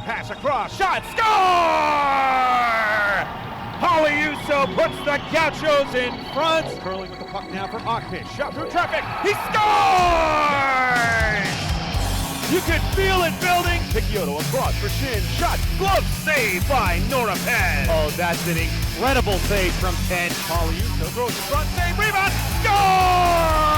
Pass across, shot, score! Portillo puts the Gauchos in front. Curling with the puck now for Evelhoch. Shot through traffic, he scores! You can feel it building. Portillo across for Shin, shot, glove save by Norapez. Oh, that's an incredible save from Penn. Portillo throws the front, save, rebound, score!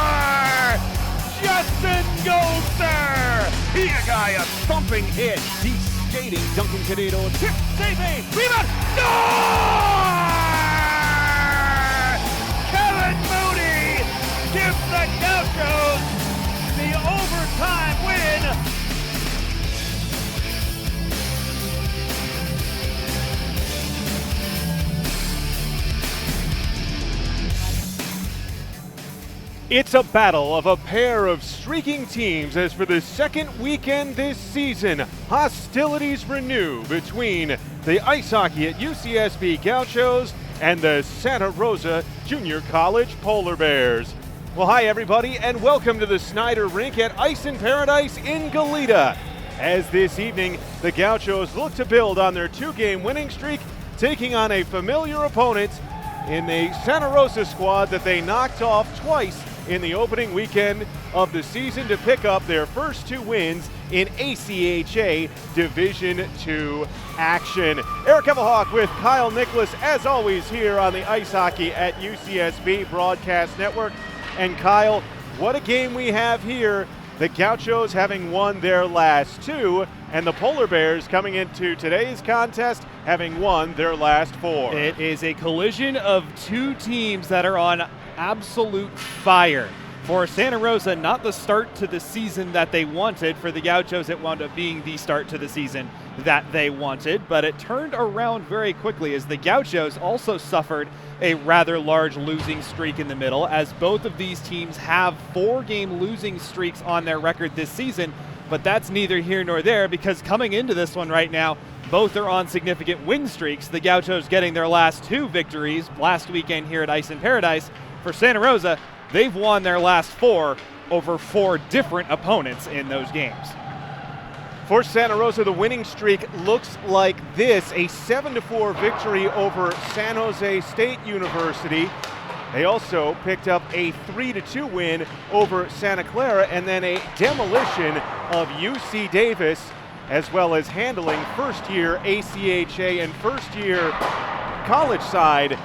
Justin Goleta! He a guy, a thumping hit. He's skating, Duncan Cadito, tip, save, rebound, score! Kevin Mooney gives the Gauchos the overtime win. It's a battle of a pair of streaking teams as for the second weekend this season, hostilities renew between the ice hockey at UCSB Gauchos and the Santa Rosa Junior College Polar Bears. Well, hi everybody, and welcome to the Snyder Rink at Ice in Paradise in Goleta. As this evening, the Gauchos look to build on their two-game winning streak, taking on a familiar opponent in the Santa Rosa squad that they knocked off twice in the opening weekend of the season to pick up their first two wins in ACHA Division II action. Eric Evelhoch with Kyle Nicolas, as always, here on the Ice Hockey at UCSB Broadcast Network. And Kyle, what a game we have here. The Gauchos having won their last two, and the Polar Bears coming into today's contest having won their last four. It is a collision of two teams that are on absolute fire. For Santa Rosa, not the start to the season that they wanted. For the Gauchos, it wound up being the start to the season that they wanted, but it turned around very quickly as the Gauchos also suffered a rather large losing streak in the middle, as both of these teams have 4-game losing streaks on their record this season. But that's neither here nor there, because coming into this one right now, both are on significant win streaks. The Gauchos getting their last two victories last weekend here at Ice in Paradise. For Santa Rosa, they've won their last four over 4 different opponents in those games. For Santa Rosa, the winning streak looks like this: a 7-4 victory over San Jose State University. They also picked up a 3-2 win over Santa Clara, and then a demolition of UC Davis, as well as handling first-year ACHA and first-year college side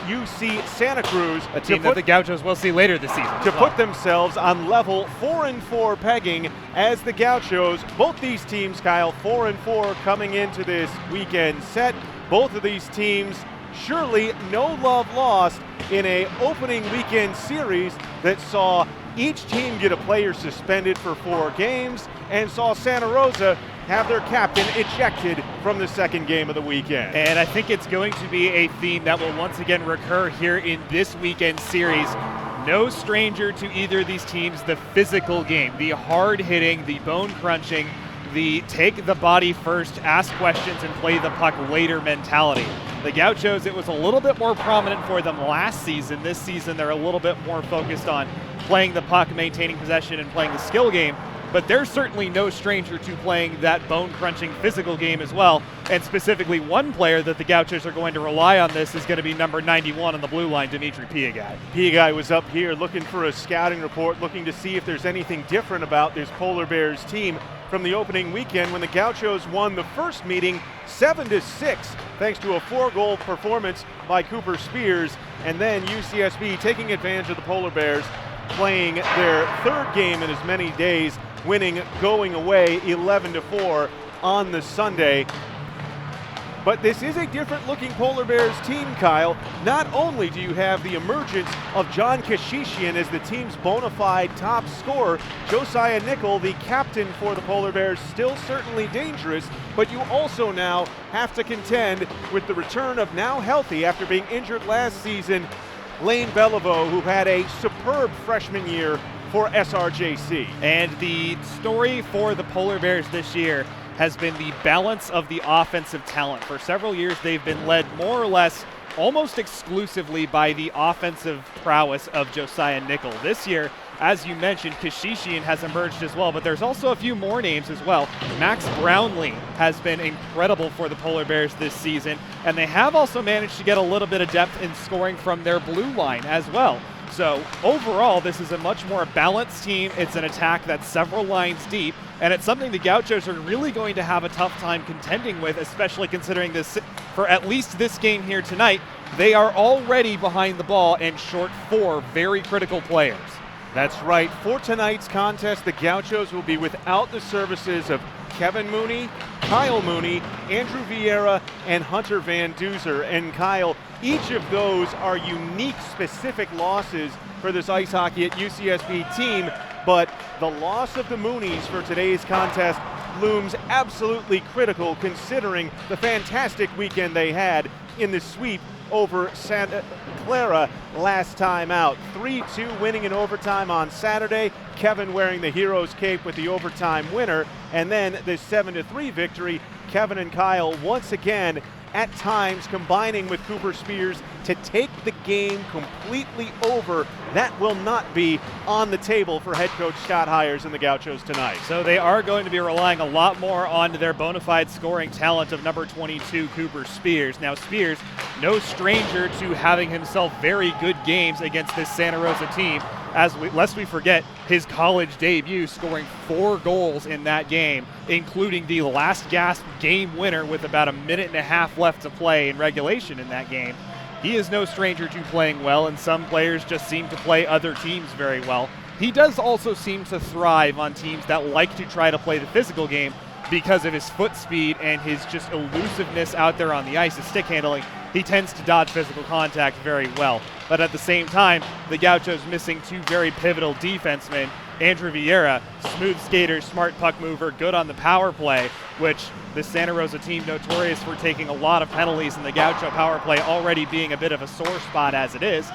UC Santa Cruz, a team that the Gauchos will see later this season, to put themselves on level 4-4 pegging as the Gauchos. Both these teams, Kyle, 4-4 coming into this weekend set. Both of these teams surely no love lost in a opening weekend series that saw each team get a player suspended for 4 games and saw Santa Rosa have their captain ejected from the second game of the weekend. And I think it's going to be a theme that will once again recur here in this weekend series. No stranger to either of these teams, the physical game, the hard-hitting, the bone-crunching, the take the body first, ask questions, and play the puck later mentality. The Gauchos, it was a little bit more prominent for them last season. This season, they're a little bit more focused on playing the puck, maintaining possession, and playing the skill game. But they're certainly no stranger to playing that bone-crunching physical game as well. And specifically, one player that the Gauchos are going to rely on this is going to be number 91 on the blue line, Dimitri Piagai. Piagai was up here looking for a scouting report, looking to see if there's anything different about this Polar Bears team from the opening weekend when the Gauchos won the first meeting 7-6, thanks to a 4-goal performance by Cooper Spears. And then UCSB taking advantage of the Polar Bears, playing their third game in as many days, winning going away 11-4 on the Sunday. But this is a different looking Polar Bears team, Kyle. Not only do you have the emergence of John Kashishian as the team's bona fide top scorer, Josiah Nickel, the captain for the Polar Bears, still certainly dangerous, but you also now have to contend with the return of, now healthy after being injured last season, Lane Beliveau, who had a superb freshman year for SRJC. And the story for the Polar Bears this year has been the balance of the offensive talent. For several years, they've been led more or less almost exclusively by the offensive prowess of Josiah Nickel. This year, as you mentioned, Kashishian has emerged as well, but there's also a few more names as well. Max Brownlee has been incredible for the Polar Bears this season, and they have also managed to get a little bit of depth in scoring from their blue line as well. So overall, this is a much more balanced team. It's an attack that's several lines deep, and it's something the Gauchos are really going to have a tough time contending with, especially considering this, for at least this game here tonight, they are already behind the ball and short 4 very critical players. That's right. For tonight's contest, the Gauchos will be without the services of Kevin Mooney, Kyle Mooney, Andrew Vieira, and Hunter Van Duzer. And Kyle, each of those are unique, specific losses for this ice hockey at UCSB team, but the loss of the Moonies for today's contest looms absolutely critical considering the fantastic weekend they had in the sweep over Santa Clara last time out. 3-2 winning in overtime on Saturday. Kevin wearing the hero's cape with the overtime winner. And then the 7-3 victory. Kevin and Kyle once again at times combining with Cooper Spears to take the game completely over. That will not be on the table for head coach Scott Hires and the Gauchos tonight. So they are going to be relying a lot more on their bona fide scoring talent of number 22, Cooper Spears. Now Spears, no stranger to having himself very good games against this Santa Rosa team, lest we forget his college debut, scoring 4 goals in that game, including the last gasp game winner with about a minute and a half left to play in regulation in that game. He is no stranger to playing well, and some players just seem to play other teams very well. He does also seem to thrive on teams that like to try to play the physical game because of his foot speed and his just elusiveness out there on the ice, his stick handling. He tends to dodge physical contact very well. But at the same time, the Gauchos missing 2 very pivotal defensemen. Andrew Vieira, smooth skater, smart puck mover, good on the power play, which the Santa Rosa team notorious for taking a lot of penalties, and the Gaucho power play already being a bit of a sore spot as it is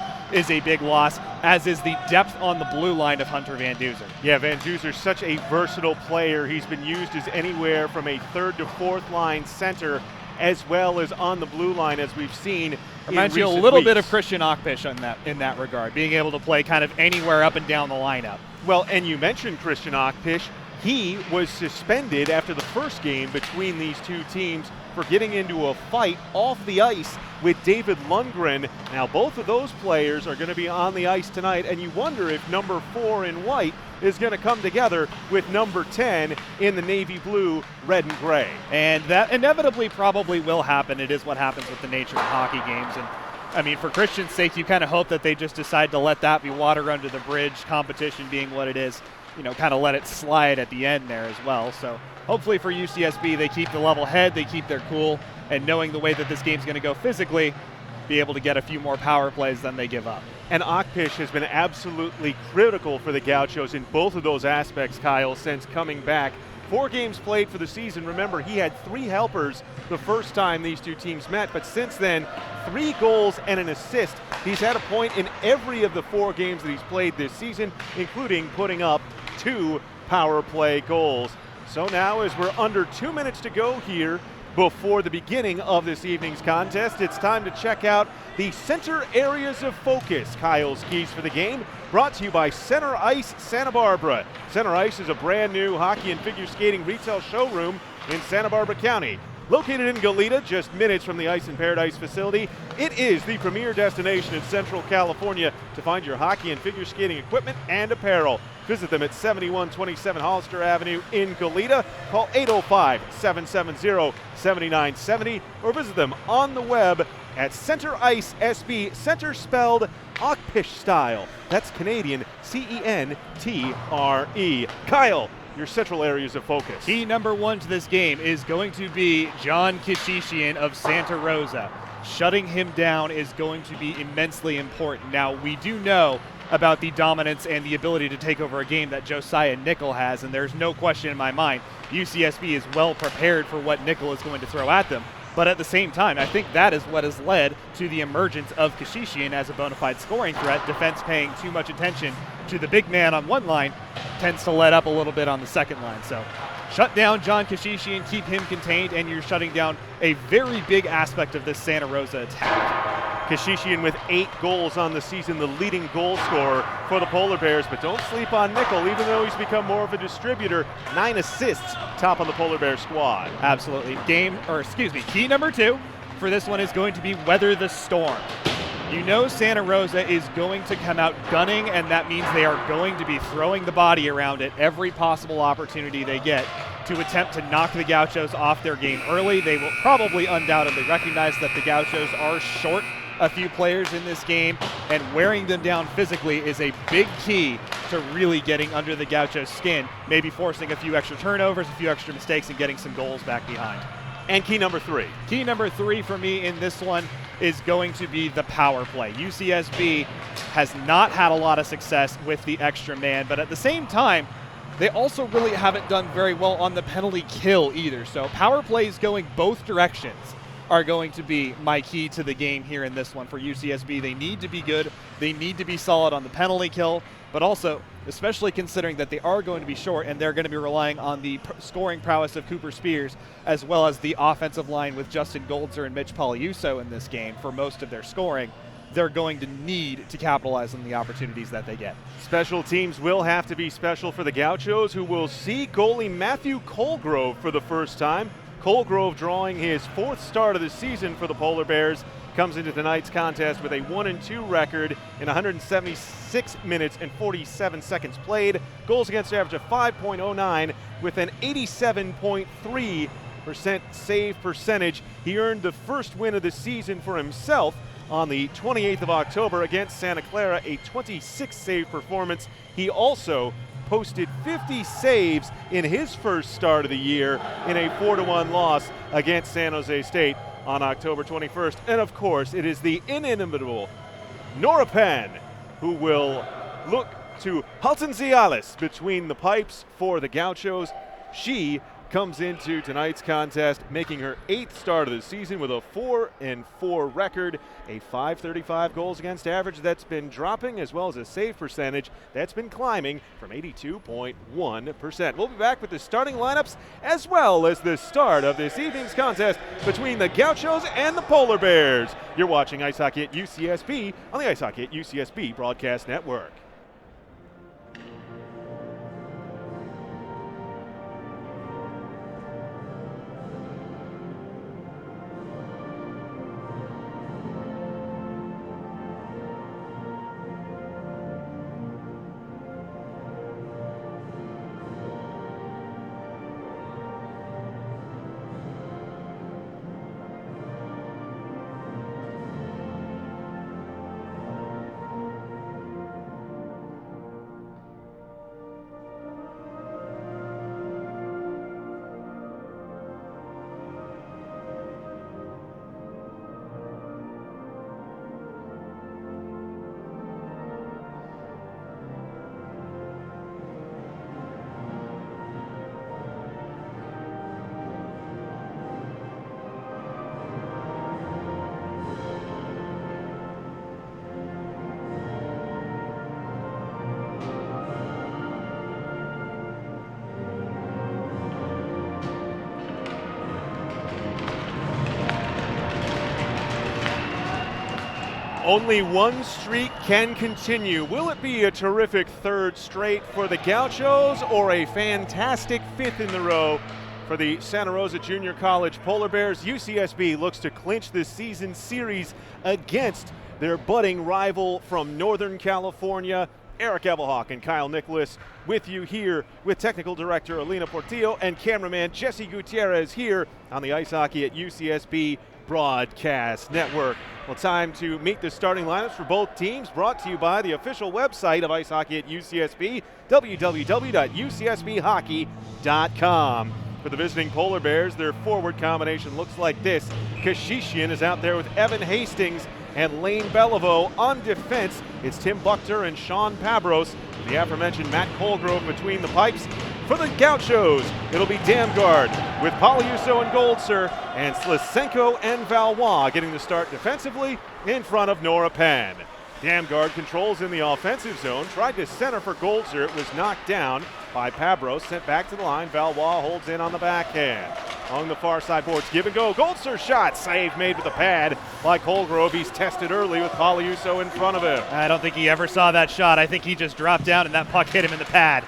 a big loss, as is the depth on the blue line of Hunter Van Duzer. Yeah, Van Duzer's such a versatile player. He's been used as anywhere from a 3rd to 4th line center, as well as on the blue line, as we've seen. Reminds you a little bit of Christian Ockpish in that regard, being able to play kind of anywhere up and down the lineup. Well, and you mentioned Christian Ockpish. He was suspended after the first game between these two teams for getting into a fight off the ice with David Lundgren. Now, both of those players are going to be on the ice tonight, and you wonder if number 4 in white is going to come together with number 10 in the navy blue, red and gray. And that inevitably probably will happen. It is what happens with the nature of hockey games. And I mean, for Christian's sake, you kind of hope that they just decide to let that be water under the bridge, competition being what it is, you know, kind of let it slide at the end there as well. So hopefully for UCSB, they keep the level head, they keep their cool, and knowing the way that this game's going to go physically, be able to get a few more power plays than they give up. And Ockpish has been absolutely critical for the Gauchos in both of those aspects, Kyle, since coming back. 4 games played for the season. Remember, he had 3 helpers the first time these two teams met, but since then, 3 goals and an assist. He's had a point in every of the 4 games that he's played this season, including putting up 2 power play goals. So now, as we're under 2 minutes to go here before the beginning of this evening's contest, it's time to check out the center areas of focus. Kyle's keys for the game, brought to you by Center Ice Santa Barbara. Center Ice is a brand new hockey and figure skating retail showroom in Santa Barbara County. Located in Goleta, just minutes from the Ice in Paradise facility, it is the premier destination in Central California to find your hockey and figure skating equipment and apparel. Visit them at 7127 Hollister Avenue in Goleta. Call 805-770-7970 or visit them on the web at Center Ice SB, center spelled Ockpish style. That's Canadian, Centre. Kyle, your central areas of focus. Key number 1 to this game is going to be John Kashishian of Santa Rosa. Shutting him down is going to be immensely important. Now, we do know about the dominance and the ability to take over a game that Josiah Nickel has, and there's no question in my mind UCSB is well prepared for what Nickel is going to throw at them. But at the same time, I think that is what has led to the emergence of Kashishian as a bona fide scoring threat. Defense paying too much attention to the big man on one line tends to let up a little bit on the second line. So shut down John Kashishian, keep him contained, and you're shutting down a very big aspect of this Santa Rosa attack. Kashishian with 8 goals on the season, the leading goal scorer for the Polar Bears. But don't sleep on Nickel, even though he's become more of a distributor. 9 assists, top on the Polar Bear squad. Absolutely. Key number 2 for this one is going to be weather the storm. You know Santa Rosa is going to come out gunning, and that means they are going to be throwing the body around at every possible opportunity they get to attempt to knock the Gauchos off their game early. They will probably undoubtedly recognize that the Gauchos are short a few players in this game, and wearing them down physically is a big key to really getting under the Gauchos' skin, maybe forcing a few extra turnovers, a few extra mistakes, and getting some goals back behind. And key number 3. Key number 3 for me in this one is going to be the power play. UCSB has not had a lot of success with the extra man, but at the same time, they also really haven't done very well on the penalty kill either. So power plays going both directions are going to be my key to the game here in this one for UCSB. They need to be good. They need to be solid on the penalty kill, but also, especially considering that they are going to be short and they're going to be relying on the scoring prowess of Cooper Spears, as well as the offensive line with Justin Goldzer and Mitch Poliuso in this game for most of their scoring, they're going to need to capitalize on the opportunities that they get. Special teams will have to be special for the Gauchos, who will see goalie Matthew Colgrove for the first time. Colgrove, drawing his 4th start of the season for the Polar Bears, comes into tonight's contest with a 1-2 record in 176 minutes and 47 seconds played. Goals against average of 5.09 with an 87.3% save percentage. He earned the first win of the season for himself on the 28th of October against Santa Clara, a 26 save performance. He also posted 50 saves in his first start of the year in a 4-1 loss against San Jose State on October 21st. And of course, it is the inimitable Nora Penn who will look to Halton Zialis between the pipes for the Gauchos. She comes into tonight's contest making her 8th start of the season with a 4-4 record, a .535 goals against average that's been dropping, as well as a save percentage that's been climbing from 82.1%. We'll be back with the starting lineups as well as the start of this evening's contest between the Gauchos and the Polar Bears. You're watching Ice Hockey at UCSB on the Ice Hockey at UCSB Broadcast Network. Only one streak can continue. Will it be a terrific 3rd straight for the Gauchos or a fantastic 5th in the row for the Santa Rosa Junior College Polar Bears? UCSB looks to clinch this season series against their budding rival from Northern California. Eric Evelhoch and Kyle Nicolas with you here with technical director Alina Portillo and cameraman Jesse Gutierrez here on the Ice Hockey at UCSB Broadcast Network. Well, time to meet the starting lineups for both teams, brought to you by the official website of Ice Hockey at UCSB, www.ucsbhockey.com. For the visiting Polar Bears, their forward combination looks like this. Kashishian is out there with Evan Hastings and Lane Beliveau. On defense, it's Tim Buchter and Sean Pabros. The aforementioned Matt Colgrove between the pipes. For the Gauchos, it'll be Damgard with Poliuso and Goldser, and Slisenko and Valois getting the start defensively in front of Nora Penn. Damgard controls in the offensive zone, tried to center for Golzer. It was knocked down by Pabros, sent back to the line. Valois holds in on the backhand. Along the far side boards, give and go. Golzer shot, save made with the pad by Colgrove. He's tested early with Poliuso in front of him. I don't think he ever saw that shot. I think he just dropped down and that puck hit him in the pad.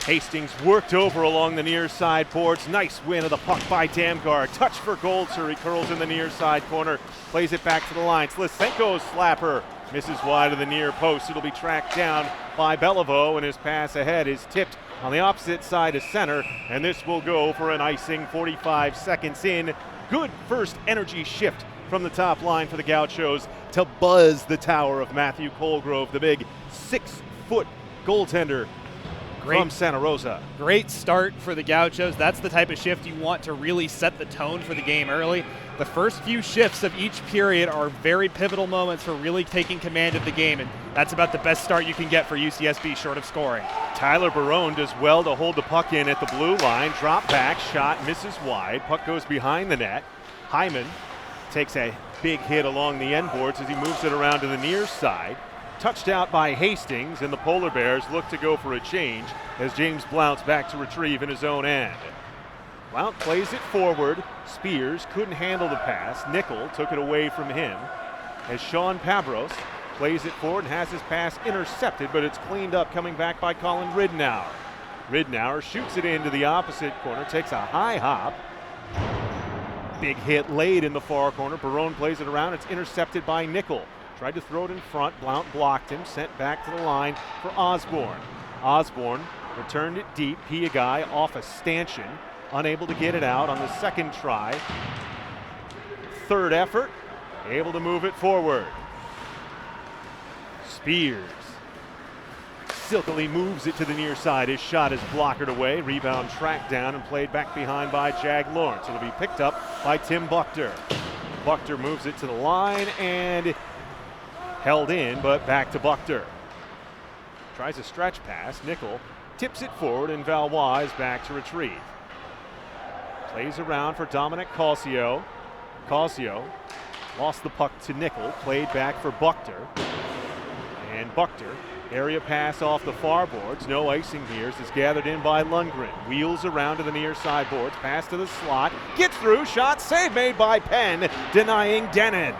Hastings worked over along the near side boards. Nice win of the puck by Damgard. Touch for Golzer. He curls in the near side corner. Plays it back to the line. Slisenko's slapper misses wide of the near post. It'll be tracked down by Evelhoch, and his pass ahead is tipped on the opposite side of center, and this will go for an icing 45 seconds in. Good first energy shift from the top line for the Gauchos to buzz the tower of Matthew Colgrove, the big 6-foot goaltender from Santa Rosa. Great start for the Gauchos. That's the type of shift you want to really set the tone for the game early. The first few shifts of each period are very pivotal moments for really taking command of the game, and that's about the best start you can get for UCSB short of scoring. Tyler Barone does well to hold the puck in at the blue line. Drop back, shot, misses wide. Puck goes behind the net. Hyman takes a big hit along the end boards as he moves it around to the near side. Touched out by Hastings, and the Polar Bears look to go for a change as James Blount's back to retrieve in his own end. Blount plays it forward. Spears couldn't handle the pass. Nickel took it away from him as Sean Pabros plays it forward and has his pass intercepted, but it's cleaned up coming back by Colin Ridnour. Ridnour shoots it into the opposite corner, takes a high hop. Big hit laid in the far corner. Barone plays it around. It's intercepted by Nickel. Tried to throw it in front. Blount blocked him. Sent back to the line for Osborne. Osborne returned it deep. Piagai off a stanchion. Unable to get it out on the second try. Third effort. Able to move it forward. Spears silkily moves it to the near side. His shot is blockered away. Rebound tracked down and played back behind by Jag Lawrence. It'll be picked up by Tim Buchter. Buchter moves it to the line and held in, but back to Buchter. Tries a stretch pass. Nickel tips it forward, and Valois is back to retrieve. Plays around for Dominic Calcio. Calcio lost the puck to Nickel. Played back for Buchter. And Buchter, area pass off the far boards. No icing here. Is gathered in by Lundgren. Wheels around to the near side boards. Pass to the slot. Gets through. Shot save made by Penn, denying Denon.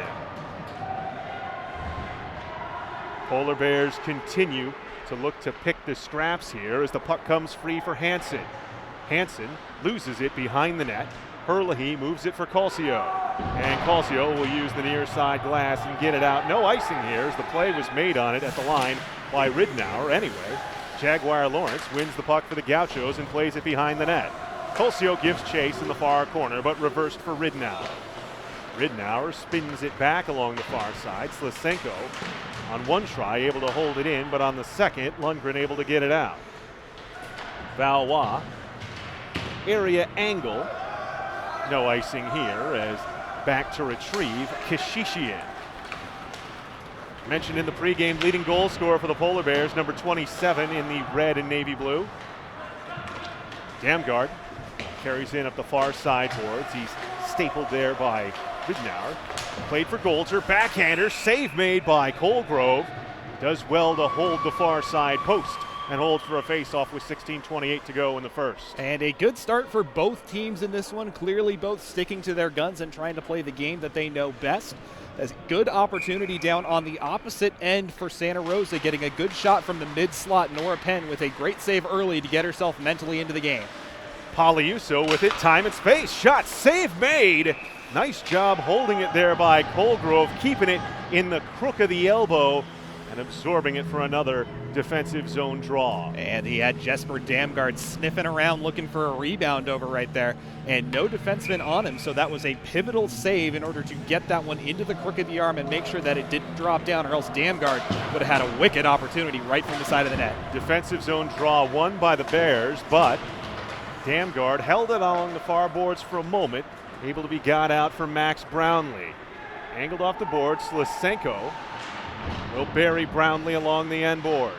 Polar Bears continue to look to pick the scraps here as the puck comes free for Hansen. Hansen loses it behind the net. Herlihy moves it for Calcio. And Calcio will use the near side glass and get it out. No icing here as the play was made on it at the line by Ridnour. Anyway, Jaguar Lawrence wins the puck for the Gauchos and plays it behind the net. Calcio gives chase in the far corner, but reversed for Ridnour. Ridnour spins it back along the far side. Slisenko on one try able to hold it in, but on the second, Lundgren able to get it out. Valois, area angle. No icing here as back to retrieve Kashishian. Mentioned in the pregame leading goal scorer for the Polar Bears, number 27 in the red and navy blue. Damgard carries in up the far side boards. He's stapled there by Ridnour. Played for Golzer, backhander, save made by Colgrove. Does well to hold the far side post and hold for a face-off with 16:28 to go in the first. And a good start for both teams in this one. Clearly both sticking to their guns and trying to play the game that they know best. There's good opportunity down on the opposite end for Santa Rosa, getting a good shot from the mid-slot. Nora Penn with a great save early to get herself mentally into the game. Poliuso with it, time and space. Shot, save made. Nice job holding it there by Colgrove, keeping it in the crook of the elbow and absorbing it for another defensive zone draw. And he had Jesper Damgard sniffing around looking for a rebound over right there, and no defenseman on him, so that was a pivotal save in order to get that one into the crook of the arm and make sure that it didn't drop down, or else Damgard would have had a wicked opportunity right from the side of the net. Defensive zone draw won by the Bears, but Damgard held it along the far boards for a moment, able to be got out for Max Brownlee. Angled off the boards, Slisenko will bury Brownlee along the end boards.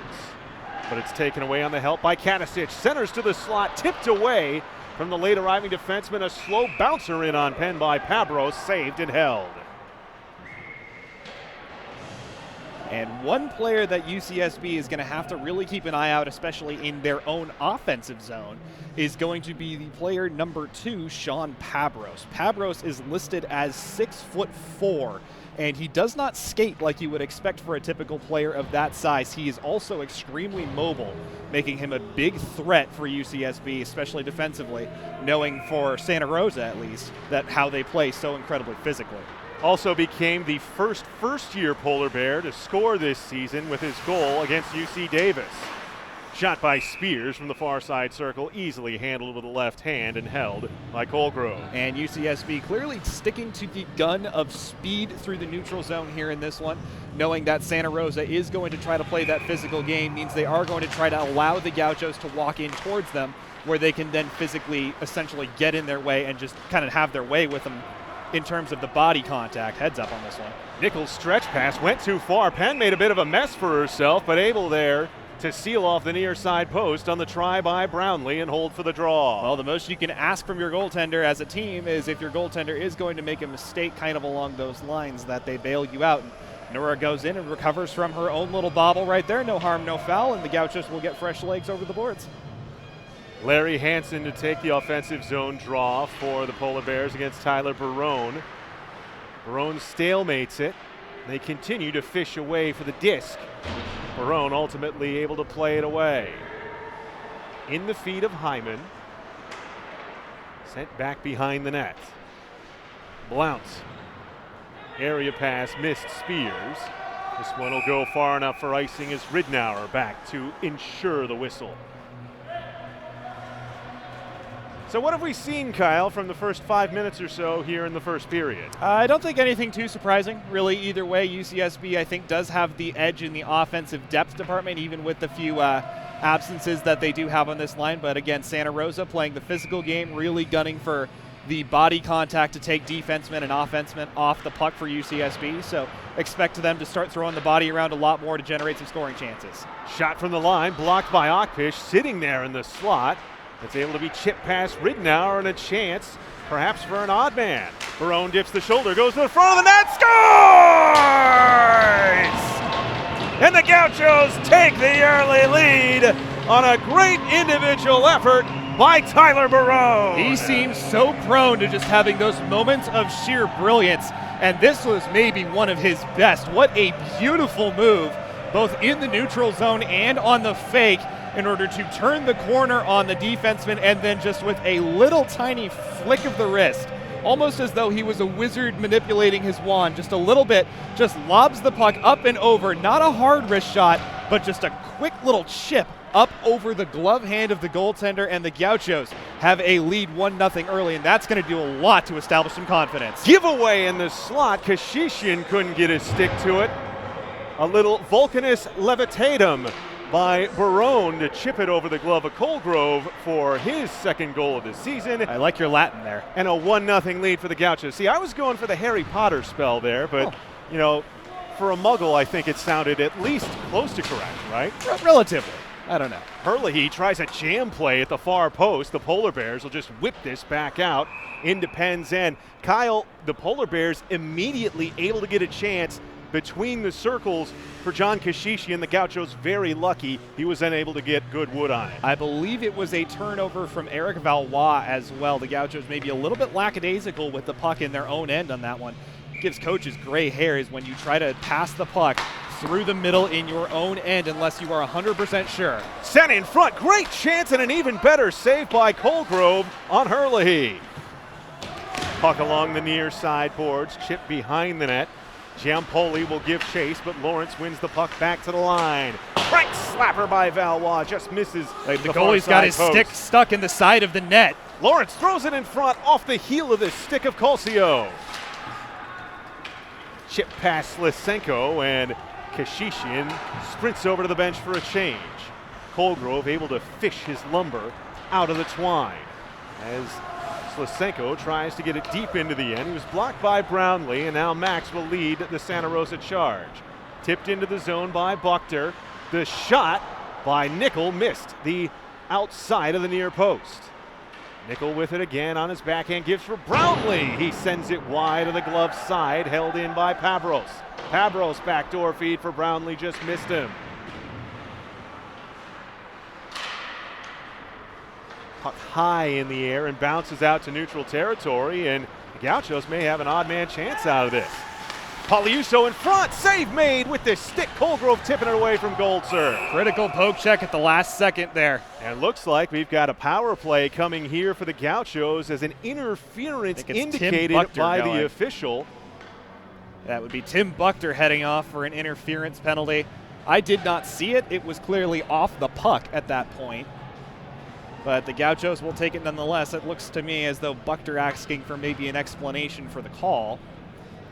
But it's taken away on the help by Kanasic. Centers to the slot, tipped away from the late arriving defenseman. A slow bouncer in on Penn by Pabros, saved and held. And one player that UCSB is going to have to really keep an eye out, especially in their own offensive zone, is going to be the player number 2, Sean Pabros. Pabros is listed as 6'4", and he does not skate like you would expect for a typical player of that size. He is also extremely mobile, making him a big threat for UCSB, especially defensively, knowing for Santa Rosa at least that how they play so incredibly physically. Also became the first-year Polar Bear to score this season with his goal against UC Davis. Shot by Spears from the far side circle, easily handled with the left hand and held by Colgrove. And UCSB clearly sticking to the gun of speed through the neutral zone here in this one, knowing that Santa Rosa is going to try to play that physical game, means they are going to try to allow the Gauchos to walk in towards them, where they can then physically essentially get in their way and just kind of have their way with them in terms of the body contact. Heads up on this one. Nichols' stretch pass went too far. Penn made a bit of a mess for herself, but able there to seal off the near side post on the try by Brownlee and hold for the draw. Well, the most you can ask from your goaltender as a team is if your goaltender is going to make a mistake kind of along those lines, that they bail you out. Nora goes in and recovers from her own little bobble right there. No harm, no foul, and the Gauchos will get fresh legs over the boards. Larry Hansen to take the offensive zone draw for the Polar Bears against Tyler Barone. Barone stalemates it. They continue to fish away for the disc. Barone ultimately able to play it away. In the feet of Hyman. Sent back behind the net. Blount. Area pass missed Spears. This one will go far enough for icing as Ridnour back to ensure the whistle. So what have we seen, Kyle, from the first 5 minutes or so here in the first period? I don't think anything too surprising, really, either way. UCSB, I think, does have the edge in the offensive depth department, even with the few absences that they do have on this line. But again, Santa Rosa playing the physical game, really gunning for the body contact to take defensemen and offensemen off the puck for UCSB. So expect them to start throwing the body around a lot more to generate some scoring chances. Shot from the line, blocked by Ockpish, sitting there in the slot. It's able to be chipped past Ridnour and a chance, perhaps for an odd man. Barone dips the shoulder, goes to the front of the net, scores! And the Gauchos take the early lead on a great individual effort by Tyler Barone. He seems so prone to just having those moments of sheer brilliance, and this was maybe one of his best. What a beautiful move, both in the neutral zone and on the fake, in order to turn the corner on the defenseman, and then just with a little tiny flick of the wrist, almost as though he was a wizard manipulating his wand just a little bit, just lobs the puck up and over. Not a hard wrist shot, but just a quick little chip up over the glove hand of the goaltender, and the Gauchos have a lead 1-0 early, and that's going to do a lot to establish some confidence. Giveaway in the slot. Kashishian couldn't get his stick to it. A little Vulcanus levitatum by Barone to chip it over the glove of Colgrove for his second goal of the season. I like your Latin there. And a 1-0 lead for the Gauchos. See, I was going for the Harry Potter spell there, but, you know, for a Muggle, I think it sounded at least close to correct, right? Relatively. I don't know. Herlihy tries a jam play at the far post. The Polar Bears will just whip this back out into Penn's end. Kyle, the Polar Bears immediately able to get a chance between the circles for John Kashishian. The Gauchos very lucky he was unable to get good wood on it. I believe it was a turnover from Eric Valois as well. The Gauchos maybe a little bit lackadaisical with the puck in their own end on that one. Gives coaches gray hairs when you try to pass the puck through the middle in your own end unless you are 100% sure. Sent in front, great chance and an even better save by Colgrove on Herlihy. Puck along the near side boards, chip behind the net. Giampoli will give chase, but Lawrence wins the puck back to the line. Right slapper by Valois, just misses. The goalie's got his stick stuck in the side of the net. Lawrence throws it in front off the heel of the stick of Colcio. Chip past Lysenko, and Kashishian sprints over to the bench for a change. Colgrove able to fish his lumber out of the twine as Lysenko tries to get it deep into the end. He was blocked by Brownlee, and now Max will lead the Santa Rosa charge. Tipped into the zone by Buchter. The shot by Nickel missed the outside of the near post. Nickel with it again on his backhand, gives for Brownlee. He sends it wide of the glove side, held in by Pabros. Pabros backdoor feed for Brownlee, just missed him. Puck high in the air and bounces out to neutral territory, and the Gauchos may have an odd man chance out of this. Portillo in front, save made with the stick. Colgrove tipping it away from Goldser. Critical poke check at the last second there. And looks like we've got a power play coming here for the Gauchos as an interference indicated by the official. That would be Tim Buchter heading off for an interference penalty. I did not see it. It was clearly off the puck at that point. But the Gauchos will take it nonetheless. It looks to me as though Buchter asking for maybe an explanation for the call,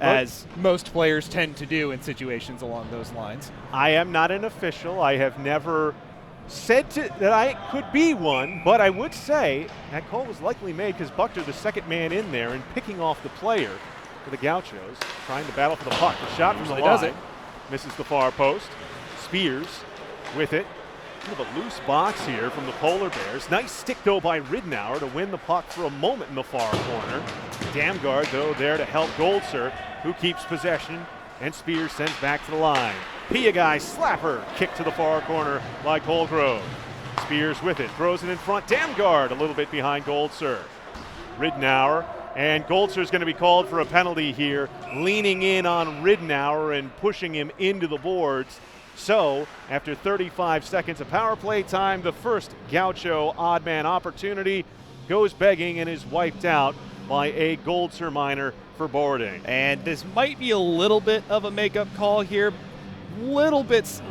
as most players tend to do in situations along those lines. I am not an official. I have never said that I could be one, but I would say that call was likely made because Buchter, the second man in there, and picking off the player for the Gauchos, trying to battle for the puck. The shot from the line misses the far post. Spears with it. Kind of a loose box here from the Polar Bears. Nice stick, though, by Ridnour to win the puck for a moment in the far corner. Damgard, though, there to help Goldser, who keeps possession, and Spears sends back to the line. Piagai slapper, kick to the far corner by Colgrove. Spears with it, throws it in front. Damgard a little bit behind Goldser. Ridnour, and Goldser's going to be called for a penalty here, leaning in on Ridnour and pushing him into the boards. So, after 35 seconds of power play time, the first Gaucho odd man opportunity goes begging and is wiped out by a Goldser minor for boarding. And this might be a little bit of a makeup call here. Little bit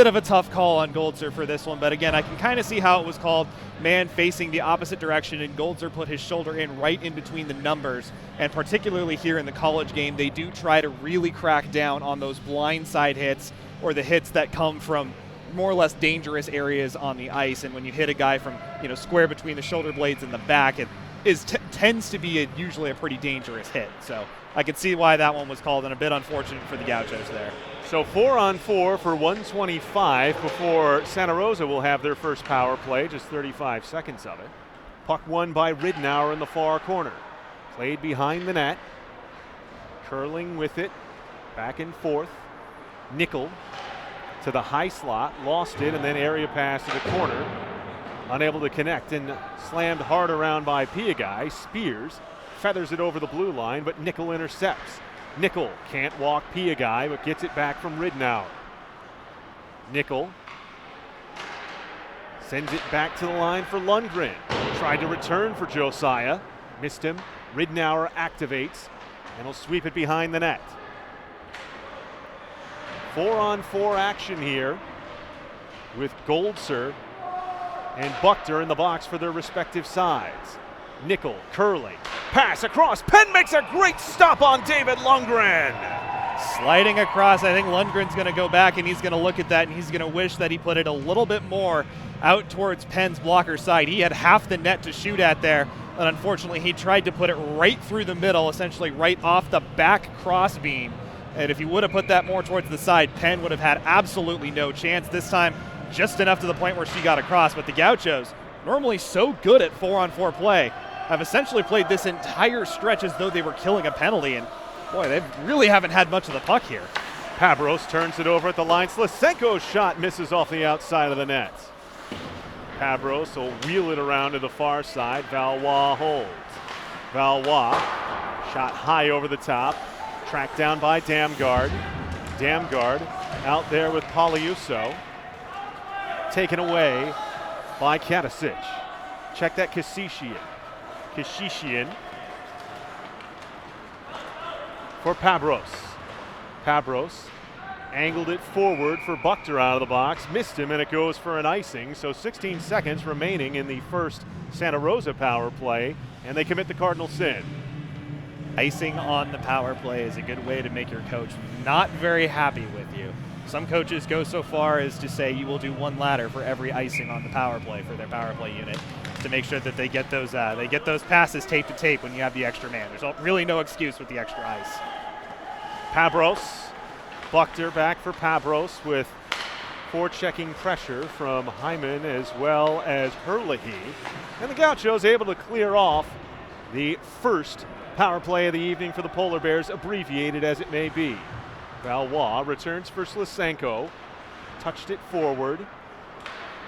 of a tough call on Goldser for this one, but again, I can kind of see how it was called. Man facing the opposite direction, and Goldser put his shoulder in right in between the numbers. And particularly here in the college game, they do try to really crack down on those blindside hits, or the hits that come from more or less dangerous areas on the ice. And when you hit a guy from, square between the shoulder blades and the back, it tends to be usually a pretty dangerous hit. So I can see why that one was called, and a bit unfortunate for the Gauchos there. So 4-on-4 for 125 before Santa Rosa will have their first power play, just 35 seconds of it. Puck won by Ridnour in the far corner. Played behind the net. Curling with it, back and forth. Nickel to the high slot, lost it, and then area pass to the corner. Unable to connect and slammed hard around by Piagai. Spears feathers it over the blue line, but Nickel intercepts. Nickel can't walk Piagai, but gets it back from Ridnour. Nickel sends it back to the line for Lundgren. Tried to return for Josiah. Missed him. Ridnour activates, and he'll sweep it behind the net. 4-on-4 action here with Goldser and Buchter in the box for their respective sides. Nickel curling. Pass across. Penn makes a great stop on David Lundgren. Sliding across. I think Lundgren's going to go back and he's going to look at that and he's going to wish that he put it a little bit more out towards Penn's blocker side. He had half the net to shoot at there, and unfortunately he tried to put it right through the middle, essentially right off the back cross beam. And if he would have put that more towards the side, Penn would have had absolutely no chance. This time, just enough to the point where she got across. But the Gauchos, normally so good at 4-on-4 play, have essentially played this entire stretch as though they were killing a penalty. And boy, they really haven't had much of the puck here. Pabros turns it over at the line. Slisenko's shot misses off the outside of the net. Pabros will wheel it around to the far side. Valois holds. Valois, shot high over the top. Tracked down by Damgard. Damgard out there with Portillo. Taken away by Katasic. Check that Kashishian. Kashishian for Pabros. Pabros angled it forward for Buchter out of the box. Missed him, and it goes for an icing. So 16 seconds remaining in the first Santa Rosa power play, and they commit the cardinal sin. Icing on the power play is a good way to make your coach not very happy with you. Some coaches go so far as to say you will do one ladder for every icing on the power play for their power play unit to make sure that they get those passes tape to tape when you have the extra man. There's really no excuse with the extra ice. Pabros, Buchter back for Pabros with Forechecking pressure from Hyman as well as Evelhoch. And the Gauchos able to clear off the first power play of the evening for the Polar Bears, abbreviated as it may be. Valois returns for Slisenko, touched it forward,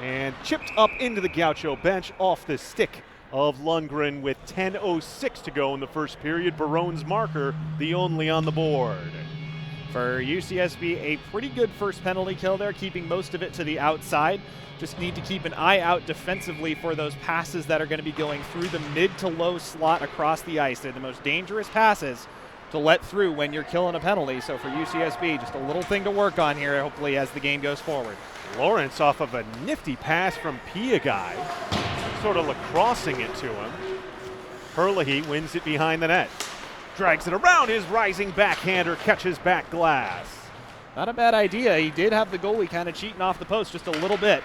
and chipped up into the Gaucho bench off the stick of Lundgren with 10:06 to go in the first period. Barone's marker, the only on the board. For UCSB, a pretty good first penalty kill there, keeping most of it to the outside. Just need to keep an eye out defensively for those passes that are going to be going through the mid to low slot across the ice. They're the most dangerous passes to let through when you're killing a penalty. So for UCSB, just a little thing to work on here, hopefully, as the game goes forward. Lawrence off of a nifty pass from Piagai, sort of lacrossing it to him. Evelhoch wins it behind the net. Drags it around, his rising backhander catches back glass. Not a bad idea. He did have the goalie kind of cheating off the post just a little bit.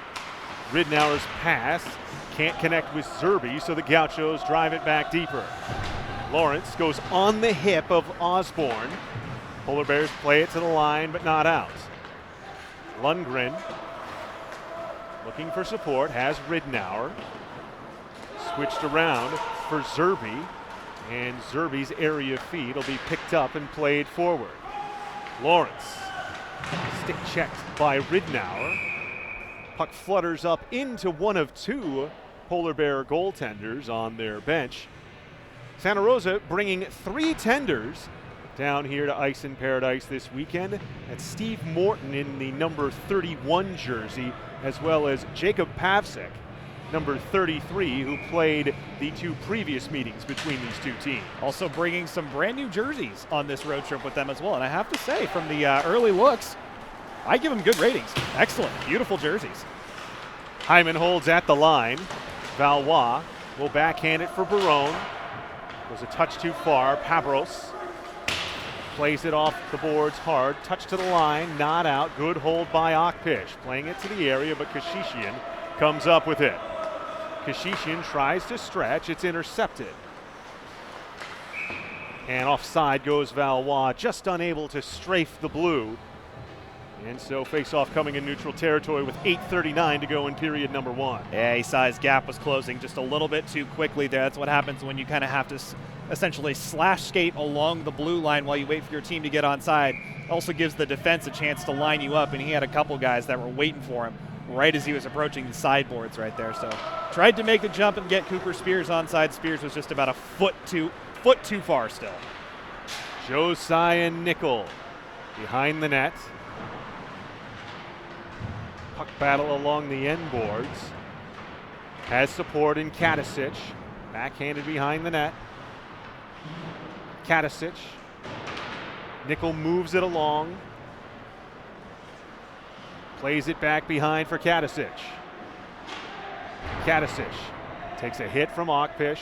Ridnour's pass can't connect with Zerbe, so the Gauchos drive it back deeper. Lawrence goes on the hip of Osborne. Polar Bears play it to the line, but not out. Lundgren looking for support, has Ridnour. Switched around for Zerbe, and Zerbe's area feed will be picked up and played forward. Lawrence, stick checked by Ridnour. Puck flutters up into one of two Polar Bear goaltenders on their bench. Santa Rosa bringing 3 tenders down here to Ice in Paradise this weekend. That's Steve Morton in the number 31 jersey, as well as Jacob Pavsek, number 33, who played the 2 previous meetings between these two teams. Also bringing some brand new jerseys on this road trip with them as well. And I have to say, from the early looks, I give them good ratings. Excellent, beautiful jerseys. Hyman holds at the line. Valois will backhand it for Barone. Goes a touch too far. Pavros plays it off the boards hard. Touch to the line, not out. Good hold by Okpish. Playing it to the area, but Kashishian comes up with it. Kashishian tries to stretch. It's intercepted. And offside goes Valois, just unable to strafe the blue. And so face-off coming in neutral territory with 8:39 to go in period number 1. Yeah, he saw his gap was closing just a little bit too quickly there. That's what happens when you kind of have to essentially slash skate along the blue line while you wait for your team to get onside. Also gives the defense a chance to line you up, and he had a couple guys that were waiting for him right as he was approaching the sideboards right there. So tried to make the jump and get Cooper Spears onside. Spears was just about a foot too far still. Josiah Nickel behind the net. Puck battle along the end boards. Has support in Katasic. Backhanded behind the net. Katasic. Nickel moves it along. Plays it back behind for Katasic. Katasic takes a hit from Okpish.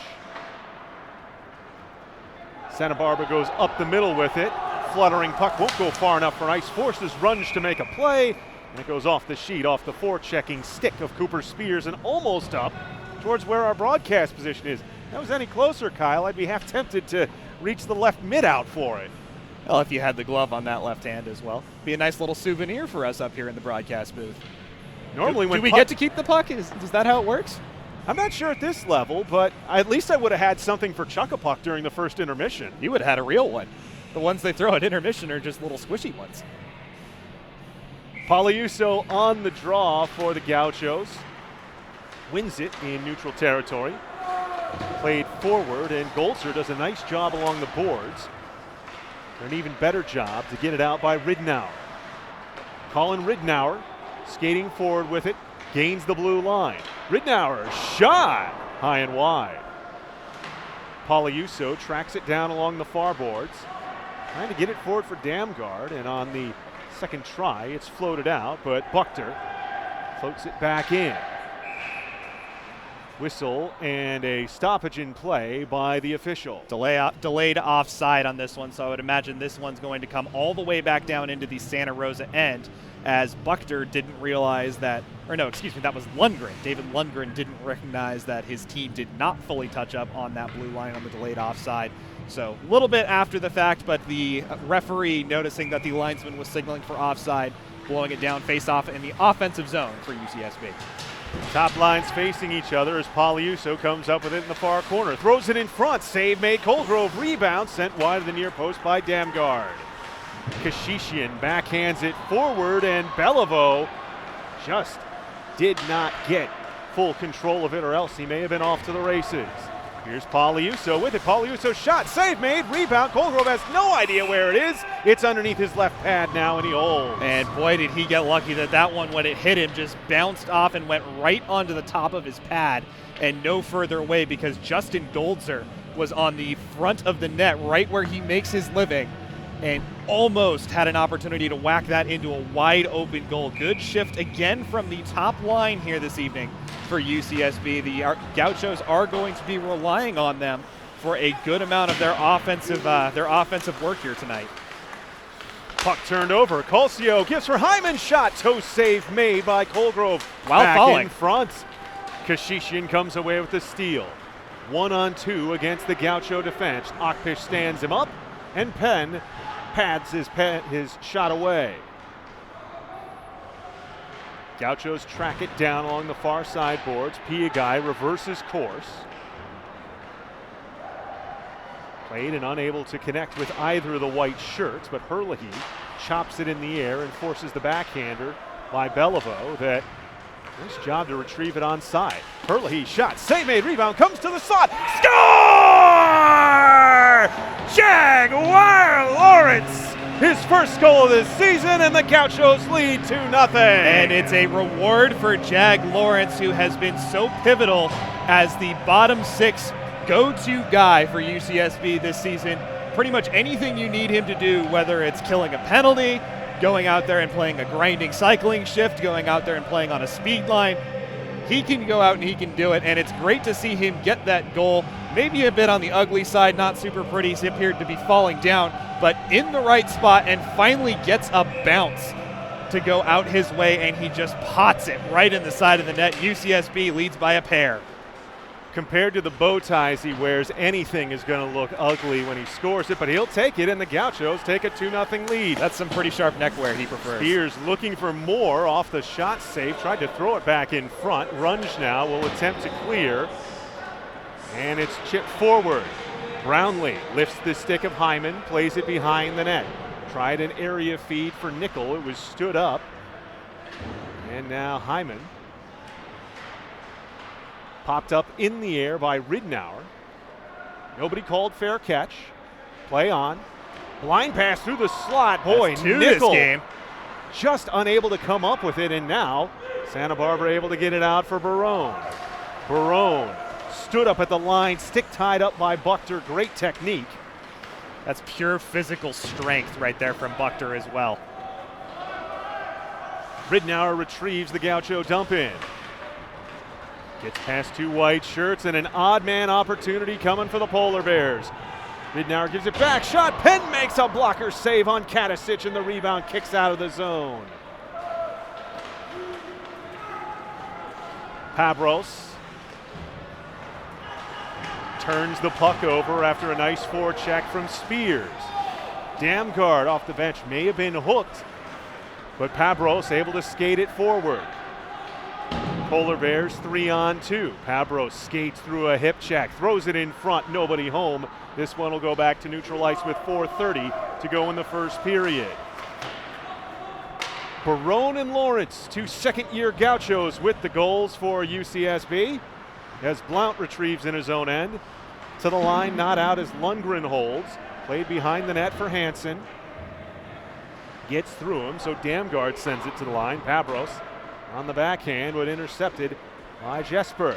Santa Barbara goes up the middle with it. Fluttering puck won't go far enough for ice. Forces Runge to make a play. And it goes off the sheet, off the forechecking stick of Cooper Spears, and almost up towards where our broadcast position is. If that was any closer, Kyle, I'd be half tempted to reach the left mid out for it. Well, if you had the glove on that left hand as well. Be a nice little souvenir for us up here in the broadcast booth. Normally when do we get to keep the puck? Is that how it works? I'm not sure at this level, but at least I would have had something for Chuck a Puck during the first intermission. You would have had a real one. The ones they throw at intermission are just little squishy ones. Poliuso on the draw for the Gauchos. Wins it in neutral territory. Played forward, and Golzer does a nice job along the boards. An even better job to get it out by Ridnour. Colin Ridnour skating forward with it, gains the blue line. Ridnour shot high and wide. Poliuso tracks it down along the far boards, trying to get it forward for Damgard, and on the second try, it's floated out, but Buchter floats it back in. Whistle and a stoppage in play by the official. Delayed offside on this one, so I would imagine this one's going to come all the way back down into the Santa Rosa end, as Buchter didn't realize that, or no, excuse me, that was Lundgren. David Lundgren didn't recognize that his team did not fully touch up on that blue line on the delayed offside. So a little bit after the fact, but the referee, noticing that the linesman was signaling for offside, blowing it down face-off in the offensive zone for UCSB. Top lines facing each other as Portillo comes up with it in the far corner. Throws it in front. Save made. Colgrove rebound. Sent wide of the near post by Damgard. Kashishian backhands it forward, and Evelhoch just did not get full control of it, or else he may have been off to the races. Here's Portillo with it. Portillo shot. Save made. Rebound. Colgrove has no idea where it is. It's underneath his left pad now, and he holds. And boy, did he get lucky that one, when it hit him, just bounced off and went right onto the top of his pad and no further away, because Justin Goldzer was on the front of the net right where he makes his living and almost had an opportunity to whack that into a wide open goal. Good shift again from the top line here this evening for UCSB. The Gauchos are going to be relying on them for a good amount of their offensive work here tonight. Puck turned over. Colcio gives for Hyman. Shot. Toe save made by Colgrove. While back falling in front. Kashishian comes away with the steal. 1-on-2 against the Gaucho defense. Akpish stands him up, and Penn pads his shot away. Gauchos track it down along the far side boards. Piagai reverses course. Played and unable to connect with either of the white shirts, but Evelhoch chops it in the air and forces the backhander by Evelhoch. That nice job to retrieve it onside. Evelhoch shot, save made, rebound, comes to the slot. Score! Jaguar Lawrence! His first goal of this season, and the Gauchos lead 2-0. And it's a reward for Jag Lawrence, who has been so pivotal as the bottom six go-to guy for UCSB this season. Pretty much anything you need him to do, whether it's killing a penalty, going out there and playing a grinding cycling shift, going out there and playing on a speed line, he can go out and he can do it, and it's great to see him get that goal. Maybe a bit on the ugly side, not super pretty. He appeared to be falling down, but in the right spot, and finally gets a bounce to go out his way, and he just pots it right in the side of the net. UCSB leads by a pair. Compared to the bow ties he wears, anything is going to look ugly when he scores it, but he'll take it, and the Gauchos take a 2-0 lead. That's some pretty sharp neckwear he prefers. Spears looking for more off the shot save, tried to throw it back in front. Runge now will attempt to clear, and it's chipped forward. Brownlee lifts the stick of Hyman, plays it behind the net. Tried an area feed for Nicolas, it was stood up, and now Hyman popped up in the air by Ridnour. Nobody called fair catch. Play on. Blind pass through the slot. Boy, Nicolas just unable to come up with it, and now Santa Barbara able to get it out for Barone. Barone stood up at the line, stick tied up by Buchter. Great technique. That's pure physical strength right there from Buchter as well. Ridnour retrieves the Gaucho dump in. Gets past two white shirts, and an odd man opportunity coming for the Polar Bears. Ridnour gives it back. Shot. Penn makes a blocker save on Katasic, and the rebound kicks out of the zone. Pabros turns the puck over after a nice forecheck from Spears. Damgard off the bench may have been hooked, but Pabros able to skate it forward. Polar Bears 3-on-2. Pabros skates through a hip check, throws it in front, nobody home. This one will go back to neutral ice with 4:30 to go in the first period. Barone and Lawrence, two second-year Gauchos with the goals for UCSB. As Blount retrieves in his own end. To the line, not out as Lundgren holds. Played behind the net for Hansen. Gets through him, so Damgard sends it to the line. Pabros on the backhand, but intercepted by Jesper.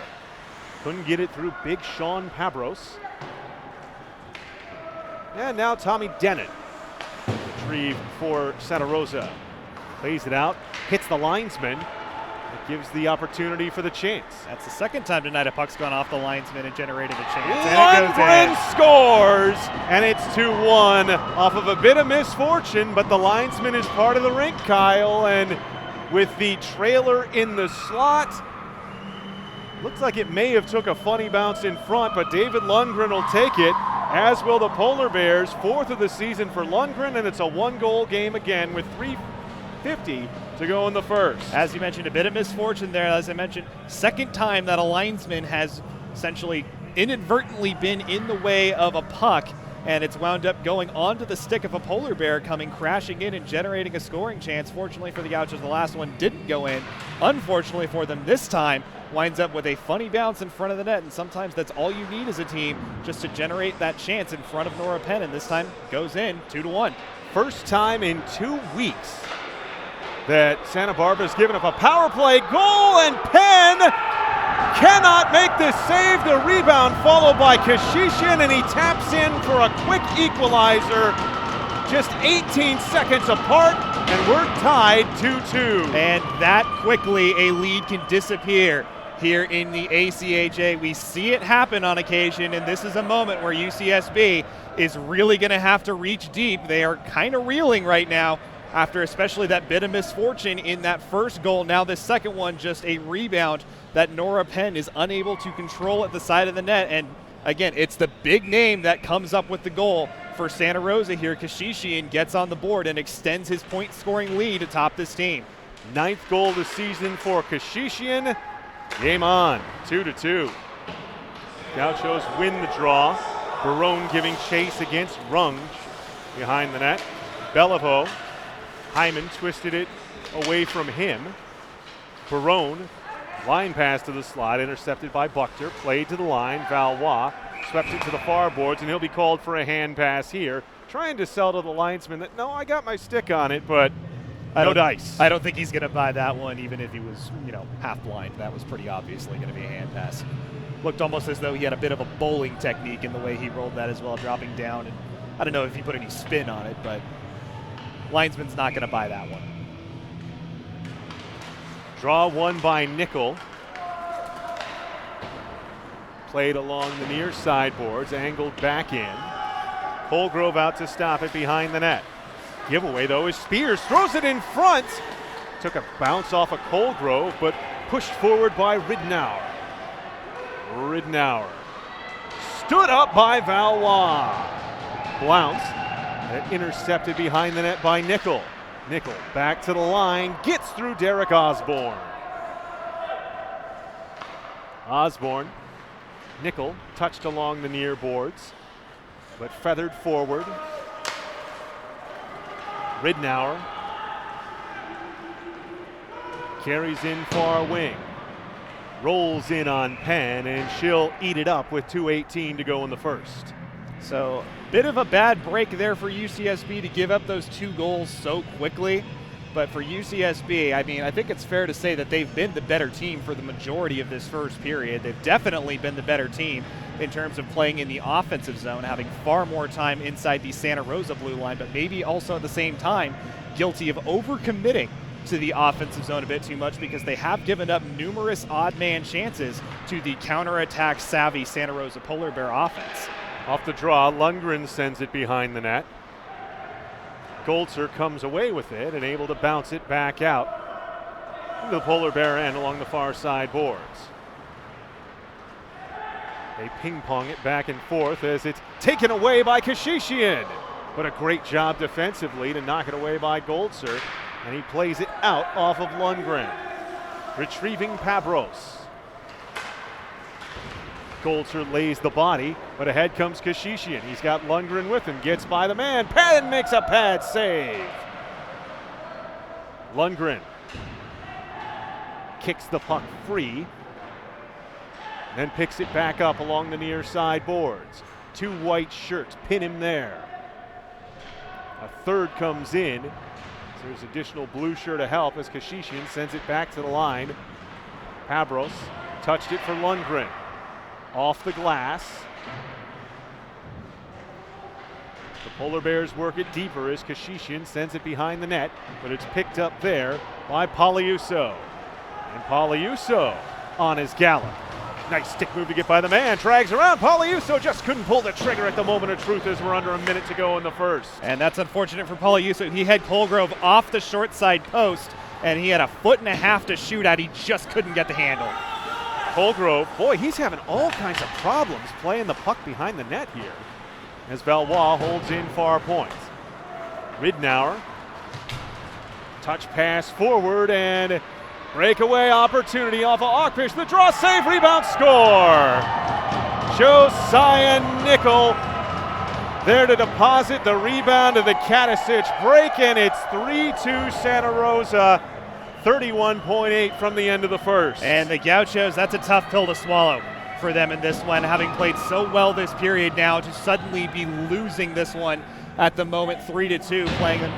Couldn't get it through big Sean Pabros. And now Tommy Dennett. Retrieved for Santa Rosa. Plays it out, hits the linesman. It gives the opportunity for the chance. That's the second time tonight a puck's gone off the linesman and generated a chance. And Lundgren scores, and it's 2-1 off of a bit of misfortune, but the linesman is part of the rink, Kyle, and with the trailer in the slot, looks like it may have took a funny bounce in front, but David Lundgren will take it, as will the Polar Bears. Fourth of the season for Lundgren, and it's a one-goal game again with 3:15 2:50 to go in the first. As you mentioned, a bit of misfortune there. As I mentioned, second time that a linesman has essentially inadvertently been in the way of a puck, and it's wound up going onto the stick of a polar bear, coming crashing in and generating a scoring chance. Fortunately for the Gauchos, the last one didn't go in. Unfortunately for them this time, winds up with a funny bounce in front of the net, and sometimes that's all you need as a team just to generate that chance in front of Nora Penn, and this time goes in 2-1. First time in 2 weeks that Santa Barbara's given up a power play goal, and Penn cannot make the save. The rebound followed by Kashishin, and he taps in for a quick equalizer. Just 18 seconds apart, and we're tied 2-2. And that quickly a lead can disappear here in the ACHA. We see it happen on occasion, and this is a moment where UCSB is really going to have to reach deep. They are kind of reeling right now after especially that bit of misfortune in that first goal. Now this second one, just a rebound that Nora Penn is unable to control at the side of the net. And again, it's the big name that comes up with the goal for Santa Rosa here. Kashishian gets on the board and extends his point-scoring lead atop this team. 9th goal of the season for Kashishian. Game on, 2-2. Gauchos win the draw. Barone giving chase against Runge behind the net. Evelhoch, Hyman twisted it away from him. Barone, line pass to the slot, intercepted by Buchter, played to the line. Valois swept it to the far boards, and he'll be called for a hand pass here. Trying to sell to the linesman that, no, I got my stick on it, but no dice. I don't think he's going to buy that one, even if he was, half blind. That was pretty obviously going to be a hand pass. Looked almost as though he had a bit of a bowling technique in the way he rolled that as well, dropping down. And I don't know if he put any spin on it, but linesman's not going to buy that one. Draw won by Nicolas. Played along the near sideboards, angled back in. Colgrove out to stop it behind the net. Giveaway though is Spears, throws it in front. Took a bounce off of Colgrove, but pushed forward by Ridnour. Ridnour stood up by Valois. Blounce, intercepted behind the net by Nicolas. Nicolas back to the line, gets through Derek Osborne. Osborne, Nicolas touched along the near boards, but feathered forward. Ridnour carries in far wing. Rolls in on Penn, and she'll eat it up with 2:18 to go in the first. So, bit of a bad break there for UCSB to give up those 2 goals so quickly. But for UCSB, I think it's fair to say that they've been the better team for the majority of this first period. They've definitely been the better team in terms of playing in the offensive zone, having far more time inside the Santa Rosa blue line, but maybe also at the same time guilty of overcommitting to the offensive zone a bit too much, because they have given up numerous odd man chances to the counterattack savvy Santa Rosa Polar Bear offense. Off the draw, Lundgren sends it behind the net. Goltzer comes away with it and able to bounce it back out into the Polar Bear end along the far side boards. They ping pong it back and forth as it's taken away by Kashishian. But a great job defensively to knock it away by Goltzer, and he plays it out off of Lundgren. Retrieving Pabros. Goltzer lays the body, but ahead comes Kashishian. He's got Lundgren with him, gets by the man. Penn makes a pad save. Lundgren kicks the puck free, then picks it back up along the near side boards. 2 white shirts pin him there. A third comes in. So there's additional blue shirt to help as Kashishian sends it back to the line. Pabros touched it for Lundgren. Off the glass. The Polar Bears work it deeper as Kashishian sends it behind the net, but it's picked up there by Poliuso. And Poliuso on his gallop. Nice stick move to get by the man. Drags around. Poliuso just couldn't pull the trigger at the moment of truth as we're under a minute to go in the first. And that's unfortunate for Poliuso. He had Colgrove off the short side post, and he had 1.5 feet to shoot at. He just couldn't get the handle. Colgrove, boy, he's having all kinds of problems playing the puck behind the net here as Valois holds in far points. Ridnour Touch pass forward and breakaway opportunity off of Ockfish. The draw, save, rebound, score. Josiah Nickel there to deposit the rebound to the Kadicic break, and it's 3-2 Santa Rosa. 31.8 from the end of the first. And the Gauchos, that's a tough pill to swallow for them in this one, having played so well this period now, to suddenly be losing this one at the moment, 3-2, playing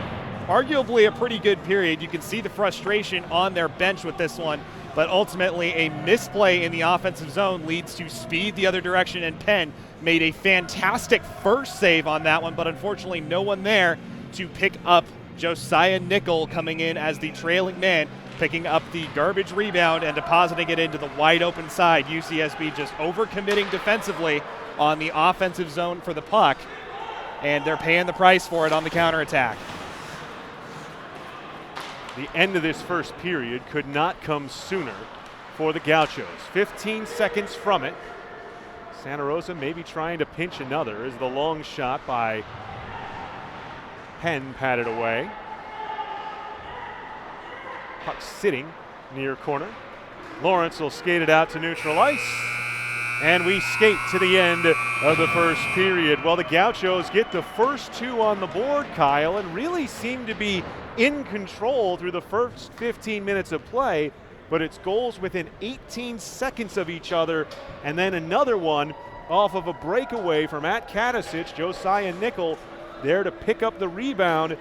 arguably a pretty good period. You can see the frustration on their bench with this one, but ultimately a misplay in the offensive zone leads to speed the other direction, and Penn made a fantastic first save on that one, but unfortunately no one there to pick up Josiah Nickel coming in as the trailing man, picking up the garbage rebound and depositing it into the wide open side. UCSB just overcommitting defensively on the offensive zone for the puck, and they're paying the price for it on the counterattack. The end of this first period could not come sooner for the Gauchos. 15 seconds from it. Santa Rosa maybe trying to pinch another as the long shot by Penn patted away. Puck sitting near corner. Lawrence will skate it out to neutral ice. And we skate to the end of the first period. Well, the Gauchos get the first two on the board, Kyle, and really seem to be in control through the first 15 minutes of play, but it's goals within 18 seconds of each other, and then another one off of a breakaway from Kadicic. Josiah Nickel there to pick up the rebound,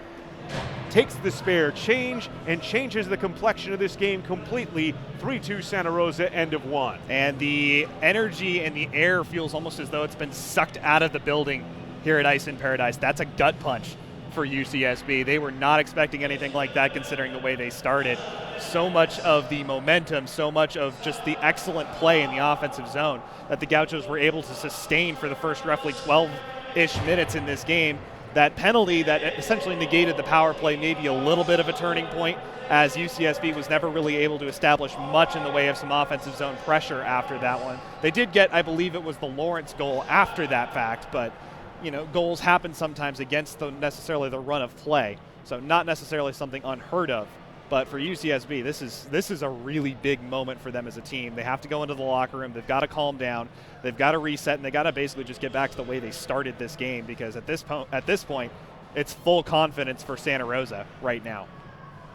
takes the spare change, and changes the complexion of this game completely. 3-2 Santa Rosa, end of one. And the energy and the air feels almost as though it's been sucked out of the building here at Ice in Paradise. That's a gut punch for UCSB. They were not expecting anything like that considering the way they started. So much of the momentum, so much of just the excellent play in the offensive zone that the Gauchos were able to sustain for the first roughly 12-ish minutes in this game. That penalty that essentially negated the power play may be a little bit of a turning point, as UCSB was never really able to establish much in the way of some offensive zone pressure after that one. They did get, I believe it was the Lawrence goal after that fact, but you know, goals happen sometimes against necessarily the run of play, so not necessarily something unheard of. But for UCSB, this is a really big moment for them as a team. They have to go into the locker room. They've got to calm down. They've got to reset, and they've got to basically just get back to the way they started this game, because at this point, it's full confidence for Santa Rosa right now.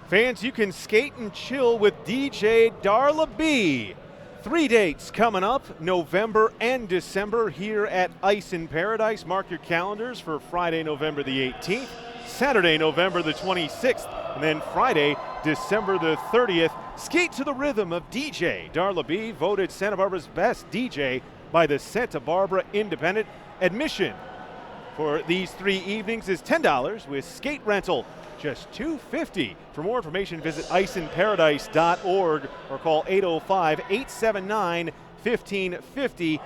Fans, you can skate and chill with DJ Darla B. 3 dates coming up, November and December here at Ice in Paradise. Mark your calendars for Friday, November the 18th, Saturday, November the 26th, and then Friday, December the 30th. Skate to the rhythm of DJ Darla B, voted Santa Barbara's best DJ by the Santa Barbara Independent. Admission for these 3 evenings is $10 with skate rental just $2.50. For more information, visit iceinparadise.org or call 805-879-1550,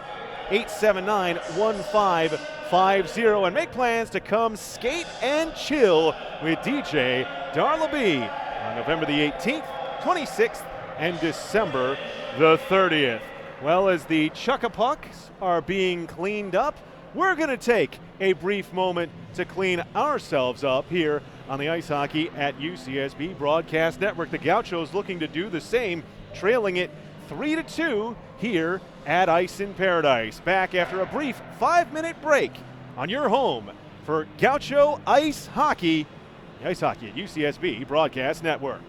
879-1550, and make plans to come skate and chill with DJ Darla B on November the 18th, 26th, and December the 30th. Well, as the Chuck-a-Pucks are being cleaned up, we're going to take a brief moment to clean ourselves up here on the Ice Hockey at UCSB Broadcast Network. The Gauchos looking to do the same, trailing it 3-2 here at Ice in Paradise. Back after a brief 5-minute break on your home for Gaucho Ice Hockey, the Ice Hockey at UCSB Broadcast Network.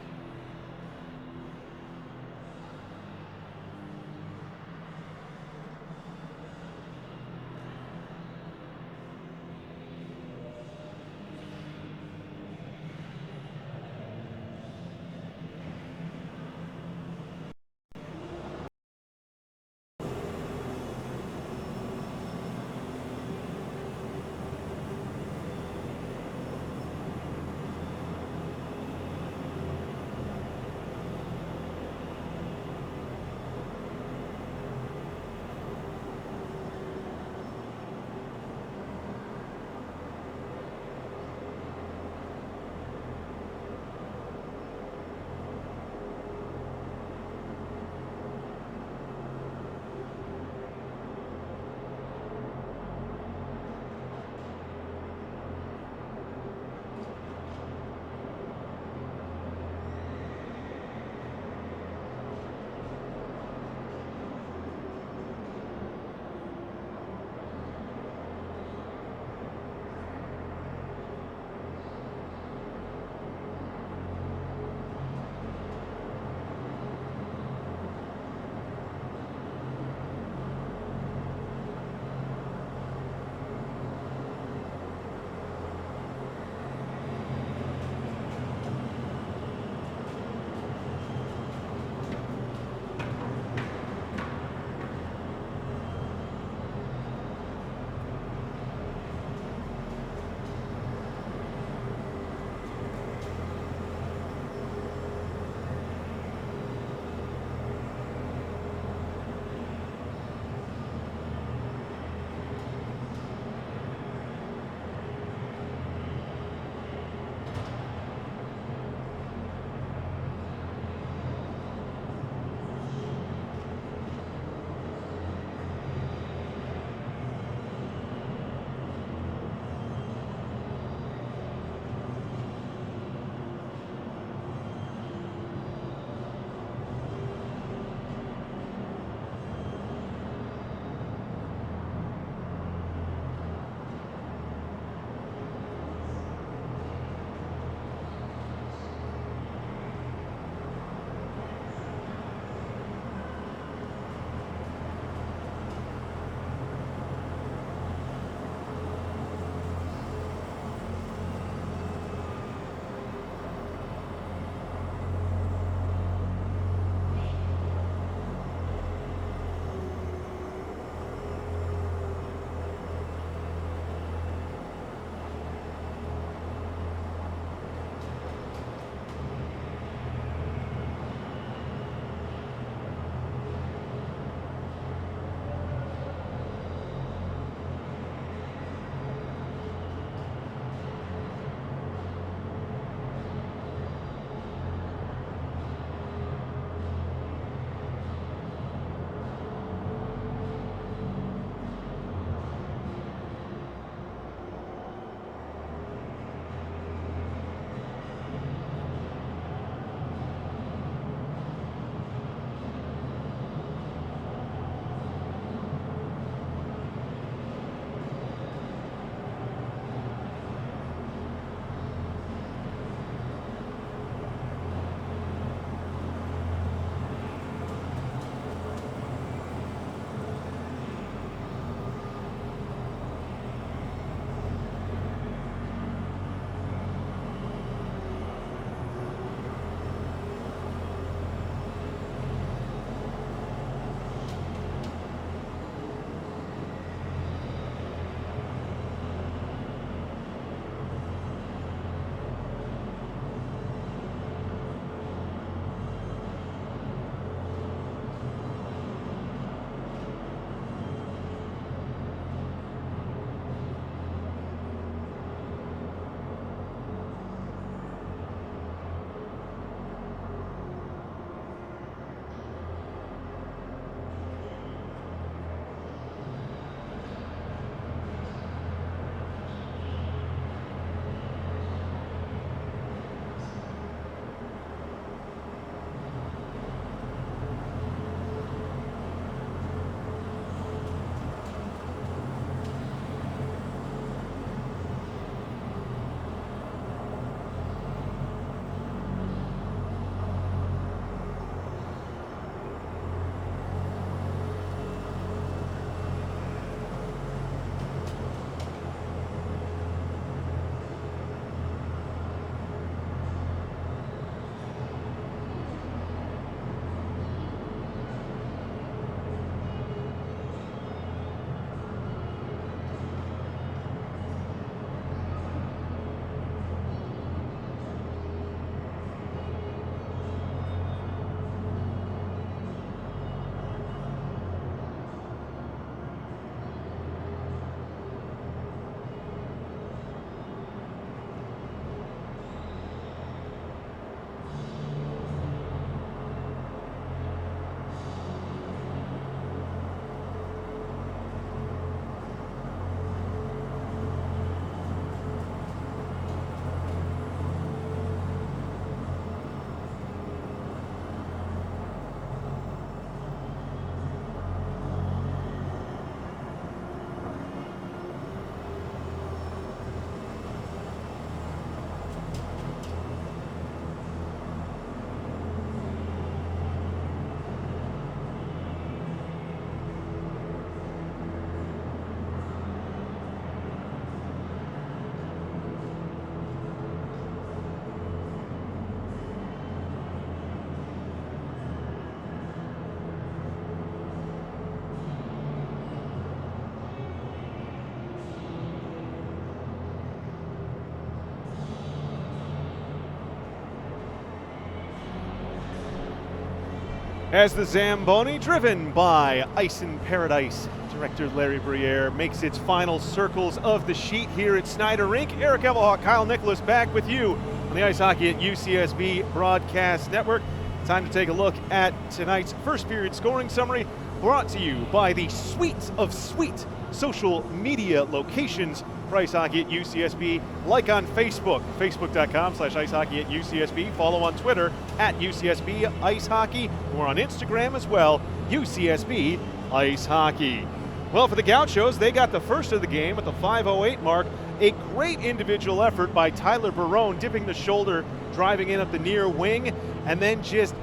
As the Zamboni, driven by Ice in Paradise, director Larry Briere, makes its final circles of the sheet here at Snyder Rink. Eric Evelhoch, Kyle Nicolas back with you on the Ice Hockey at UCSB Broadcast Network. Time to take a look at tonight's first period scoring summary, brought to you by the suite of sweet social media locations for Ice Hockey at UCSB. Like on Facebook, facebook.com/icehockey at UCSB. Follow on Twitter at UCSB Ice Hockey. We're on Instagram as well, UCSB Ice Hockey. Well, for the Gauchos, they got the first of the game at the 5:08 mark. A great individual effort by Tyler Barone, dipping the shoulder, driving in up the near wing, and then just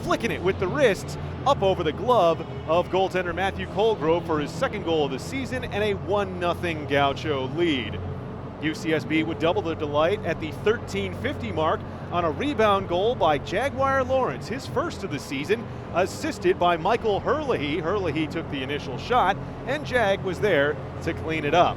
flicking it with the wrists up over the glove of goaltender Matthew Colgrove for his second goal of the season and a 1-0 Gaucho lead. UCSB would double their delight at the 13:50 mark on a rebound goal by Jaguar Lawrence, his first of the season, assisted by Michael Herlihy. Herlihy took the initial shot, and Jag was there to clean it up.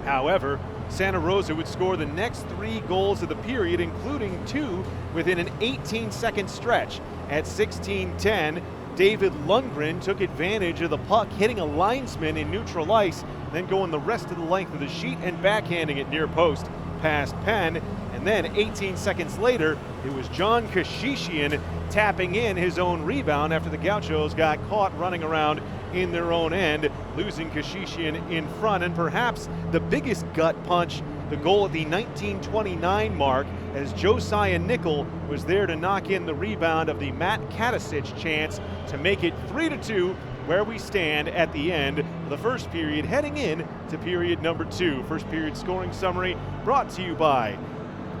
However, Santa Rosa would score the next 3 goals of the period, including 2 within an 18-second stretch. At 16:10, David Lundgren took advantage of the puck hitting a linesman in neutral ice, then going the rest of the length of the sheet and backhanding it near post past Penn. And then 18 seconds later, it was John Kashishian tapping in his own rebound after the Gauchos got caught running around in their own end, losing Kashishian in front. And perhaps the biggest gut punch, the goal at the 19:29 mark, as Josiah Nickel was there to knock in the rebound of the Matt Katasic chance to make it 3-2, where we stand at the end of the first period, heading in to period number 2. First period scoring summary brought to you by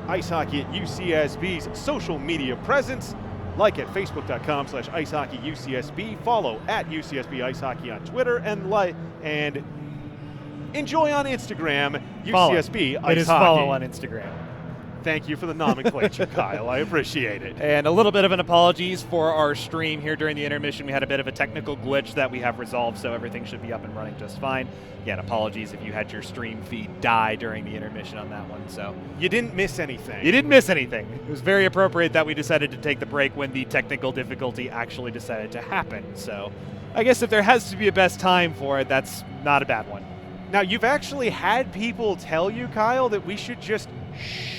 Ice Hockey at UCSB's social media presence. Like at facebook.com/icehockeyucsb. Follow at UCSB Ice Hockey on Twitter, and enjoy on Instagram, UCSB Ice Hockey. It is follow on Instagram. Thank you for the nomenclature, Kyle. I appreciate it. And a little bit of an apologies for our stream here during the intermission. We had a bit of a technical glitch that we have resolved, so everything should be up and running just fine. Again, apologies if you had your stream feed die during the intermission on that one. So you didn't miss anything. You didn't miss anything. It was very appropriate that we decided to take the break when the technical difficulty actually decided to happen. So I guess if there has to be a best time for it, that's not a bad one. Now, you've actually had people tell you, Kyle, that we should just shh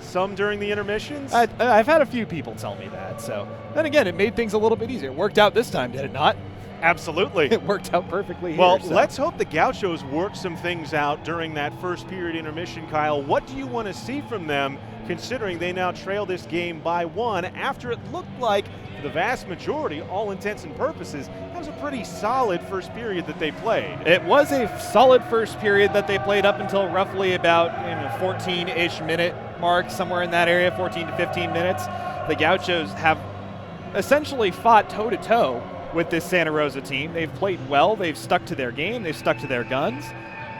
some during the intermissions? I've had a few people tell me that. So then again, it made things a little bit easier. It worked out this time, did it not? Absolutely. It worked out perfectly here. Well, let's hope the Gauchos work some things out during that first period intermission, Kyle. What do you want to see from them, considering they now trail this game by 1 after it looked like, for the vast majority, all intents and purposes, that was a pretty solid first period that they played? It was a solid first period that they played up until roughly about 14-ish minute mark, somewhere in that area, 14 to 15 minutes. The Gauchos have essentially fought toe-to-toe with this Santa Rosa team. They've played well, they've stuck to their game, they've stuck to their guns,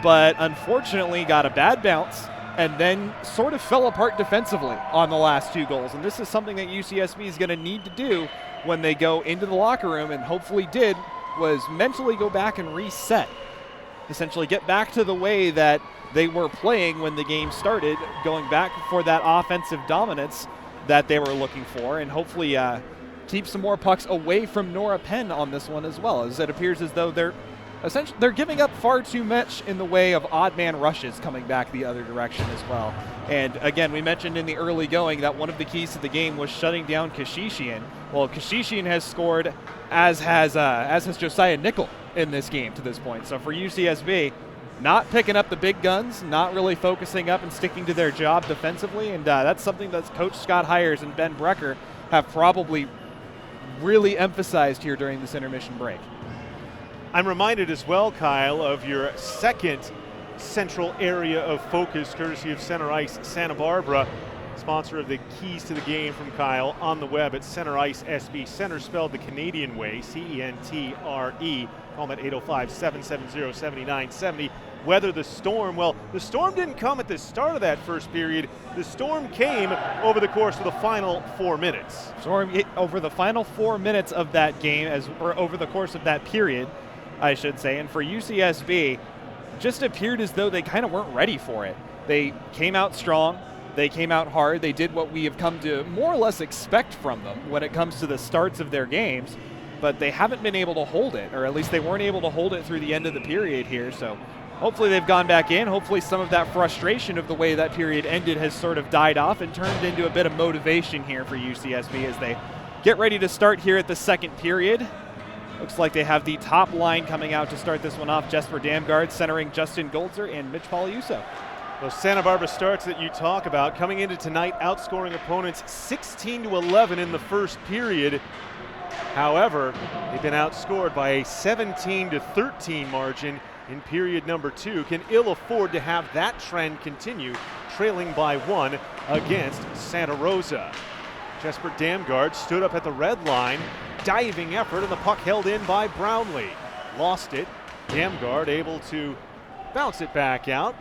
but unfortunately got a bad bounce and then sort of fell apart defensively on the last 2 goals. And this is something that UCSB is going to need to do when they go into the locker room, and hopefully did, was mentally go back and reset. Essentially get back to the way that they were playing when the game started, going back for that offensive dominance that they were looking for, and hopefully keep some more pucks away from Nora Penn on this one as well, as it appears as though they're giving up far too much in the way of odd man rushes coming back the other direction as well. And again, we mentioned in the early going that one of the keys to the game was shutting down Kashishian. Well, Kashishian has scored, as has Josiah Nickel in this game to this point. So for UCSB, not picking up the big guns, not really focusing up and sticking to their job defensively, and that's something that Coach Scott Hires and Ben Brecker have probably really emphasized here during this intermission break. I'm reminded as well, Kyle, of your second central area of focus, courtesy of Center Ice Santa Barbara, sponsor of the keys to the game from Kyle on the web at Center Ice SB. Center spelled the Canadian way, C-E-N-T-R-E. Call them at 805-770-7970. Weather the storm. Well, the storm didn't come at the start of that first period. The storm came over the course of the final 4 minutes. Storm over the final 4 minutes of that game, or over the course of that period, I should say. And for UCSB, just appeared as though they kind of weren't ready for it. They came out strong. They came out hard. They did what we have come to more or less expect from them when it comes to the starts of their games, but they haven't been able to hold it, or at least they weren't able to hold it through the end of the period here. So hopefully they've gone back in. Hopefully some of that frustration of the way that period ended has sort of died off and turned into a bit of motivation here for UCSB as they get ready to start here at the second period. Looks like they have the top line coming out to start this one off. Jesper Damgaard centering Justin Goldzer and Mitch Poliuso. Those Santa Barbara starts that you talk about coming into tonight, outscoring opponents 16-11 in the first period. However, they've been outscored by a 17-13 margin in period number 2. Can ill afford to have that trend continue, trailing by 1 against Santa Rosa. Jesper Damgaard stood up at the red line, diving effort, and the puck held in by Brownlee. Lost it. Damgaard able to bounce it back out.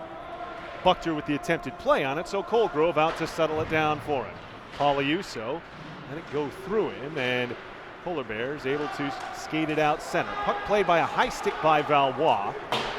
Buchter with the attempted play on it, so Colgrove out to settle it down for him. Poliuso let it go through him, and Polar Bears able to skate it out center. Puck played by a high stick by Valois.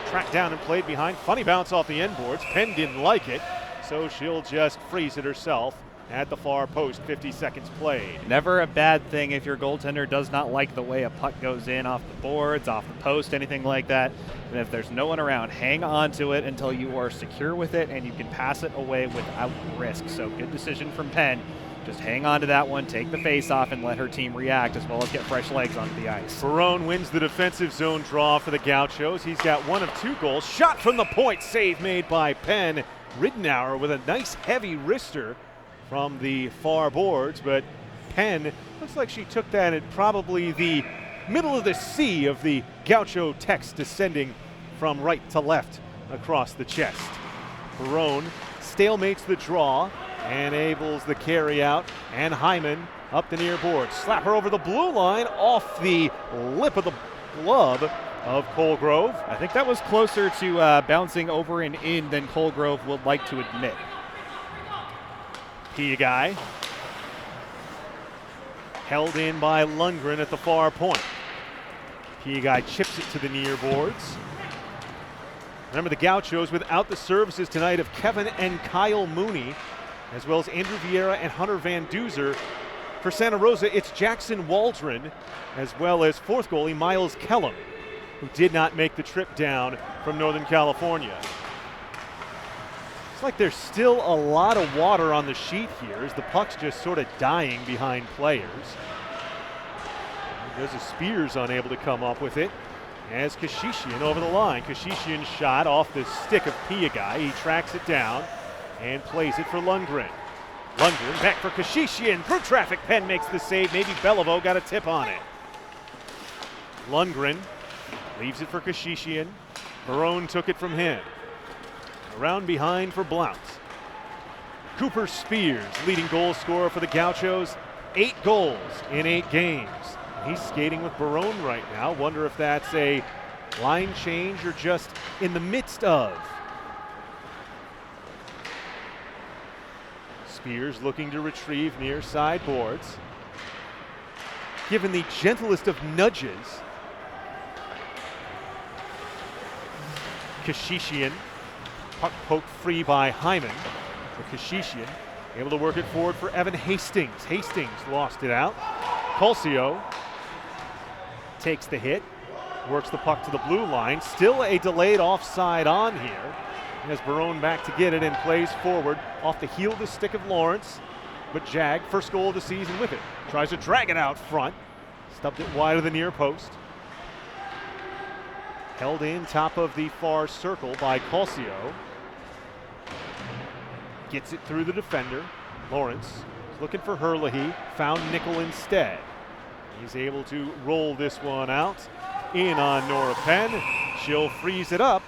Tracked down and played behind. Funny bounce off the end boards. Penn didn't like it, so she'll just freeze it herself at the far post, 50 seconds played. Never a bad thing if your goaltender does not like the way a puck goes in off the boards, off the post, anything like that. And if there's no one around, hang on to it until you are secure with it and you can pass it away without risk. So good decision from Penn. Just hang on to that one, take the face off, and let her team react as well as get fresh legs onto the ice. Barone wins the defensive zone draw for the Gauchos. He's got 1 of 2 goals. Shot from the point, save made by Penn. Ridenour with a nice heavy wrister from the far boards, but Penn looks like she took that at probably the middle of the sea of the Gaucho text, descending from right to left across the chest. Barone stalemates the draw and enables the carry out, and Hyman up the near board. Slap her over the blue line off the lip of the glove of Colgrove. I think that was closer to bouncing over and in than Colgrove would like to admit. Guy held in by Lundgren at the far point. Guy chips it to the near boards. Remember the Gauchos without the services tonight of Kevin and Kyle Mooney, as well as Andrew Vieira and Hunter Van Duzer. For Santa Rosa, it's Jackson Waldron, as well as fourth goalie Miles Kellum, who did not make the trip down from Northern California. It's like there's still a lot of water on the sheet here as the puck's just sort of dying behind players. There's a Spears unable to come up with it as Kashishian over the line. Kashishian shot off the stick of Guy. He tracks it down and plays it for Lundgren. Lundgren back for Kashishian. Through traffic, Penn makes the save. Maybe Evelhoch got a tip on it. Lundgren leaves it for Kashishian. Barone took it from him. Around behind for Blount. Cooper Spears, leading goal scorer for the Gauchos. 8 goals in 8 games. He's skating with Barone right now. Wonder if that's a line change or just in the midst of. Spears looking to retrieve near side boards. Given the gentlest of nudges. Kashishian. Puck poked free by Hyman. For Kashishian, able to work it forward for Evan Hastings. Hastings lost it out. Portillo takes the hit, works the puck to the blue line. Still a delayed offside on here. Has Barone back to get it and plays forward off the heel of the stick of Lawrence. But Jag, first goal of the season with it. Tries to drag it out front. Stubbed it wide of the near post. Held in top of the far circle by Portillo. Gets it through the defender. Lawrence is looking for Evelhoch. Found Nicolas instead. He's able to roll this one out. In on Nora Penn. She'll freeze it up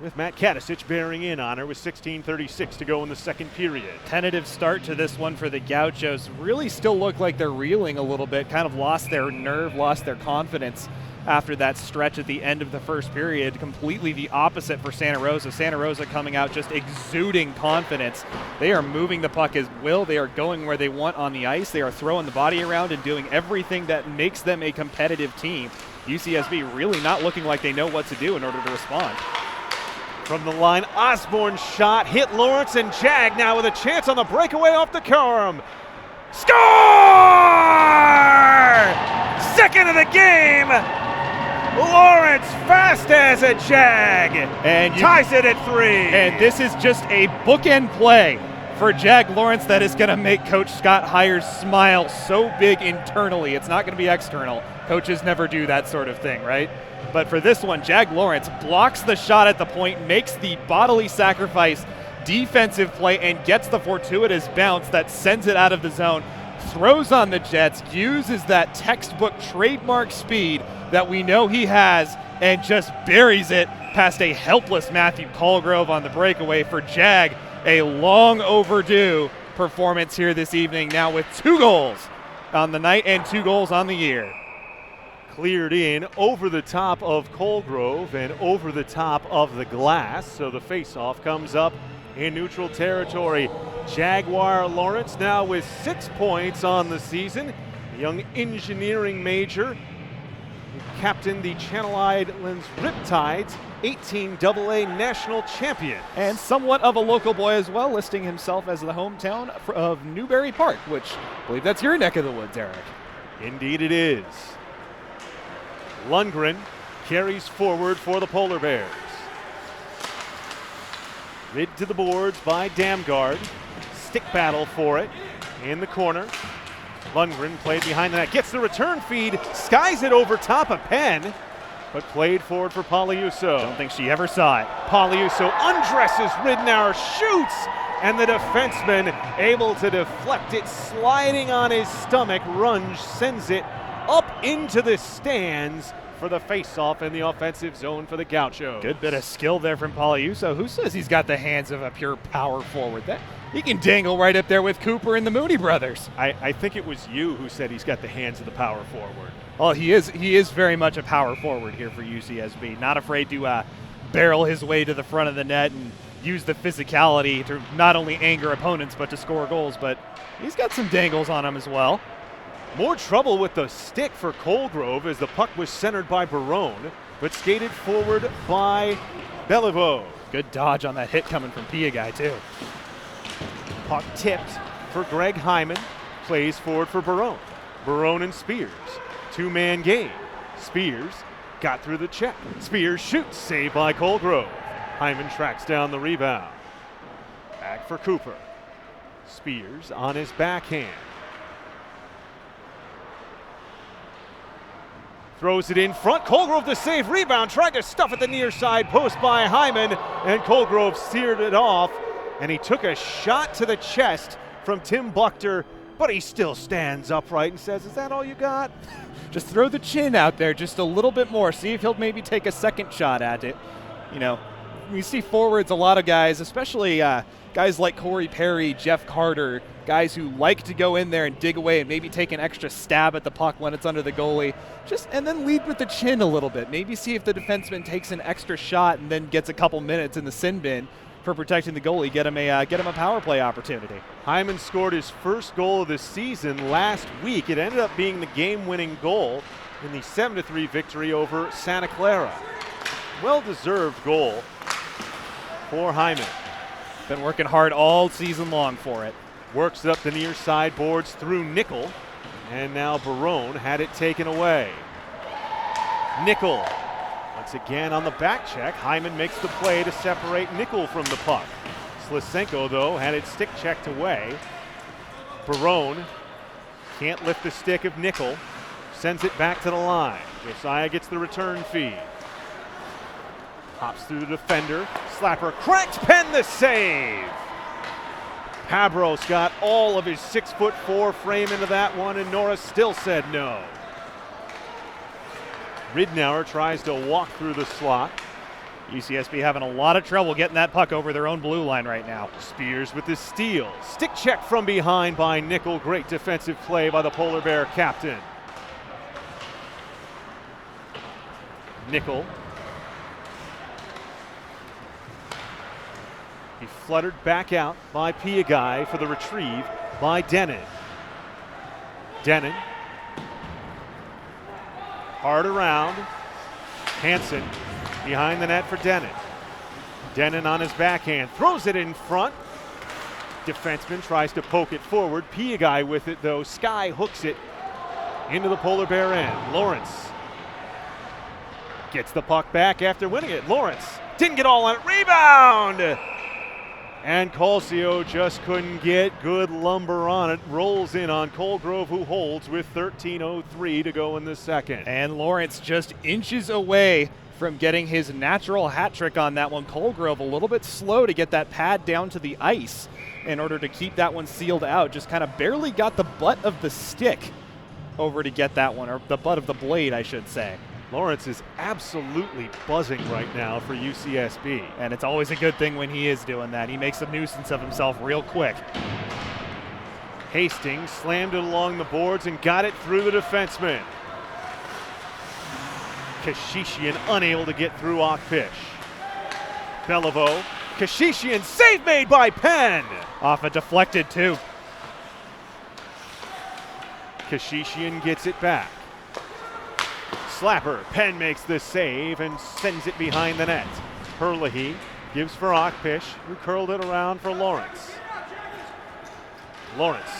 with Matt Kadicic bearing in on her with 16:36 to go in the second period. Tentative start to this one for the Gauchos. Really still look like they're reeling a little bit, kind of lost their nerve, lost their confidence after that stretch at the end of the first period. Completely the opposite for Santa Rosa. Santa Rosa coming out just exuding confidence. They are moving the puck as will. They are going where they want on the ice. They are throwing the body around and doing everything that makes them a competitive team. UCSB really not looking like they know what to do in order to respond. From the line, Osborne's shot hit Lawrence, and Jag now with a chance on the breakaway off the Corum. Score! Second of the game. Lawrence fast as a Jag and ties it at 3. And this is just a bookend play for Jag Lawrence that is going to make Coach Scott Hires smile so big internally. It's not going to be external. Coaches never do that sort of thing, right? But for this one, Jag Lawrence blocks the shot at the point, makes the bodily sacrifice defensive play, and gets the fortuitous bounce that sends it out of the zone, throws on the Jets, uses that textbook trademark speed that we know he has, and just buries it past a helpless Matthew Colgrove on the breakaway. For Jag, a long overdue performance here this evening, now with 2 goals on the night and 2 goals on the year. Cleared in over the top of Colgrove and over the top of the glass, so the faceoff comes up in neutral territory. Jaguar Lawrence now with 6 points on the season. A young engineering major who captained the Channel Islands Riptides, 18 AA national champion. And somewhat of a local boy as well, listing himself as the hometown of Newbury Park, which I believe that's your neck of the woods, Eric. Indeed it is. Lundgren carries forward for the Polar Bears. Rid to the boards by Damgard. Stick battle for it in the corner. Lundgren played behind the net, gets the return feed, skies it over top of Penn, but played forward for Poliuso. Don't think she ever saw it. Poliuso undresses Ridnour, shoots, and the defenseman able to deflect it, sliding on his stomach. Runge sends it up into the stands for the face-off in the offensive zone for the Gauchos. Good bit of skill there from Poliuso. Who says he's got the hands of a pure power forward? He can dangle right up there with Cooper and the Mooney brothers. I think it was you who said he's got the hands of the power forward. Well, he is very much a power forward here for UCSB. Not afraid to barrel his way to the front of the net and use the physicality to not only anger opponents but to score goals. But he's got some dangles on him as well. More trouble with the stick for Colgrove as the puck was centered by Barone, but skated forward by Evelhoch. Good dodge on that hit coming from Pia guy too. Puck tipped for Greg Hyman, plays forward for Barone. Barone and Spears, 2-man game. Spears got through the check. Spears shoots, saved by Colgrove. Hyman tracks down the rebound. Back for Cooper. Spears on his backhand. Throws it in front. Colgrove the save. Rebound. Tried to stuff at the near side post by Hyman, and Colgrove steered it off. And he took a shot to the chest from Tim Buchter, but he still stands upright and says, "Is that all you got?" Just throw the chin out there just a little bit more. See if he'll maybe take a second shot at it. You know, we see forwards, a lot of guys, especially guys like Corey Perry, Jeff Carter, guys who like to go in there and dig away and maybe take an extra stab at the puck when it's under the goalie. And then lead with the chin a little bit. Maybe see if the defenseman takes an extra shot and then gets a couple minutes in the sin bin for protecting the goalie, get him a power play opportunity. Hyman scored his first goal of the season last week. It ended up being the game-winning goal in the 7-3 victory over Santa Clara. Well-deserved goal for Hyman. Been working hard all season long for it. Works it up the near side boards through Nickel, and now Barone had it taken away. Nickel once again on the back check. Hyman makes the play to separate Nickel from the puck. Slisenko, though, had it stick checked away. Barone can't lift the stick of Nickel. Sends it back to the line. Josiah gets the return feed. Hops through the defender. Slapper cracks Penn the save. Pabros got all of his 6'4" frame into that one, and Norris still said no. Ridnour tries to walk through the slot. UCSB having a lot of trouble getting that puck over their own blue line right now. Spears with the steal. Stick check from behind by Nickel. Great defensive play by the Polar Bear captain. Nickel. He fluttered back out by Piagai for the retrieve by Denon. Denon. Hard around. Hansen behind the net for Denon. Denon on his backhand, throws it in front. Defenseman tries to poke it forward. Piagai with it though. Sky hooks it into the polar bear end. Lawrence gets the puck back after winning it. Lawrence didn't get all on it. Rebound! And Colsio just couldn't get good lumber on it. Rolls in on Colgrove, who holds with 13:03 to go in the second. And Lawrence just inches away from getting his natural hat trick on that one. Colgrove a little bit slow to get that pad down to the ice in order to keep that one sealed out. Just kind of barely got the butt of the stick over to get that one, or the butt of the blade, I should say. Lawrence is absolutely buzzing right now for UCSB. And it's always a good thing when he is doing that. He makes a nuisance of himself real quick. Hastings slammed it along the boards and got it through the defenseman. Kashishian unable to get through Ockfish. Beliveau, Kashishian, save made by Penn! Off a deflected too. Kashishian gets it back. Slapper, Penn makes the save and sends it behind the net. Herlihy gives for Ockfish, who curled it around for Lawrence. Lawrence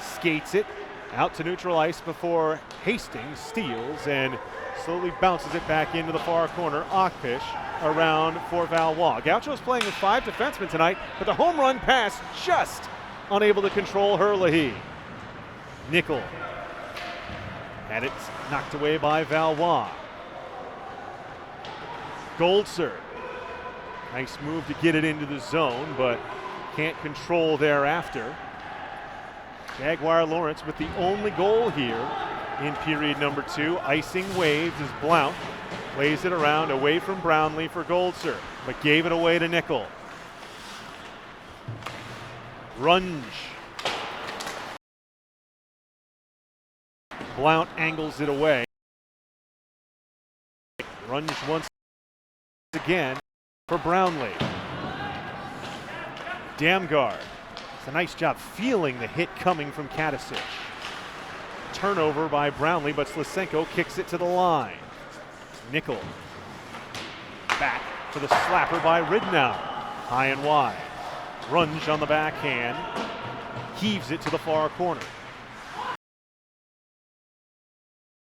skates it out to neutral ice before Hastings steals and slowly bounces it back into the far corner. Ockfish around for Valois. Gauchos playing with 5 defensemen tonight, but the home run pass just unable to control Herlihy. Nicolas had it knocked away by Valois. Goldser, nice move to get it into the zone, but can't control thereafter. Jaguar Lawrence with the only goal here in period number 2. Icing waves as Blount plays it around away from Brownlee for Goldser, but gave it away to Nickel. Runge. Blount angles it away. Runge once again for Brownlee. Damgard. It's a nice job feeling the hit coming from Katasic. Turnover by Brownlee, but Slisenko kicks it to the line. Nickel back for the slapper by Ridnow. High and wide. Runge on the backhand. Heaves it to the far corner.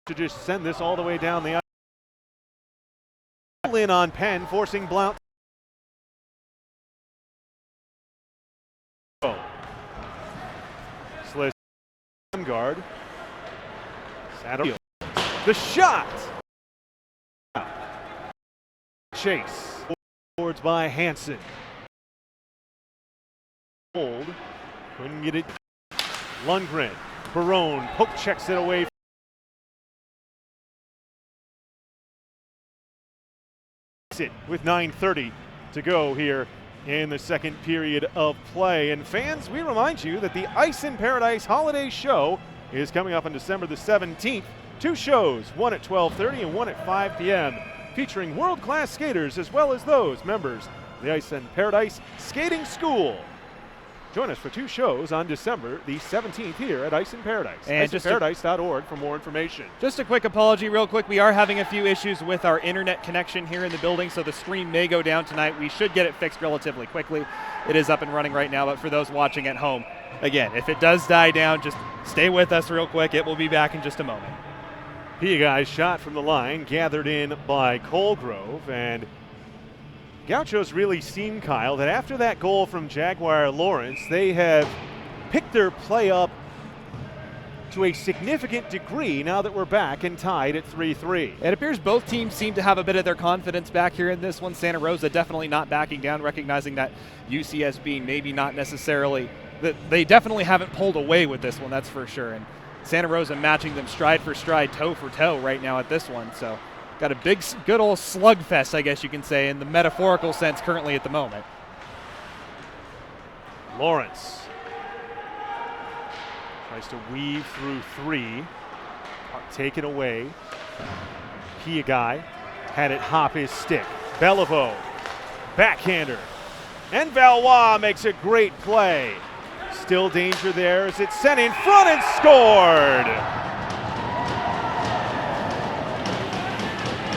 To just send this all the way down the ice. In on Penn, forcing Blount. Guard. The shot. Chase. Boards by Hansen. Hold. Couldn't get it. Lundgren. Barone. Poke checks it away. With 9:30 to go here in the second period of play. And fans, we remind you that the Ice in Paradise Holiday Show is coming up on December the 17th. 2 shows, one at 12:30 and one at 5 p.m., featuring world-class skaters as well as those members of the Ice in Paradise Skating School. Join us for 2 shows on December the 17th here at Ice in Paradise. And IceInParadise.org for more information. Just a quick apology real quick. We are having a few issues with our internet connection here in the building, so the stream may go down tonight. We should get it fixed relatively quickly. It is up and running right now, but for those watching at home, again, if it does die down, just stay with us real quick. It will be back in just a moment. Piagai's shot from the line, gathered in by Colgrove, and Gauchos really seen, Kyle, that after that goal from Jaguar Lawrence, they have picked their play up to a significant degree now that we're back and tied at 3-3. It appears both teams seem to have a bit of their confidence back here in this one. Santa Rosa definitely not backing down, recognizing that UCSB maybe not necessarily, that they definitely haven't pulled away with this one, that's for sure. And Santa Rosa matching them stride for stride, toe for toe right now at this one. So got a big, good old slugfest, I guess you can say, in the metaphorical sense currently at the moment. Lawrence tries to weave through 3. Taken away. Piagai had it hop his stick. Beliveau, backhander. And Valois makes a great play. Still danger there as it's sent in front and scored!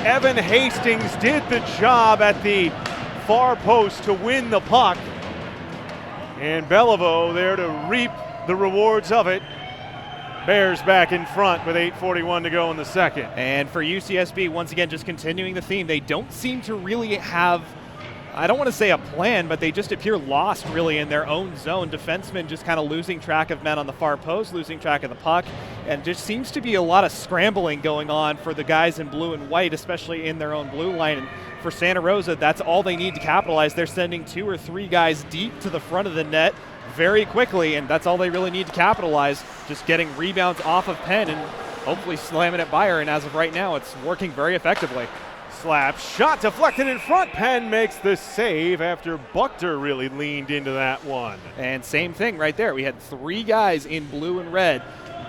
Evan Hastings did the job at the far post to win the puck. And Evelhoch there to reap the rewards of it. Bears back in front with 8:41 to go in the second. And for UCSB, once again, just continuing the theme, they don't seem to really have, I don't want to say a plan, but they just appear lost really in their own zone. Defensemen just kind of losing track of men on the far post, losing track of the puck, and just seems to be a lot of scrambling going on for the guys in blue and white, especially in their own blue line. And for Santa Rosa, that's all they need to capitalize. They're sending 2 or 3 guys deep to the front of the net very quickly, and that's all they really need to capitalize, just getting rebounds off of Penn and hopefully slamming it by her, and as of right now, it's working very effectively. Slap shot deflected in front. Penn makes the save after Buchter really leaned into that one. And same thing right there. We had 3 guys in blue and red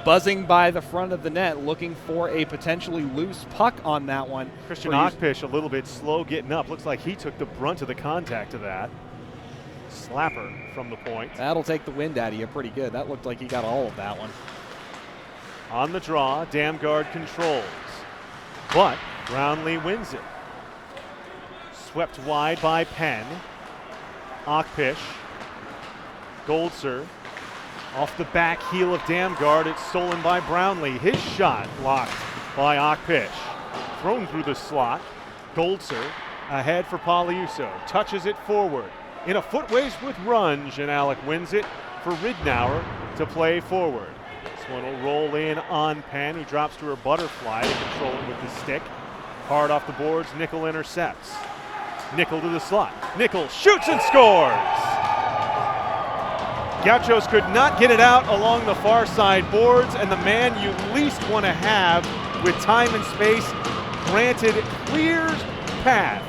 buzzing by the front of the net looking for a potentially loose puck on that one. Christian Ockpish a little bit slow getting up. Looks like he took the brunt of the contact of that. Slapper from the point. That'll take the wind out of you pretty good. That looked like he got all of that one. On the draw, Damgard controls, but Brownlee wins it. Swept wide by Penn. Ockpish. Goldser. Off the back heel of Damgard, it's stolen by Brownlee. His shot blocked by Ockpish. Thrown through the slot. Goldser ahead for Poliuso. Touches it forward. In a footways with Runge, and Alec wins it for Ridnour to play forward. This one will roll in on Penn, who drops to her butterfly to control it with the stick. Hard off the boards, Nickel intercepts. Nickel to the slot. Nickel shoots and scores! Gauchos could not get it out along the far side boards, and the man you least want to have with time and space granted clears path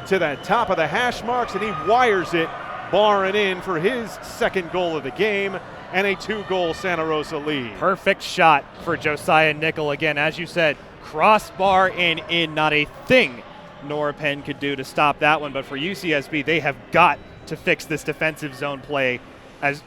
to the top of the hash marks, and he wires it, barring in for his second goal of the game and a 2-goal Santa Rosa lead. Perfect shot for Josiah Nickel. Again, as you said, crossbar and in. Not a thing Nora Penn could do to stop that one, but for UCSB, they have got to fix this defensive zone play as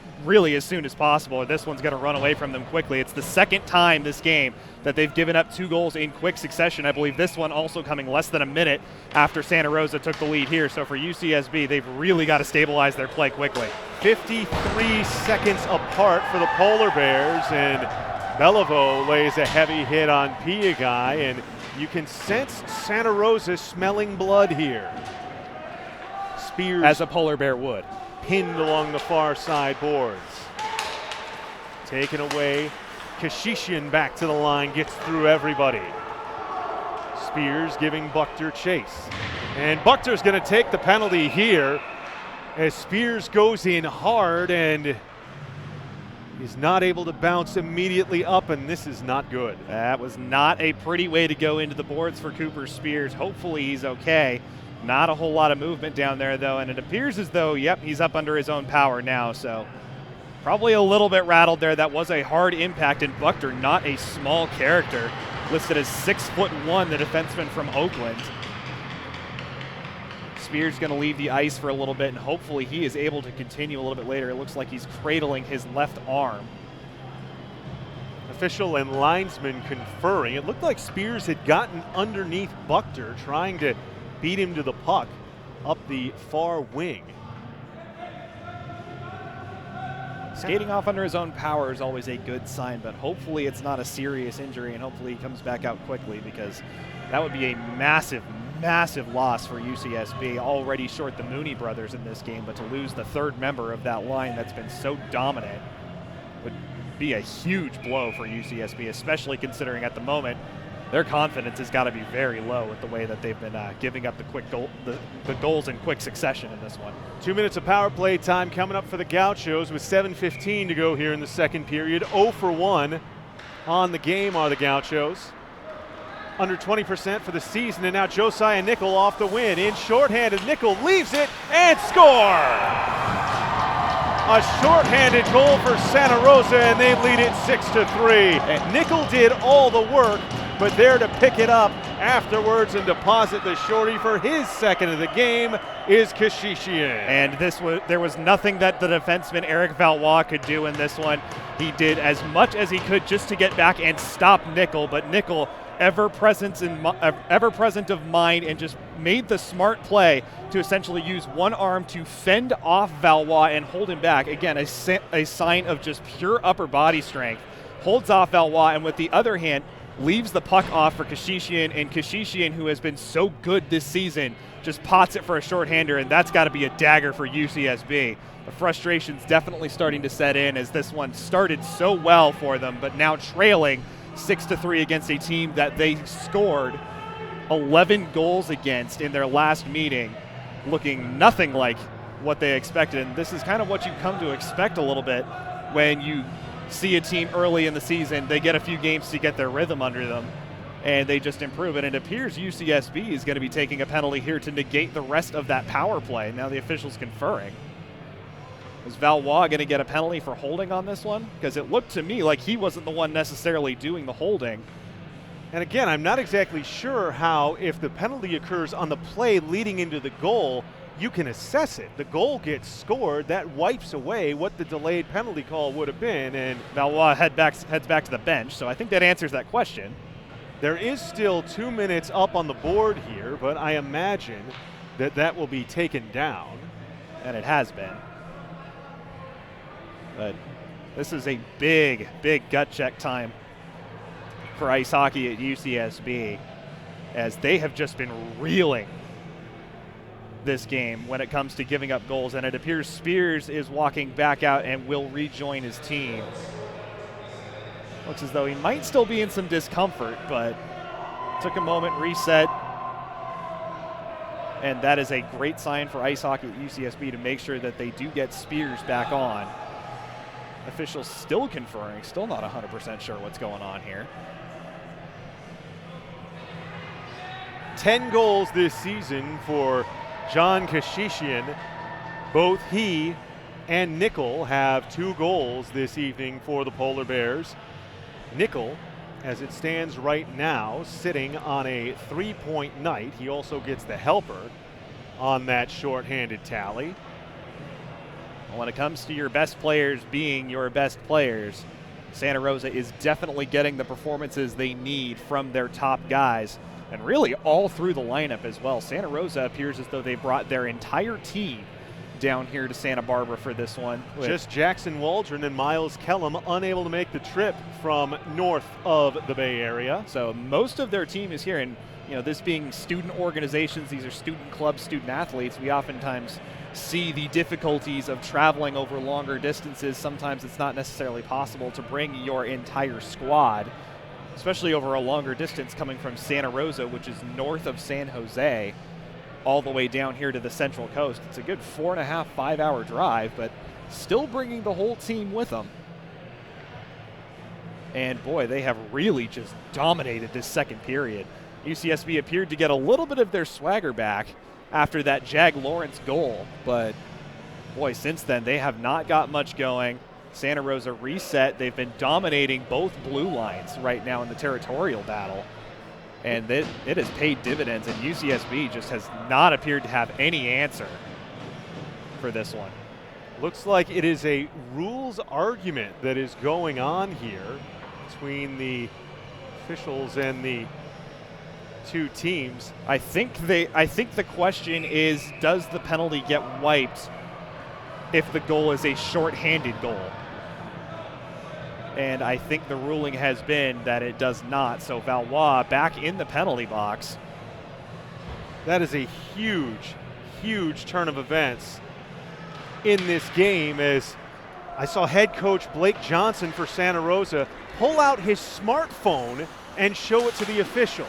soon as possible, or this one's going to run away from them quickly. It's the second time this game that they've given up 2 goals in quick succession. I believe this one also coming less than a minute after Santa Rosa took the lead here. So for UCSB, they've really got to stabilize their play quickly. 53 seconds apart for the Polar Bears, and Evelhoch lays a heavy hit on Piagai, and you can sense Santa Rosa smelling blood here. Spears, as a Polar Bear would, pinned along the far side boards. Taken away. Kashishian back to the line, gets through everybody. Spears giving Buchter chase. And Buchter's going to take the penalty here as Spears goes in hard and is not able to bounce immediately up, and this is not good. That was not a pretty way to go into the boards for Cooper Spears. Hopefully he's okay. Not a whole lot of movement down there, though, and it appears as though, yep, he's up under his own power now, so probably a little bit rattled there. That was a hard impact, and Buchter, not a small character, listed as 6'1", the defenseman from Oakland. Spears going to leave the ice for a little bit, and hopefully he is able to continue a little bit later. It looks like he's cradling his left arm. Official and linesman conferring. It looked like Spears had gotten underneath Buchter, trying to beat him to the puck up the far wing. Skating off under his own power is always a good sign, but hopefully it's not a serious injury, and hopefully he comes back out quickly, because that would be a massive, massive loss for UCSB. Already short the Mooney brothers in this game, but to lose the third member of that line that's been so dominant would be a huge blow for UCSB, especially considering at the moment their confidence has got to be very low with the way that they've been giving up the goals in quick succession in this one. 2 minutes of power play time coming up for the Gauchos with 7:15 to go here in the second period. 0 for 1 on the game are the Gauchos. Under 20% for the season, and now Josiah Nickel off the win. In shorthanded, Nickel leaves it and score! A shorthanded goal for Santa Rosa, and they lead it 6-3. And Nickel did all the work, but there to pick it up afterwards and deposit the shorty for his second of the game is Kashishian. And there was nothing that the defenseman Eric Valois could do in this one. He did as much as he could just to get back and stop Nickel, but Nickel ever present of mind and just made the smart play to essentially use one arm to fend off Valois and hold him back. Again, a sign of just pure upper body strength. Holds off Valois, and with the other hand, leaves the puck off for Kashishian, and Kashishian, who has been so good this season, just pots it for a shorthander, and that's got to be a dagger for UCSB. The frustration's definitely starting to set in as this one started so well for them, but now trailing 6-3 against a team that they scored 11 goals against in their last meeting, looking nothing like what they expected. And this is kind of what you come to expect a little bit when you see a team early in the season. They get a few games to get their rhythm under them, and they just improve. And it appears UCSB is going to be taking a penalty here to negate the rest of that power play. Now the official's conferring. Is Valois going to get a penalty for holding on this one? Because it looked to me like he wasn't the one necessarily doing the holding. And again, I'm not exactly sure how, if the penalty occurs on the play leading into the goal, you can assess it. The goal gets scored, that wipes away what the delayed penalty call would have been, and Valois heads back to the bench, so I think that answers that question. There is still 2 minutes up on the board here, but I imagine that that will be taken down. And it has been. But this is a big, big gut check time for ice hockey at UCSB, as they have just been reeling this game when it comes to giving up goals, and it appears Spears is walking back out and will rejoin his team. Looks as though he might still be in some discomfort, but took a moment, reset, and that is a great sign for ice hockey at UCSB to make sure that they do get Spears back on. Officials still conferring, still not 100% sure what's going on here. 10 goals this season for John Kashishian. Both he and Nicolas have 2 goals this evening for the Polar Bears. Nicolas, as it stands right now, sitting on a 3-point night. He also gets the helper on that shorthanded tally. When it comes to your best players being your best players, Santa Rosa is definitely getting the performances they need from their top guys, and really all through the lineup as well. Santa Rosa appears as though they brought their entire team down here to Santa Barbara for this one. Just Jackson Waldron and Miles Kellum unable to make the trip from north of the Bay Area. So most of their team is here, and you know, this being student organizations, these are student clubs, student athletes, we oftentimes see the difficulties of traveling over longer distances. Sometimes it's not necessarily possible to bring your entire squad, especially over a longer distance coming from Santa Rosa, which is north of San Jose, all the way down here to the Central Coast. It's a good 4.5, 5-hour drive, but still bringing the whole team with them. And boy, they have really just dominated this second period. UCSB appeared to get a little bit of their swagger back after that Jag Lawrence goal, but boy, since then they have not got much going. Santa Rosa reset. They've been dominating both blue lines right now in the territorial battle, and it has paid dividends, and UCSB just has not appeared to have any answer for this one. Looks like it is a rules argument that is going on here between the officials and the two teams. I think the question is, does the penalty get wiped if the goal is a shorthanded goal? And I think the ruling has been that it does not. So Valois back in the penalty box. That is a huge, huge turn of events in this game, as I saw head coach Blake Johnson for Santa Rosa pull out his smartphone and show it to the official.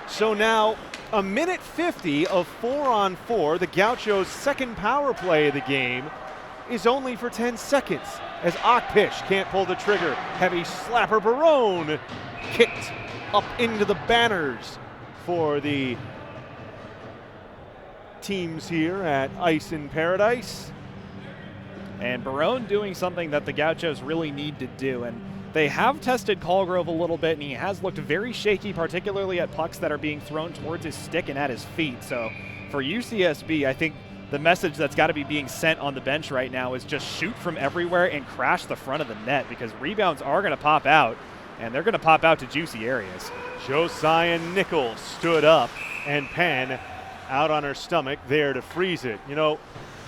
So now a minute 50 of 4-on-4, the Gauchos' second power play of the game, is only for 10 seconds as Akpish can't pull the trigger. Heavy slapper Barone kicked up into the banners for the teams here at Ice in Paradise. And Barone doing something that the Gauchos really need to do. And they have tested Colgrove a little bit, and he has looked very shaky, particularly at pucks that are being thrown towards his stick and at his feet. So for UCSB, I think the message that's got to be being sent on the bench right now is just shoot from everywhere and crash the front of the net, because rebounds are going to pop out. and they're going to pop out to juicy areas. Josiah Nichols stood up, and Penn out on her stomach there to freeze it. You know,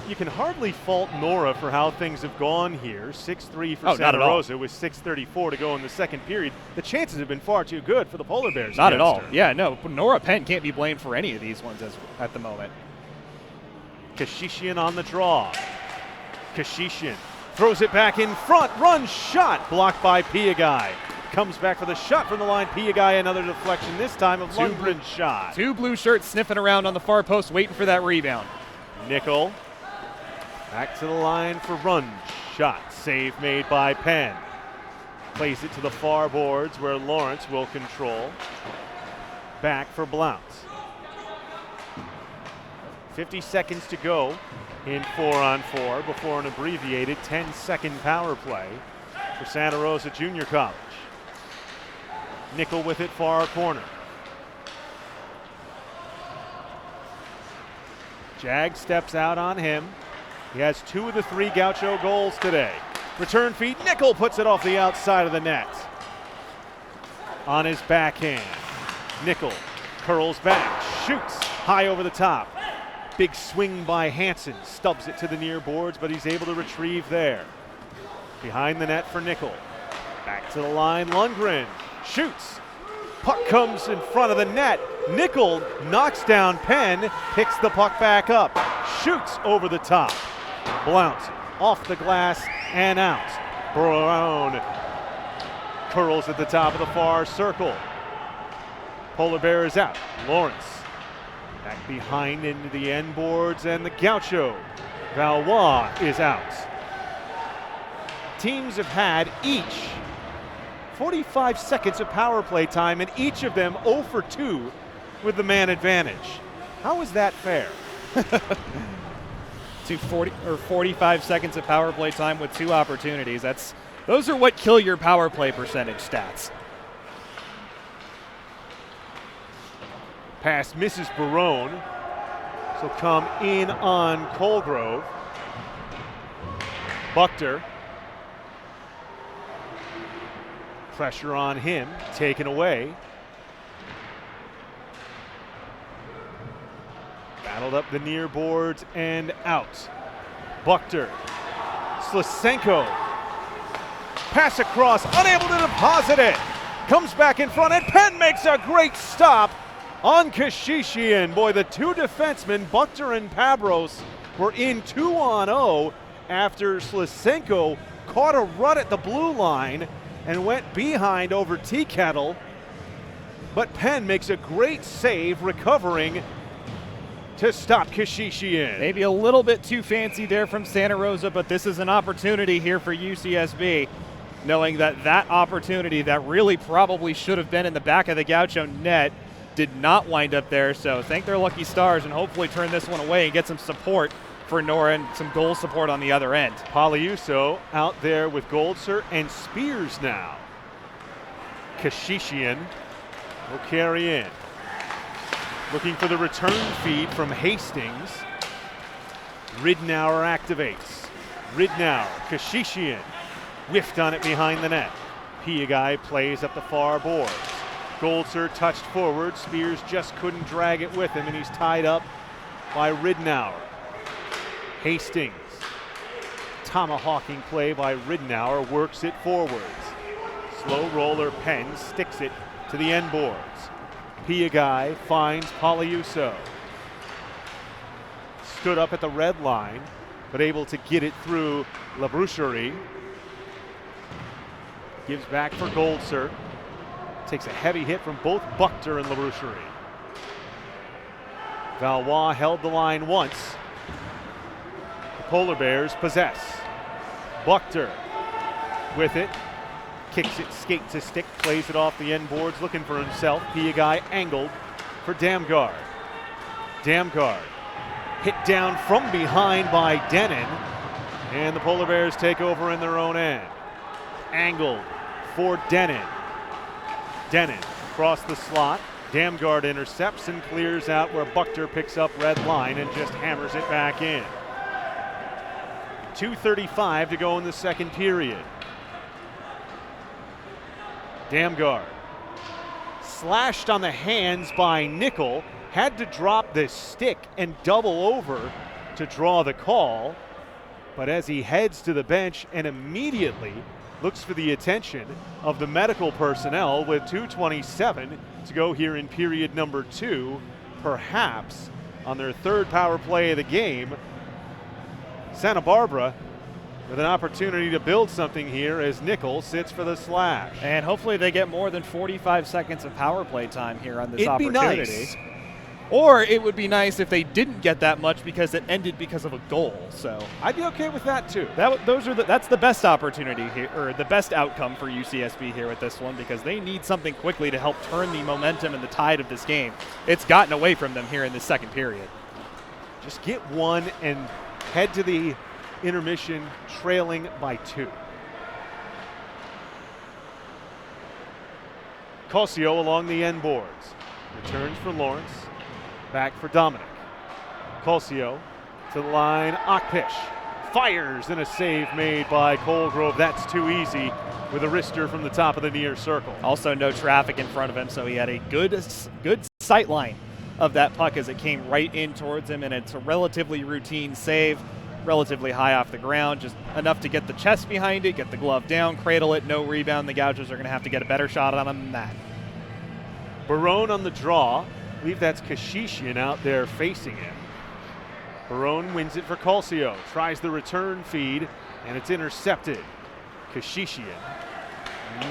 you can hardly fault Nora for how things have gone here. 6-3 for Santa Rosa with 6:34 to go in the second period. The chances have been far too good for the Polar Bears. Not at all. Yeah, no, Nora Penn can't be blamed for any of these ones at the moment. Kashishian on the draw. Kashishian throws it back in front. Run shot blocked by Piagai. Comes back for the shot from the line. Piagai, another deflection, this time of Lundgren's shot. Two blue shirts sniffing around on the far post waiting for that rebound. Nickel back to the line for run shot. Save made by Penn. Plays it to the far boards where Lawrence will control. Back for Blount. 50 seconds to go in 4-on-4 before an abbreviated 10-second power play for Santa Rosa Junior College. Nickel with it far corner. Jag steps out on him. He has 2 of the 3 Gaucho goals today. Return feed, Nickel puts it off the outside of the net. On his backhand, Nickel curls back, shoots high over the top. Big swing by Hansen, stubs it to the near boards, but he's able to retrieve there. Behind the net for Nickel. Back to the line, Lundgren shoots. Puck comes in front of the net. Nickel knocks down Penn, picks the puck back up, shoots over the top. Blount off the glass and out. Brown curls at the top of the far circle. Polar Bear is out. Lawrence back behind into the end boards, and the Gaucho Valois is out. Teams have had each 45 seconds of power play time, and each of them 0 for 2 with the man advantage. How is that fair? 45 seconds of power play time with 2 opportunities. Those are what kill your power play percentage stats. Pass misses Barone. So come in on Colgrove. Buchter. Pressure on him, taken away. Battled up the near boards and out. Buchter. Slisenko. Pass across, unable to deposit it. Comes back in front, and Penn makes a great stop on Kashishian. Boy, the 2 defensemen, Buchter and Pabros, were in 2-on-0 after Slisenko caught a rut at the blue line and went behind over Tea Kettle. But Penn makes a great save, recovering to stop Kashishian. Maybe a little bit too fancy there from Santa Rosa, but this is an opportunity here for UCSB, knowing that opportunity that really probably should have been in the back of the Gaucho net did not wind up there. So thank their lucky stars and hopefully turn this one away and get some support for Nora and some goal support on the other end. Poliuso out there with Goldser and Spears now. Kashishian will carry in. Looking for the return feed from Hastings. Ridnour activates. Ridnour, Kashishian, whiffed on it behind the net. Piagai plays up the far boards. Goldser touched forward. Spears just couldn't drag it with him, and he's tied up by Ridnour. Hastings, tomahawking play by Ridnour, works it forwards. Slow roller Penn sticks it to the end boards. Piagai finds Poliuso. Stood up at the red line, but able to get it through Labroucherie. Gives back for Goldser. Takes a heavy hit from both Buchter and Labroucherie. Valois held the line once. The Polar Bears possess. Buchter with it. Kicks it, skate to stick, plays it off the end boards, looking for himself. Piagai angled for Damgard. Damgard hit down from behind by Denon, and the Polar Bears take over in their own end. Angled for Denon. Denon across the slot. Damgard intercepts and clears out where Buchter picks up red line and just hammers it back in. 2:35 to go in the second period. Damgard. Slashed on the hands by Nicolas. Had to drop the stick and double over to draw the call. But as he heads to the bench and immediately looks for the attention of the medical personnel with 2:27 to go here in period number 2, perhaps on their third power play of the game. Santa Barbara with an opportunity to build something here as Nicolas sits for the slash. And hopefully they get more than 45 seconds of power play time here on this opportunity. It'd be nice. Or it would be nice if they didn't get that much because it ended because of a goal. So I'd be okay with that too. That's the best opportunity here, or the best outcome for UCSB here with this one, because they need something quickly to help turn the momentum and the tide of this game. It's gotten away from them here in the second period. Just get one and head to the intermission trailing by 2. Cosio along the end boards. Returns for Lawrence. Back for Dominic. Cosio to the line. Akpish fires, and a save made by Colgrove. That's too easy with a wrister from the top of the near circle. Also no traffic in front of him, so he had a good sight line of that puck as it came right in towards him, and it's a relatively routine save, relatively high off the ground, just enough to get the chest behind it, get the glove down, cradle it, no rebound. The Gauchos are going to have to get a better shot on him than that. Barone on the draw. I believe that's Kashishian out there facing him. Barone wins it for Cosio. Tries the return feed, and it's intercepted. Kashishian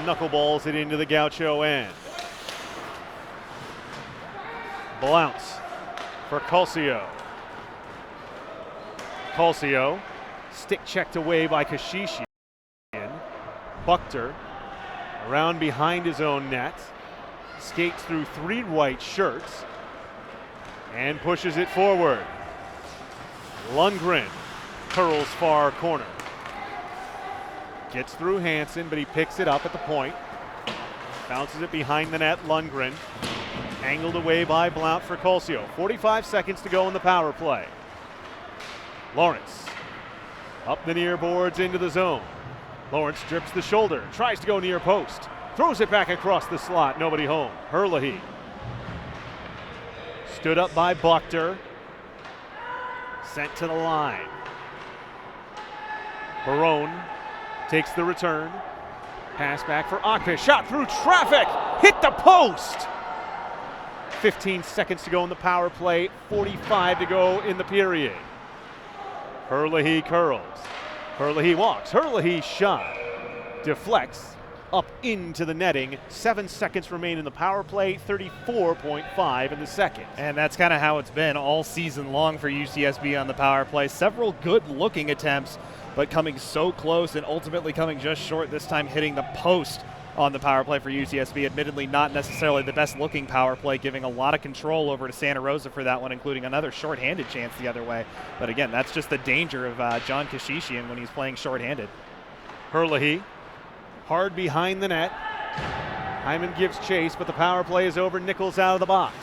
knuckleballs it into the Gaucho end. Bounce for Cosio. Cosio, stick checked away by Kashishian. Buchter around behind his own net. Skates through 3 white shirts and pushes it forward. Lundgren curls far corner. Gets through Hansen, but he picks it up at the point. Bounces it behind the net. Lundgren angled away by Blount for Cosio. 45 seconds to go in the power play. Lawrence up the near boards into the zone. Lawrence drips the shoulder, tries to go near post. Throws it back across the slot, nobody home. Evelhoch stood up by Buchter. Sent to the line. Barone takes the return. Pass back for Akpish. Shot through traffic. Hit the post. 15 seconds to go in the power play. 45 to go in the period. Evelhoch curls. Evelhoch walks. Evelhoch shot. Deflects. Up into the netting. 7 seconds remain in the power play, 34.5 in the second. And that's kind of how it's been all season long for UCSB on the power play. Several good-looking attempts, but coming so close and ultimately coming just short, this time hitting the post on the power play for UCSB. Admittedly not necessarily the best-looking power play, giving a lot of control over to Santa Rosa for that one, including another shorthanded chance the other way. But again, that's just the danger of John Kashishian when he's playing shorthanded. Evelhoch hard behind the net. Hyman gives chase, but the power play is over. Nicolas out of the box.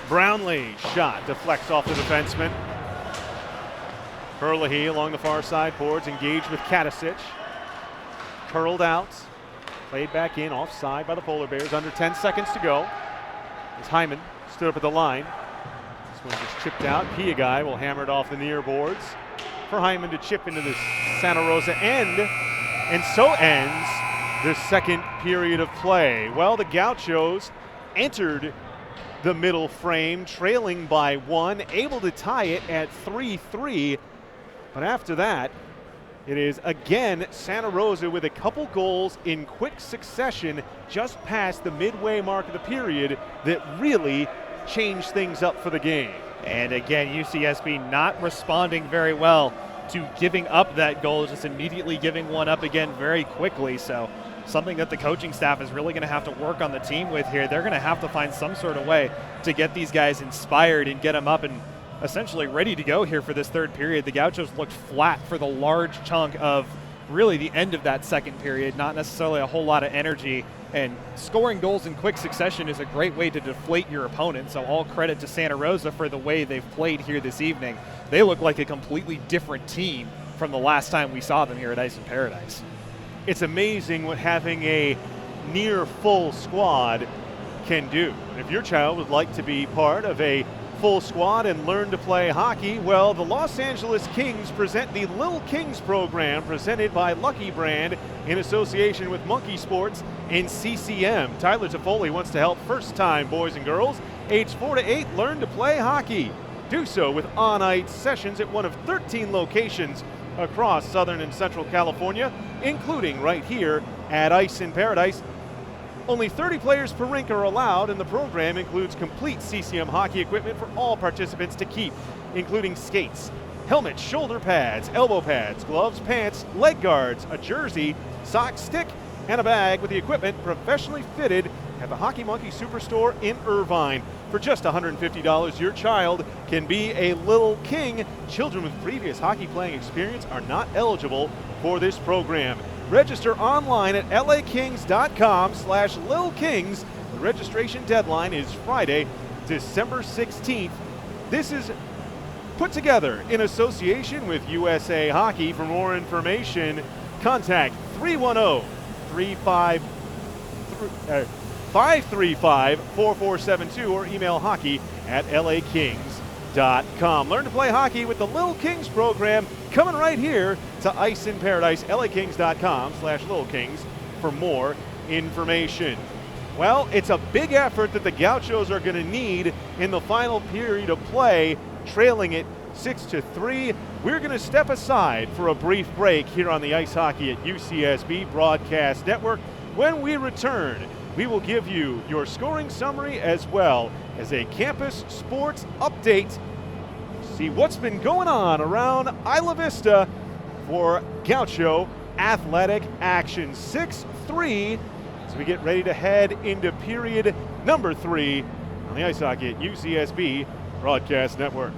Brownlee shot deflects off the defenseman. Evelhoch along the far side boards, engaged with Katasic. Curled out, played back in, offside by the Polar Bears. Under 10 seconds to go. As Hyman stood up at the line. This one just chipped out. Piagai will hammer it off the near boards for Hyman to chip into the Santa Rosa end. And so ends the second period of play. Well, the Gauchos entered the middle frame, trailing by 1, able to tie it at 3-3. But after that, it is again Santa Rosa with a couple goals in quick succession just past the midway mark of the period that really changed things up for the game. And again, UCSB not responding very well to giving up that goal, just immediately giving one up again very quickly. So something that the coaching staff is really going to have to work on the team with here. They're going to have to find some sort of way to get these guys inspired and get them up and essentially ready to go here for this third period. The Gauchos looked flat for the large chunk of really the end of that second period, not necessarily a whole lot of energy. And scoring goals in quick succession is a great way to deflate your opponent. So all credit to Santa Rosa for the way they've played here this evening. They look like a completely different team from the last time we saw them here at Ice in Paradise. It's amazing what having a near full squad can do. If your child would like to be part of a full squad and learn to play hockey, well, the Los Angeles Kings present the Lil Kings program presented by Lucky Brand in association with Monkey Sports and CCM. Tyler Toffoli wants to help first-time boys and girls aged 4 to 8 learn to play hockey. Do so with on-ice sessions at one of 13 locations across Southern and Central California, including right here at Ice in Paradise. Only 30 players per rink are allowed, and the program includes complete CCM hockey equipment for all participants to keep, including skates, helmets, shoulder pads, elbow pads, gloves, pants, leg guards, a jersey, sock, stick, and a bag with the equipment professionally fitted at the Hockey Monkey Superstore in Irvine. For just $150, your child can be a Lil King. Children with previous hockey playing experience are not eligible for this program. Register online at lakings.com/lilkings. The registration deadline is Friday, December 16th. This is put together in association with USA Hockey. For more information, contact 310-535-4472 or email hockey@lakings.com. Learn to play hockey with the Lil Kings program coming right here to Ice in Paradise. lakings.com/lilkings for more information. Well, it's a big effort that the Gauchos are going to need in the final period of play, trailing it 6-3. We're going to step aside for a brief break here on the Ice Hockey at UCSB Broadcast Network. When we return, we will give you your scoring summary as well as a campus sports update. See what's been going on around Isla Vista for Gaucho athletic action. 6-3 as we get ready to head into period number 3 on the Ice Hockey at UCSB Broadcast Network.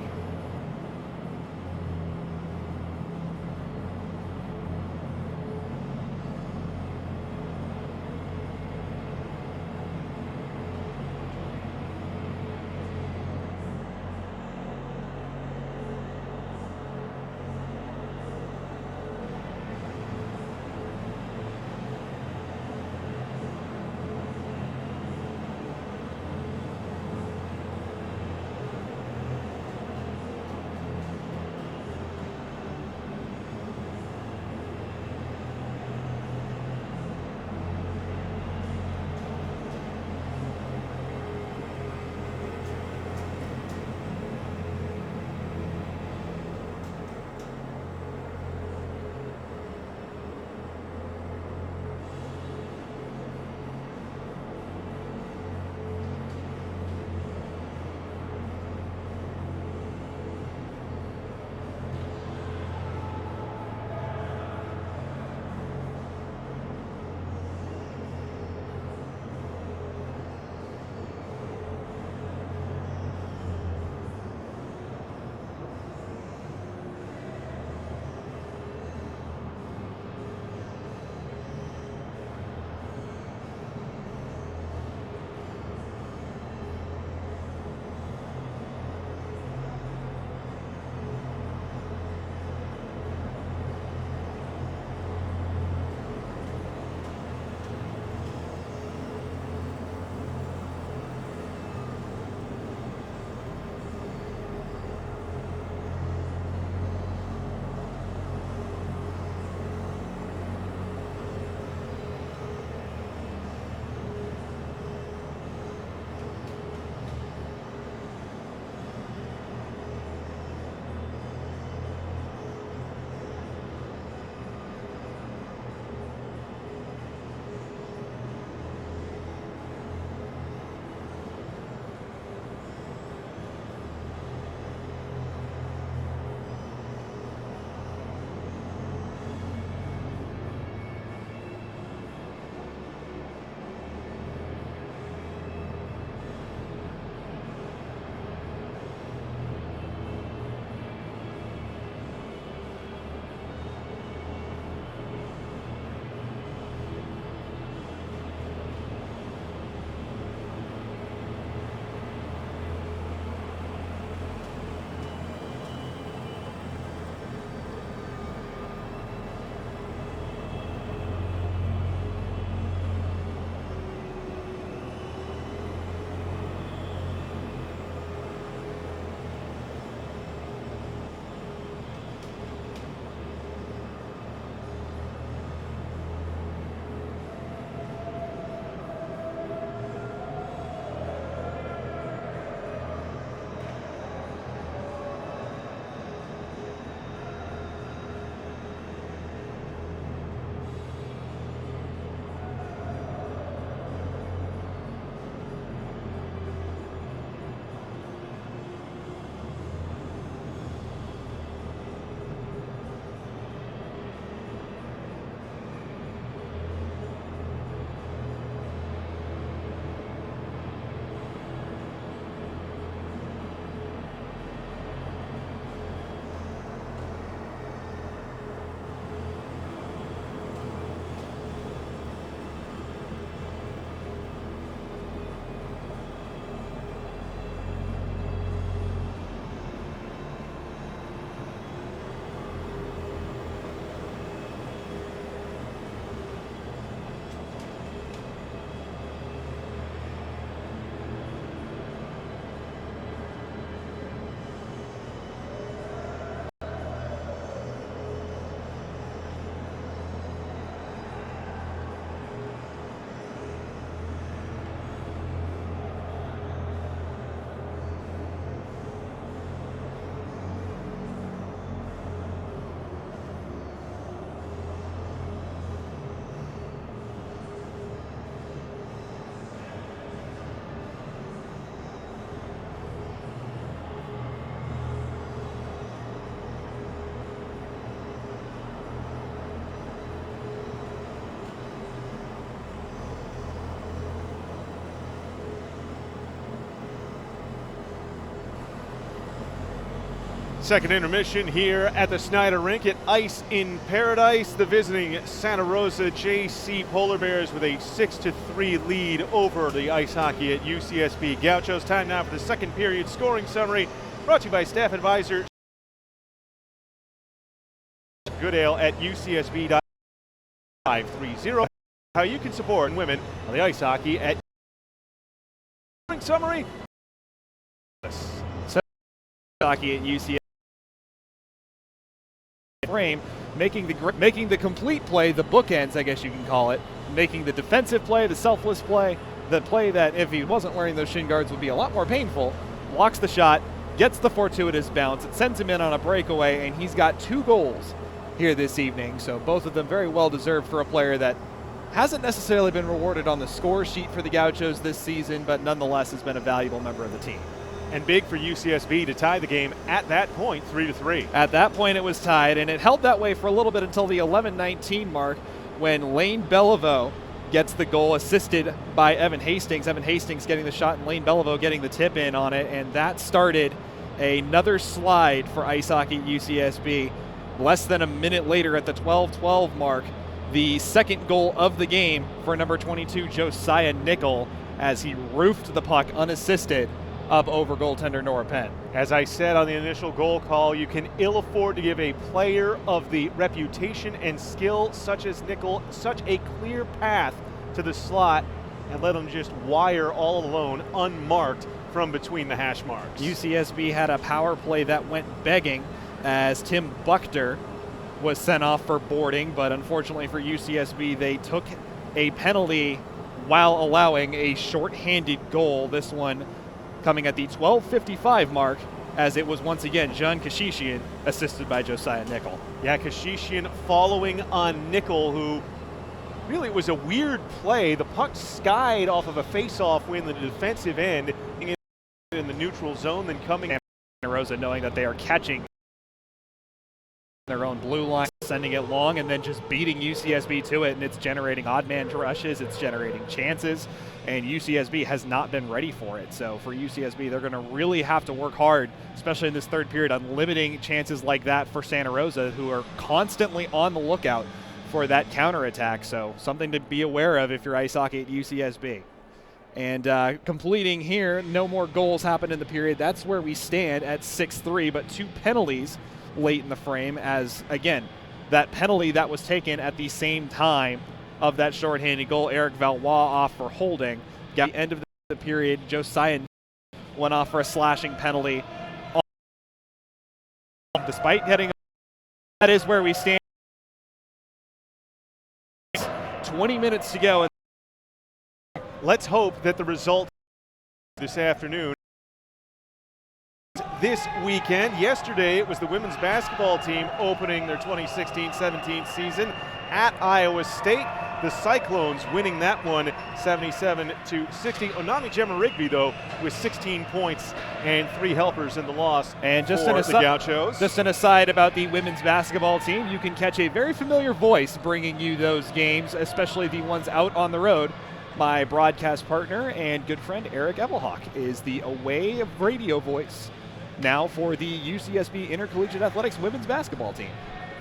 Second intermission here at the Snyder Rink at Ice in Paradise. The visiting Santa Rosa JC Polar Bears with a 6-3 lead over the ice hockey at UCSB Gauchos. Time now for the second period scoring summary, brought to you by staff advisor Goodale at UCSB.530. How you can support women on the ice hockey at scoring summary. Hockey at UCSB. Frame, making the complete play, the bookends, I guess you can call it, making the defensive play, the selfless play, the play that if he wasn't wearing those shin guards would be a lot more painful, blocks the shot, gets the fortuitous bounce, it sends him in on a breakaway, and he's got 2 goals here this evening, so both of them very well deserved for a player that hasn't necessarily been rewarded on the score sheet for the Gauchos this season, but nonetheless has been a valuable member of the team. And big for UCSB to tie the game at that point, 3-3. At that point it was tied, and it held that way for a little bit until the 11:19 mark when Lane Evelhoch gets the goal assisted by Evan Hastings. Evan Hastings getting the shot and Lane Evelhoch getting the tip in on it, and that started another slide for ice hockey at UCSB. Less than a minute later at the 12:12 mark, the second goal of the game for number 22 Josiah Nicolas as he roofed the puck unassisted up over goaltender Nora Penn. As I said on the initial goal call, you can ill afford to give a player of the reputation and skill such as Nicolas such a clear path to the slot and let him just wire all alone, unmarked from between the hash marks. UCSB had a power play that went begging as Tim Buchter was sent off for boarding, but unfortunately for UCSB, they took a penalty while allowing a shorthanded goal. This one coming at the 12:55 mark, as it was once again John Kashishian assisted by Josiah Nicolas. Yeah, Kashishian following on Nicolas, who really was a weird play. The puck skied off of a face-off win the defensive end in the neutral zone, then coming at Rosa, knowing that they are catching their own blue line, sending it long, and then just beating UCSB to it, and it's generating odd man rushes, it's generating chances, and UCSB has not been ready for it. So for UCSB, they're going to really have to work hard, especially in this third period, on limiting chances like that for Santa Rosa, who are constantly on the lookout for that counterattack. So something to be aware of if you're ice hockey at UCSB. And completing here, no more goals happened in the period. That's where we stand at 6-3, but 2 penalties late in the frame, as again that penalty that was taken at the same time of that shorthanded goal, Eric Valois off for holding. At the end of the period, Josiah went off for a slashing penalty despite getting. That is where we stand. 20 minutes to go. Let's hope that the result this afternoon. This weekend, yesterday, it was the women's basketball team opening their 2016-17 season at Iowa State. The Cyclones winning that one 77-60. Onami Gemma Rigby, though, with 16 points and 3 helpers in the loss and just for the Gauchos. Just an aside about the women's basketball team, you can catch a very familiar voice bringing you those games, especially the ones out on the road. My broadcast partner and good friend Eric Evelhoch is the away radio voice now for the UCSB Intercollegiate Athletics women's basketball team.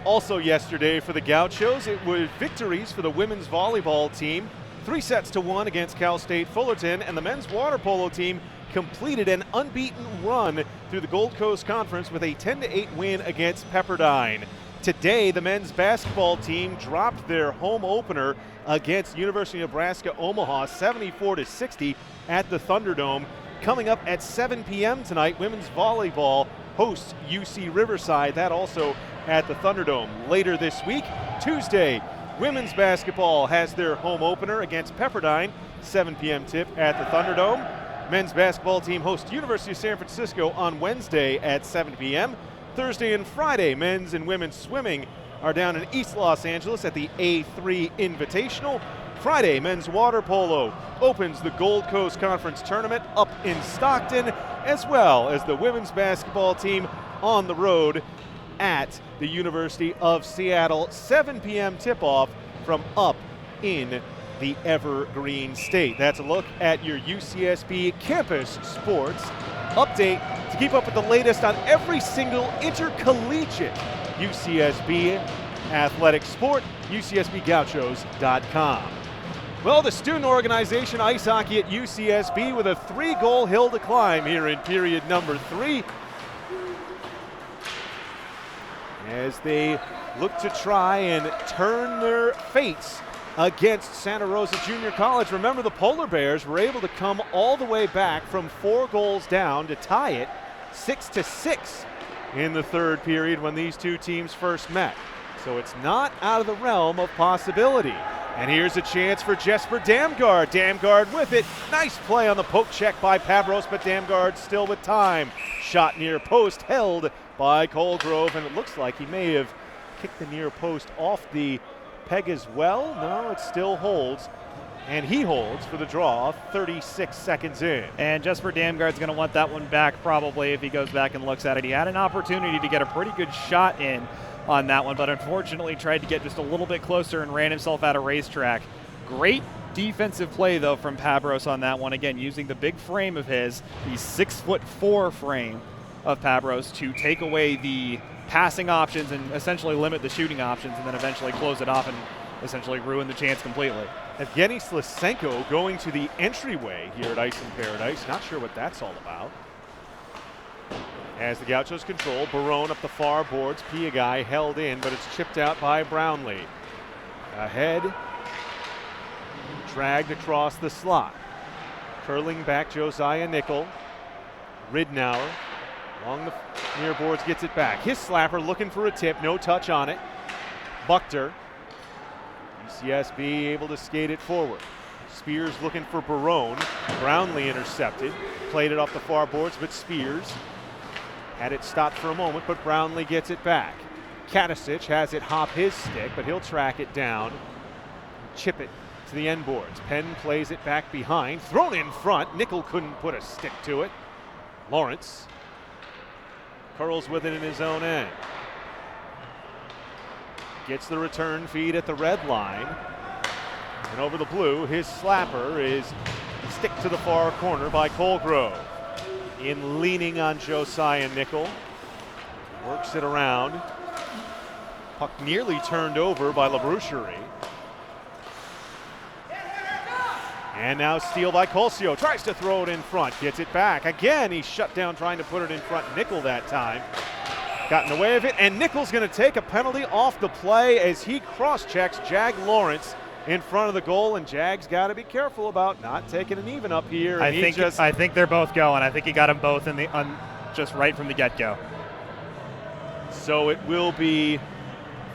Also yesterday for the Gauchos, it was victories for the women's volleyball team, 3-1 against Cal State Fullerton, and the men's water polo team completed an unbeaten run through the Gold Coast Conference with a 10-8 win against Pepperdine. Today, the men's basketball team dropped their home opener against University of Nebraska Omaha 74-60 at the Thunderdome. Coming up at 7 p.m. tonight, women's volleyball hosts UC Riverside, that also at the Thunderdome. Later this week, Tuesday, women's basketball has their home opener against Pepperdine, 7 p.m. tip at the Thunderdome. Men's basketball team hosts University of San Francisco on Wednesday at 7 p.m. Thursday and Friday, men's and women's swimming are down in East Los Angeles at the A3 Invitational. Friday, men's water polo opens the Gold Coast Conference Tournament up in Stockton, as well as the women's basketball team on the road at the University of Seattle. 7 p.m. tip-off from up in the Evergreen State. That's a look at your UCSB campus sports update to keep up with the latest on every single intercollegiate UCSB athletic sport, UCSBGauchos.com. Well, the student organization ice hockey at UCSB with a 3-goal hill to climb here in period number 3, as they look to try and turn their fates against Santa Rosa Junior College. Remember, the Polar Bears were able to come all the way back from 4 goals down to tie it 6-6 in the third period when these two teams first met. So it's not out of the realm of possibility. And here's a chance for Jesper Damgaard. Damgaard with it. Nice play on the poke check by Pabros, but Damgaard still with time. Shot near post held by Colgrove, and it looks like he may have kicked the near post off the peg as well. No, it still holds. And he holds for the draw 36 seconds in. And Jesper Damgaard's going to want that one back probably if he goes back and looks at it. He had an opportunity to get a pretty good shot in on that one, but unfortunately tried to get just a little bit closer and ran himself out of racetrack. Great defensive play, though, from Pabros on that one. Again, using the big frame of his, the 6'4" frame of Pabros, to take away the passing options and essentially limit the shooting options, and then eventually close it off and essentially ruin the chance completely. Evgeny Slisenko going to the entryway here at Ice in Paradise. Not sure what that's all about. As the Gauchos control, Barone up the far boards. Piagai held in, but it's chipped out by Brownlee. Ahead, dragged across the slot. Curling back, Josiah Nickel. Ridnour along the near boards gets it back. His slapper looking for a tip, no touch on it. Buchter. UCSB able to skate it forward. Spears looking for Barone. Brownlee intercepted. Played it off the far boards, but Spears had it stopped for a moment, but Brownlee gets it back. Katasic has it hop his stick, but he'll track it down, chip it to the end boards. Penn plays it back behind, thrown in front. Nickel couldn't put a stick to it. Lawrence curls with it in his own end. Gets the return feed at the red line. And over the blue, his slapper is stick to the far corner by Colgrove. In leaning on Josiah Nickel. Works it around. Puck nearly turned over by LaBroucherie. And now steal by Colcio. Tries to throw it in front. Gets it back. Again, he's shut down trying to put it in front. Nickel that time. Got in the way of it. And Nickel's going to take a penalty off the play as he cross-checks Jag Lawrence in front of the goal, and Jag's got to be careful about not taking an even up here. I think they're both going. I think he got them both in the just right from the get-go. So it will be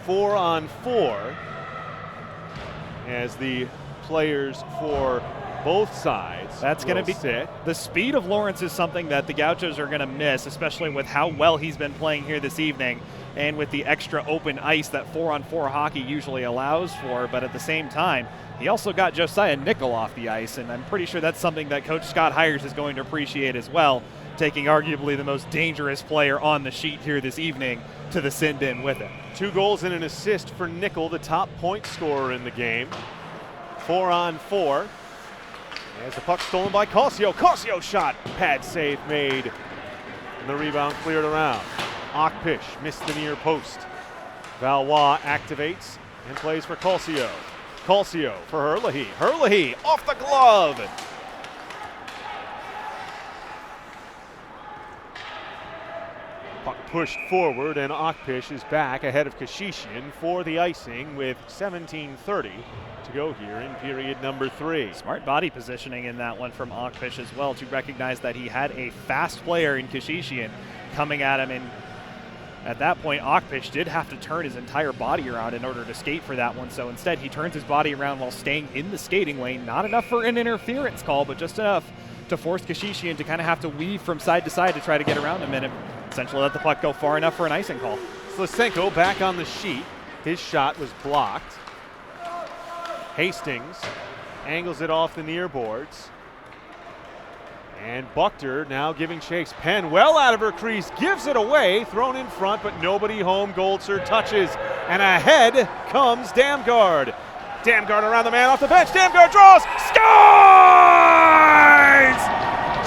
4-on-4 as the players for both sides. That's going to be sit. The speed of Lawrence is something that the Gauchos are going to miss, especially with how well he's been playing here this evening, and with the extra open ice that 4-on-4 hockey usually allows for. But at the same time, he also got Josiah Nickel off the ice, and I'm pretty sure that's something that Coach Scott Hires is going to appreciate as well, taking arguably the most dangerous player on the sheet here this evening to the sin bin with him. 2 goals and an assist for Nickel, the top point scorer in the game. 4-on-4. As the puck stolen by Colcio. Colcio shot. Pad save made. And the rebound cleared around. Ockpish missed the near post. Valois activates and plays for Colcio. Colcio for Herlihy. Herlihy off the glove. Puck pushed forward, and Ockpish is back ahead of Kashishian for the icing with 17:30 to go here in period number 3. Smart body positioning in that one from Ockpish as well, to recognize that he had a fast player in Kashishian coming at him, and at that point Ockpish did have to turn his entire body around in order to skate for that one. So instead he turns his body around while staying in the skating lane. Not enough for an interference call, but just enough to force Kashishian to kind of have to weave from side to side to try to get around him, and essentially let the puck go far enough for an icing call. Slisenko back on the sheet. His shot was blocked. Hastings angles it off the near boards. And Buchter now giving chase. Penn well out of her crease, gives it away, thrown in front, but nobody home. Goldser touches, and ahead comes Damgaard. Damgaard around the man off the bench. Damgaard draws, scores!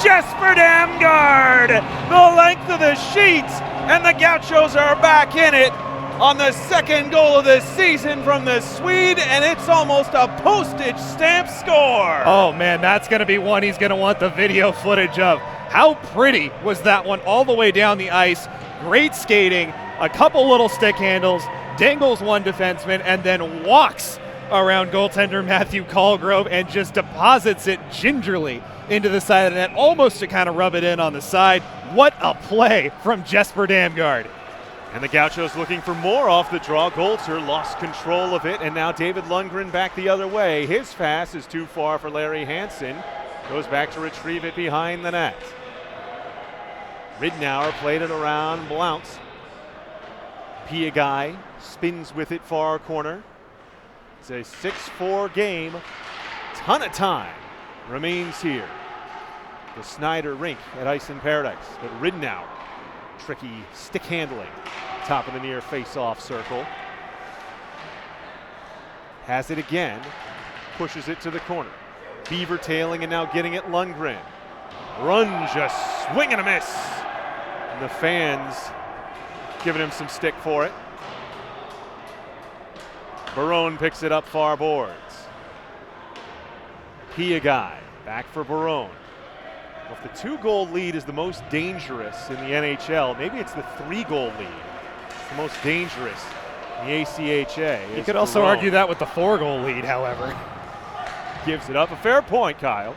Jesper Damgaard, the length of the sheet, and the Gauchos are back in it on the second goal of the season from the Swede, and it's almost a postage stamp score. Oh man, that's going to be one he's going to want the video footage of. How pretty was that one all the way down the ice? Great skating, a couple little stick handles, dangles one defenseman, and then walks around goaltender Matthew Colgrove and just deposits it gingerly into the side of the net, almost to kind of rub it in on the side. What a play from Jesper Damgaard. And the Gauchos looking for more off the draw. Golter lost control of it, and now David Lundgren back the other way. His pass is too far for Larry Hansen. Goes back to retrieve it behind the net. Ridnour played it around Blount's. Piagai spins with it far corner. It's a 6-4 game. Ton of time remains here. The Snyder rink at Ice in Paradise. But Ridnour, tricky stick handling. Top of the near face-off circle. Has it again. Pushes it to the corner. Beaver tailing and now getting it Lundgren. Run, just swing and a miss. And the fans giving him some stick for it. Barone picks it up far boards. Piagai back for Barone. Well, if the 2-goal lead is the most dangerous in the NHL, maybe it's the 3-goal lead. It's the most dangerous in the ACHA. You could also argue that with the 4-goal lead, however. Gives it up. A fair point, Kyle.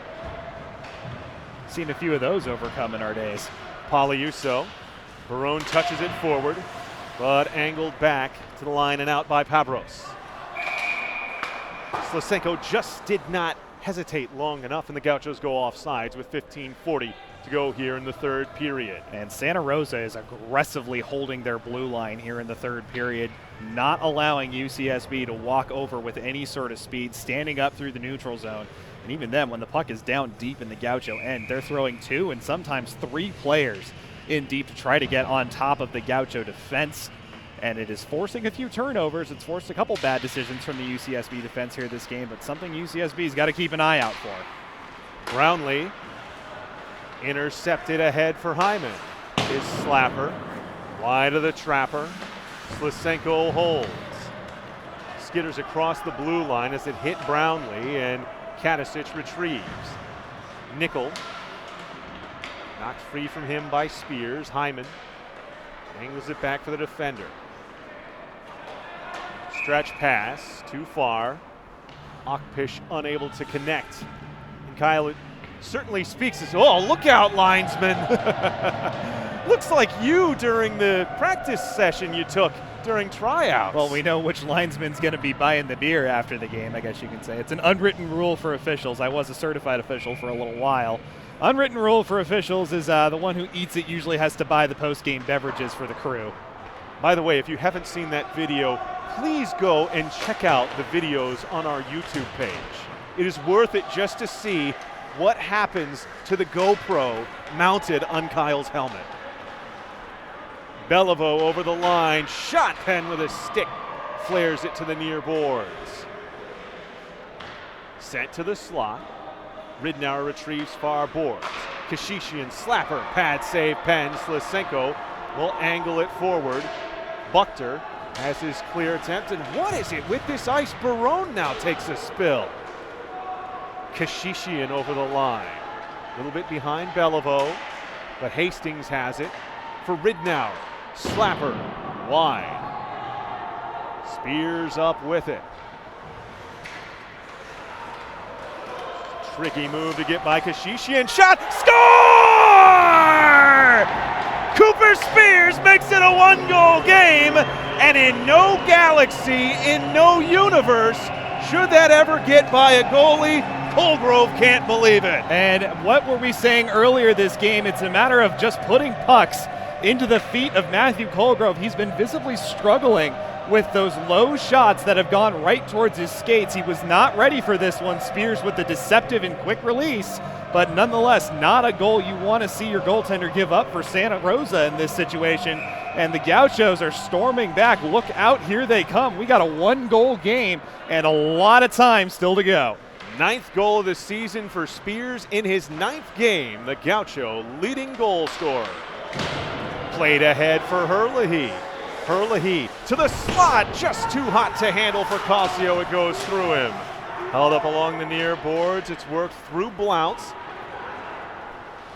Seen a few of those overcome in our days. Poliuso. Barone touches it forward, but angled back to the line and out by Pabros. Slasenko just did not hesitate long enough, and the Gauchos go off sides with 15:40 to go here in the third period. And Santa Rosa is aggressively holding their blue line here in the third period, not allowing UCSB to walk over with any sort of speed, standing up through the neutral zone. And even then, when the puck is down deep in the Gaucho end, they're throwing 2 and sometimes 3 players in deep to try to get on top of the Gaucho defense. And it is forcing a few turnovers. It's forced a couple bad decisions from the UCSB defense here this game, but something UCSB's got to keep an eye out for. Brownlee intercepted ahead for Hyman. His slapper wide of the trapper. Slasenko holds. Skitters across the blue line as it hit Brownlee, and Kadicic retrieves. Nickel knocked free from him by Spears. Hyman angles it back for the defender. Stretch pass, too far. Okpish unable to connect. And Kyle, it certainly speaks as, oh, look out, linesman. Looks like you during the practice session you took during tryouts. Well, we know which linesman's going to be buying the beer after the game, I guess you can say. It's an unwritten rule for officials. I was a certified official for a little while. Unwritten rule for officials is the one who eats it usually has to buy the post-game beverages for the crew. By the way, if you haven't seen that video, please go and check out the videos on our YouTube page. It is worth it just to see what happens to the GoPro mounted on Kyle's helmet. Beliveau over the line, shot Penn with a stick, flares it to the near boards. Sent to the slot. Ridnour retrieves far boards. Kashishian slapper, pad save Penn. Slasenko will angle it forward. Buchter has his clear attempt, and what is it with this ice? Barone now takes a spill. Kashishian over the line. A little bit behind Beliveau, but Hastings has it for Ridnour. Slapper wide. Spears up with it. Tricky move to get by Kashishian. Shot! Score! Cooper Spears makes it a 1-goal game, and in no galaxy, in no universe, should that ever get by a goalie, Colgrove can't believe it. And what were we saying earlier this game? It's a matter of just putting pucks into the feet of Matthew Colgrove. He's been visibly struggling with those low shots that have gone right towards his skates. He was not ready for this one. Spears with the deceptive and quick release, but nonetheless not a goal you want to see your goaltender give up for Santa Rosa in this situation. And the Gauchos are storming back. Look out, here they come. We got a 1-goal game and a lot of time still to go. Ninth goal of the season for Spears in his 9th game, the Gaucho leading goal scorer. Played ahead for Herlihy. Herlihy to the slot, just too hot to handle for Cosio. It goes through him. Held up along the near boards. It's worked through Blounce.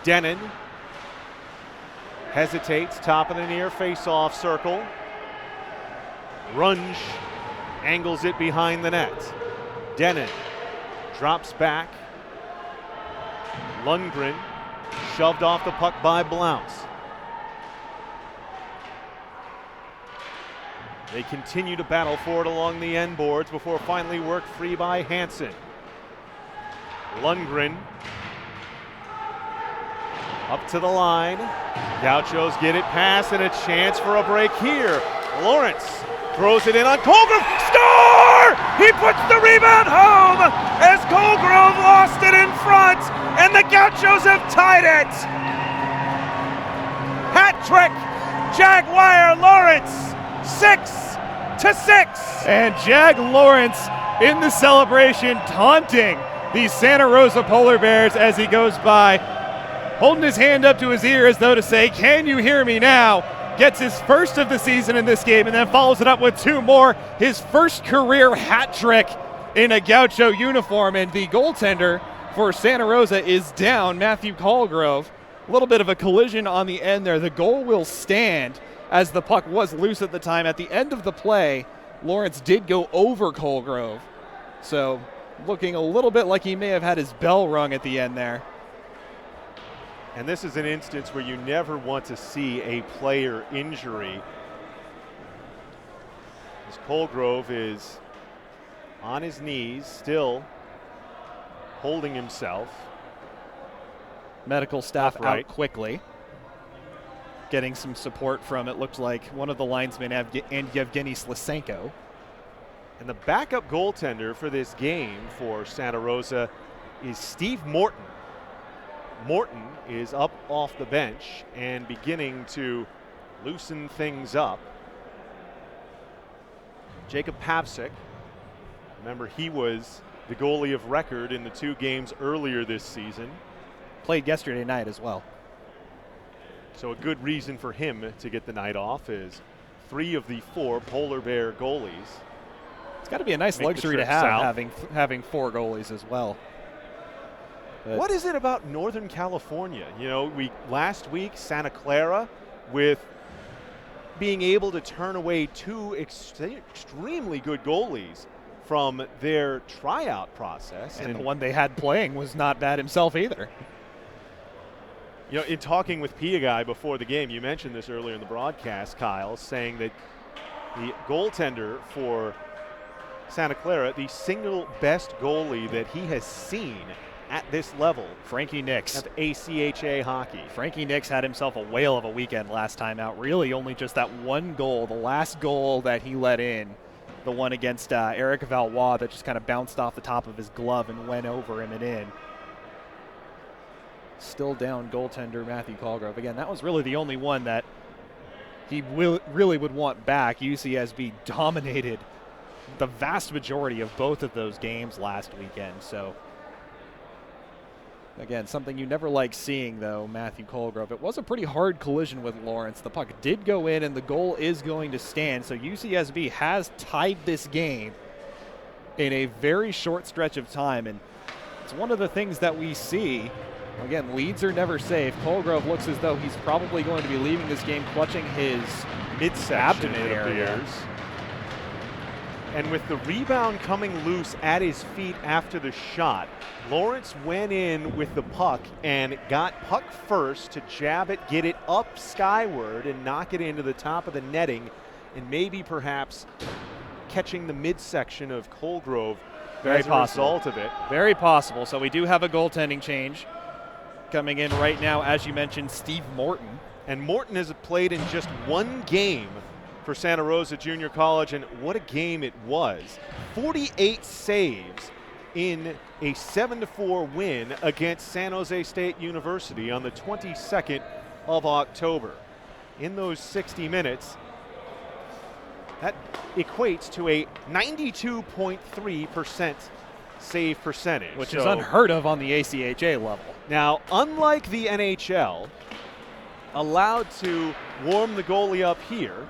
Denon hesitates, top of the near face-off circle. Runge angles it behind the net. Denon drops back. Lundgren shoved off the puck by Blounce. They continue to battle for it along the end boards before finally worked free by Hansen. Lundgren up to the line. Gauchos get it past and a chance for a break here. Lawrence throws it in on Colgrove. Score! He puts the rebound home as Colgrove lost it in front and the Gauchos have tied it. Hat trick, Jaguar Lawrence, 6-6. And Jag Lawrence in the celebration taunting the Santa Rosa Polar Bears as he goes by, holding his hand up to his ear as though to say, can you hear me now? Gets his first of the season in this game and then follows it up with 2 more. His first career hat trick in a Gaucho uniform, and the goaltender for Santa Rosa is down, Matthew Colgrove. A little bit of a collision on the end there. The goal will stand as the puck was loose at the time. At the end of the play, Lawrence did go over Colgrove. So looking a little bit like he may have had his bell rung at the end there. And this is an instance where you never want to see a player injury. As Colgrove is on his knees, still holding himself. Medical staff upright. Out quickly. Getting some support from, it looks like, one of the linesmen and Yevgeny Slisenko. And the backup goaltender for this game for Santa Rosa is Steve Morton. Morton is up off the bench and beginning to loosen things up. Jacob Pavsik, remember he was the goalie of record in the 2 games earlier this season. Played yesterday night as well. So a good reason for him to get the night off is 3 of the 4 Polar Bear goalies. It's got to be a nice luxury to have, having 4 goalies as well. But what is it about Northern California? You know, last week, Santa Clara, with being able to turn away 2 extremely good goalies from their tryout process. And the one they had playing was not bad himself either. You know, in talking with Pia Guy before the game, you mentioned this earlier in the broadcast, Kyle, saying that the goaltender for Santa Clara, the single best goalie that he has seen at this level, Frankie Nix of ACHA hockey. Frankie Nix had himself a whale of a weekend last time out. Really only just that one goal, the last goal that he let in, the one against Eric Valois that just kind of bounced off the top of his glove and went over him and in. Still down goaltender Matthew Colgrove. Again, that was really the only one that he really would want back. UCSB dominated the vast majority of both of those games last weekend. So again, something you never like seeing, though, Matthew Colgrove. It was a pretty hard collision with Lawrence. The puck did go in, and the goal is going to stand. So UCSB has tied this game in a very short stretch of time, and it's one of the things that we see. Again, leads are never safe. Colgrove looks as though he's probably going to be leaving this game clutching his midsection area. And with the rebound coming loose at his feet after the shot, Lawrence went in with the puck and got puck first to jab it, get it up skyward, and knock it into the top of the netting, and maybe perhaps catching the midsection of Colgrove as a result of it. Very possible. So we do have a goaltending change coming in right now, as you mentioned, Steve Morton. And Morton has played in just 1 game for Santa Rosa Junior College, and what a game it was. 48 saves in a 7-4 win against San Jose State University on the 22nd of October. In those 60 minutes, that equates to a 92.3% save percentage. Which is unheard of on the ACHA level. Now, unlike the NHL, allowed to warm the goalie up here,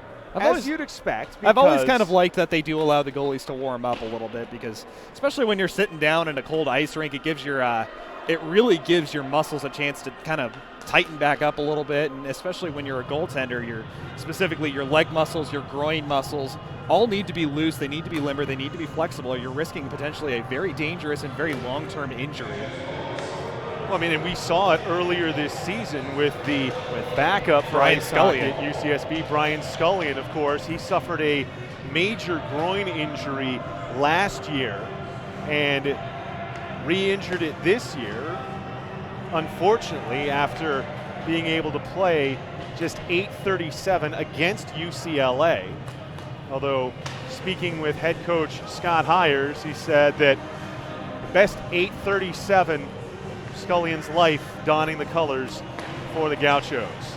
you'd expect. I've always kind of liked that they do allow the goalies to warm up a little bit, because especially when you're sitting down in a cold ice rink, it really gives your muscles a chance to kind of tighten back up a little bit, and especially when you're a goaltender, specifically your leg muscles, your groin muscles, all need to be loose, they need to be limber, they need to be flexible, or you're risking potentially a very dangerous and very long-term injury. Well, I mean, and we saw it earlier this season with backup Brian Scullion at UCSB. Brian Scullion, of course, he suffered a major groin injury last year and re-injured it this year, unfortunately, after being able to play just .837 against UCLA. Although, speaking with head coach Scott Hires, he said that the best .837 Scullion's life donning the colors for the Gauchos.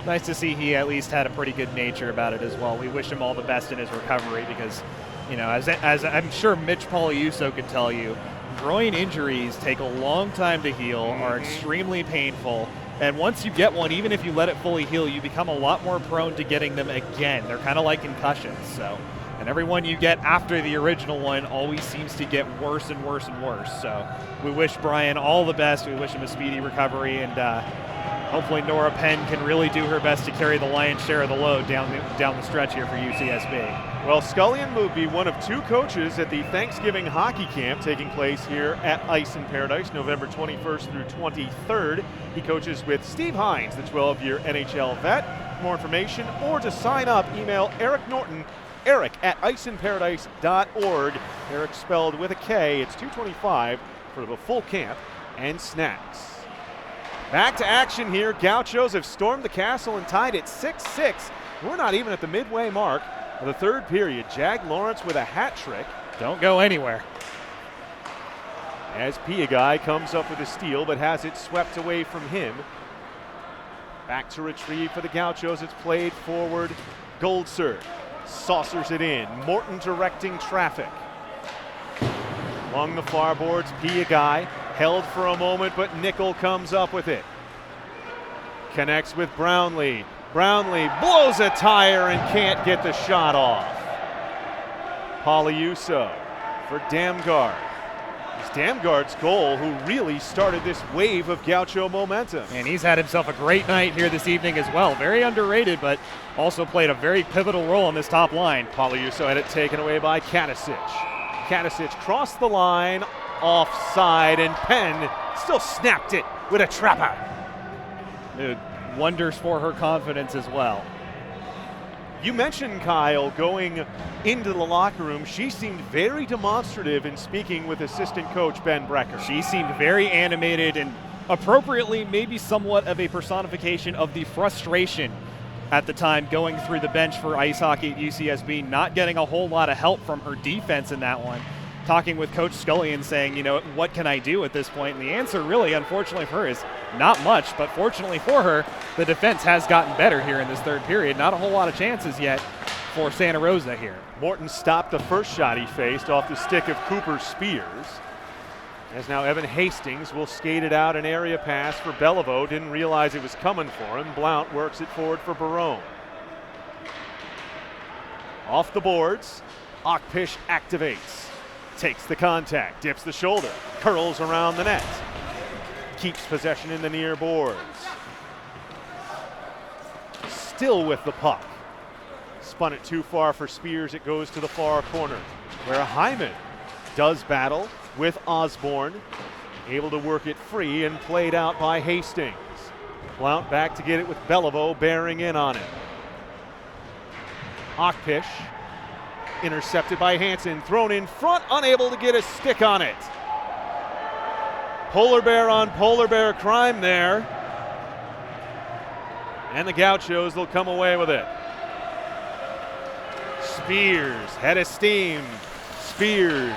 Nice to see he at least had a pretty good nature about it as well. We wish him all the best in his recovery because, as I'm sure Mitch Poliuso could tell you, groin injuries take a long time to heal, are extremely painful, and once you get one, even if you let it fully heal, you become a lot more prone to getting them again. They're kind of like concussions, and every one you get after the original one always seems to get worse and worse and worse. So we wish Brian all the best. We wish him a speedy recovery, and hopefully Nora Penn can really do her best to carry the lion's share of the load down the stretch here for UCSB. Well, Scullion will be one of two coaches at the Thanksgiving hockey camp taking place here at Ice in Paradise, November 21st through 23rd. He coaches with Steve Hines, the 12-year NHL vet. For more information or to sign up, email Eric Norton, eric@iceinparadise.org. Eric spelled with a K. It's $225 for the full camp and snacks. Back to action here. Gauchos have stormed the castle and tied it 6-6. We're not even at the midway mark of the third period. Jag Lawrence with a hat trick. Don't go anywhere. As Piagai comes up with a steal but has it swept away from him. Back to retrieve for the Gauchos. It's played forward. Goldser saucers it in. Morton directing traffic. Along the far boards, Piagai held for a moment, but Nickel comes up with it. Connects with Brownlee. Brownlee blows a tire and can't get the shot off. Poliuso for Damgard. It's Damgard's goal who really started this wave of Gaucho momentum. And he's had himself a great night here this evening as well. Very underrated, but also played a very pivotal role in this top line. Poliuso had it taken away by Katasic. Katasic crossed the line, offside, and Penn still snapped it with a trapper. It wonders for her confidence as well. You mentioned Kyle going into the locker room. She seemed very demonstrative in speaking with assistant coach Ben Brecker. She seemed very animated and appropriately maybe somewhat of a personification of the frustration at the time going through the bench for ice hockey at UCSB, not getting a whole lot of help from her defense in that one. Talking with Coach Scullion saying, what can I do at this point? And the answer really, unfortunately for her, is not much. But fortunately for her, the defense has gotten better here in this third period. Not a whole lot of chances yet for Santa Rosa here. Morton stopped the first shot he faced off the stick of Cooper Spears. As now Evan Hastings will skate it out, an area pass for Evelhoch. Didn't realize it was coming for him. Blount works it forward for Barone. Off the boards, Okpish activates. Takes the contact, dips the shoulder, curls around the net. Keeps possession in the near boards. Still with the puck. Spun it too far for Spears. It goes to the far corner, where Hyman does battle with Osborne. Able to work it free and played out by Hastings. Blount back to get it with Evelhoch bearing in on it. Okpish. Intercepted by Hansen, thrown in front, unable to get a stick on it. Polar bear on polar bear crime there. And the Gauchos, they'll come away with it. Spears, head of steam. Spears,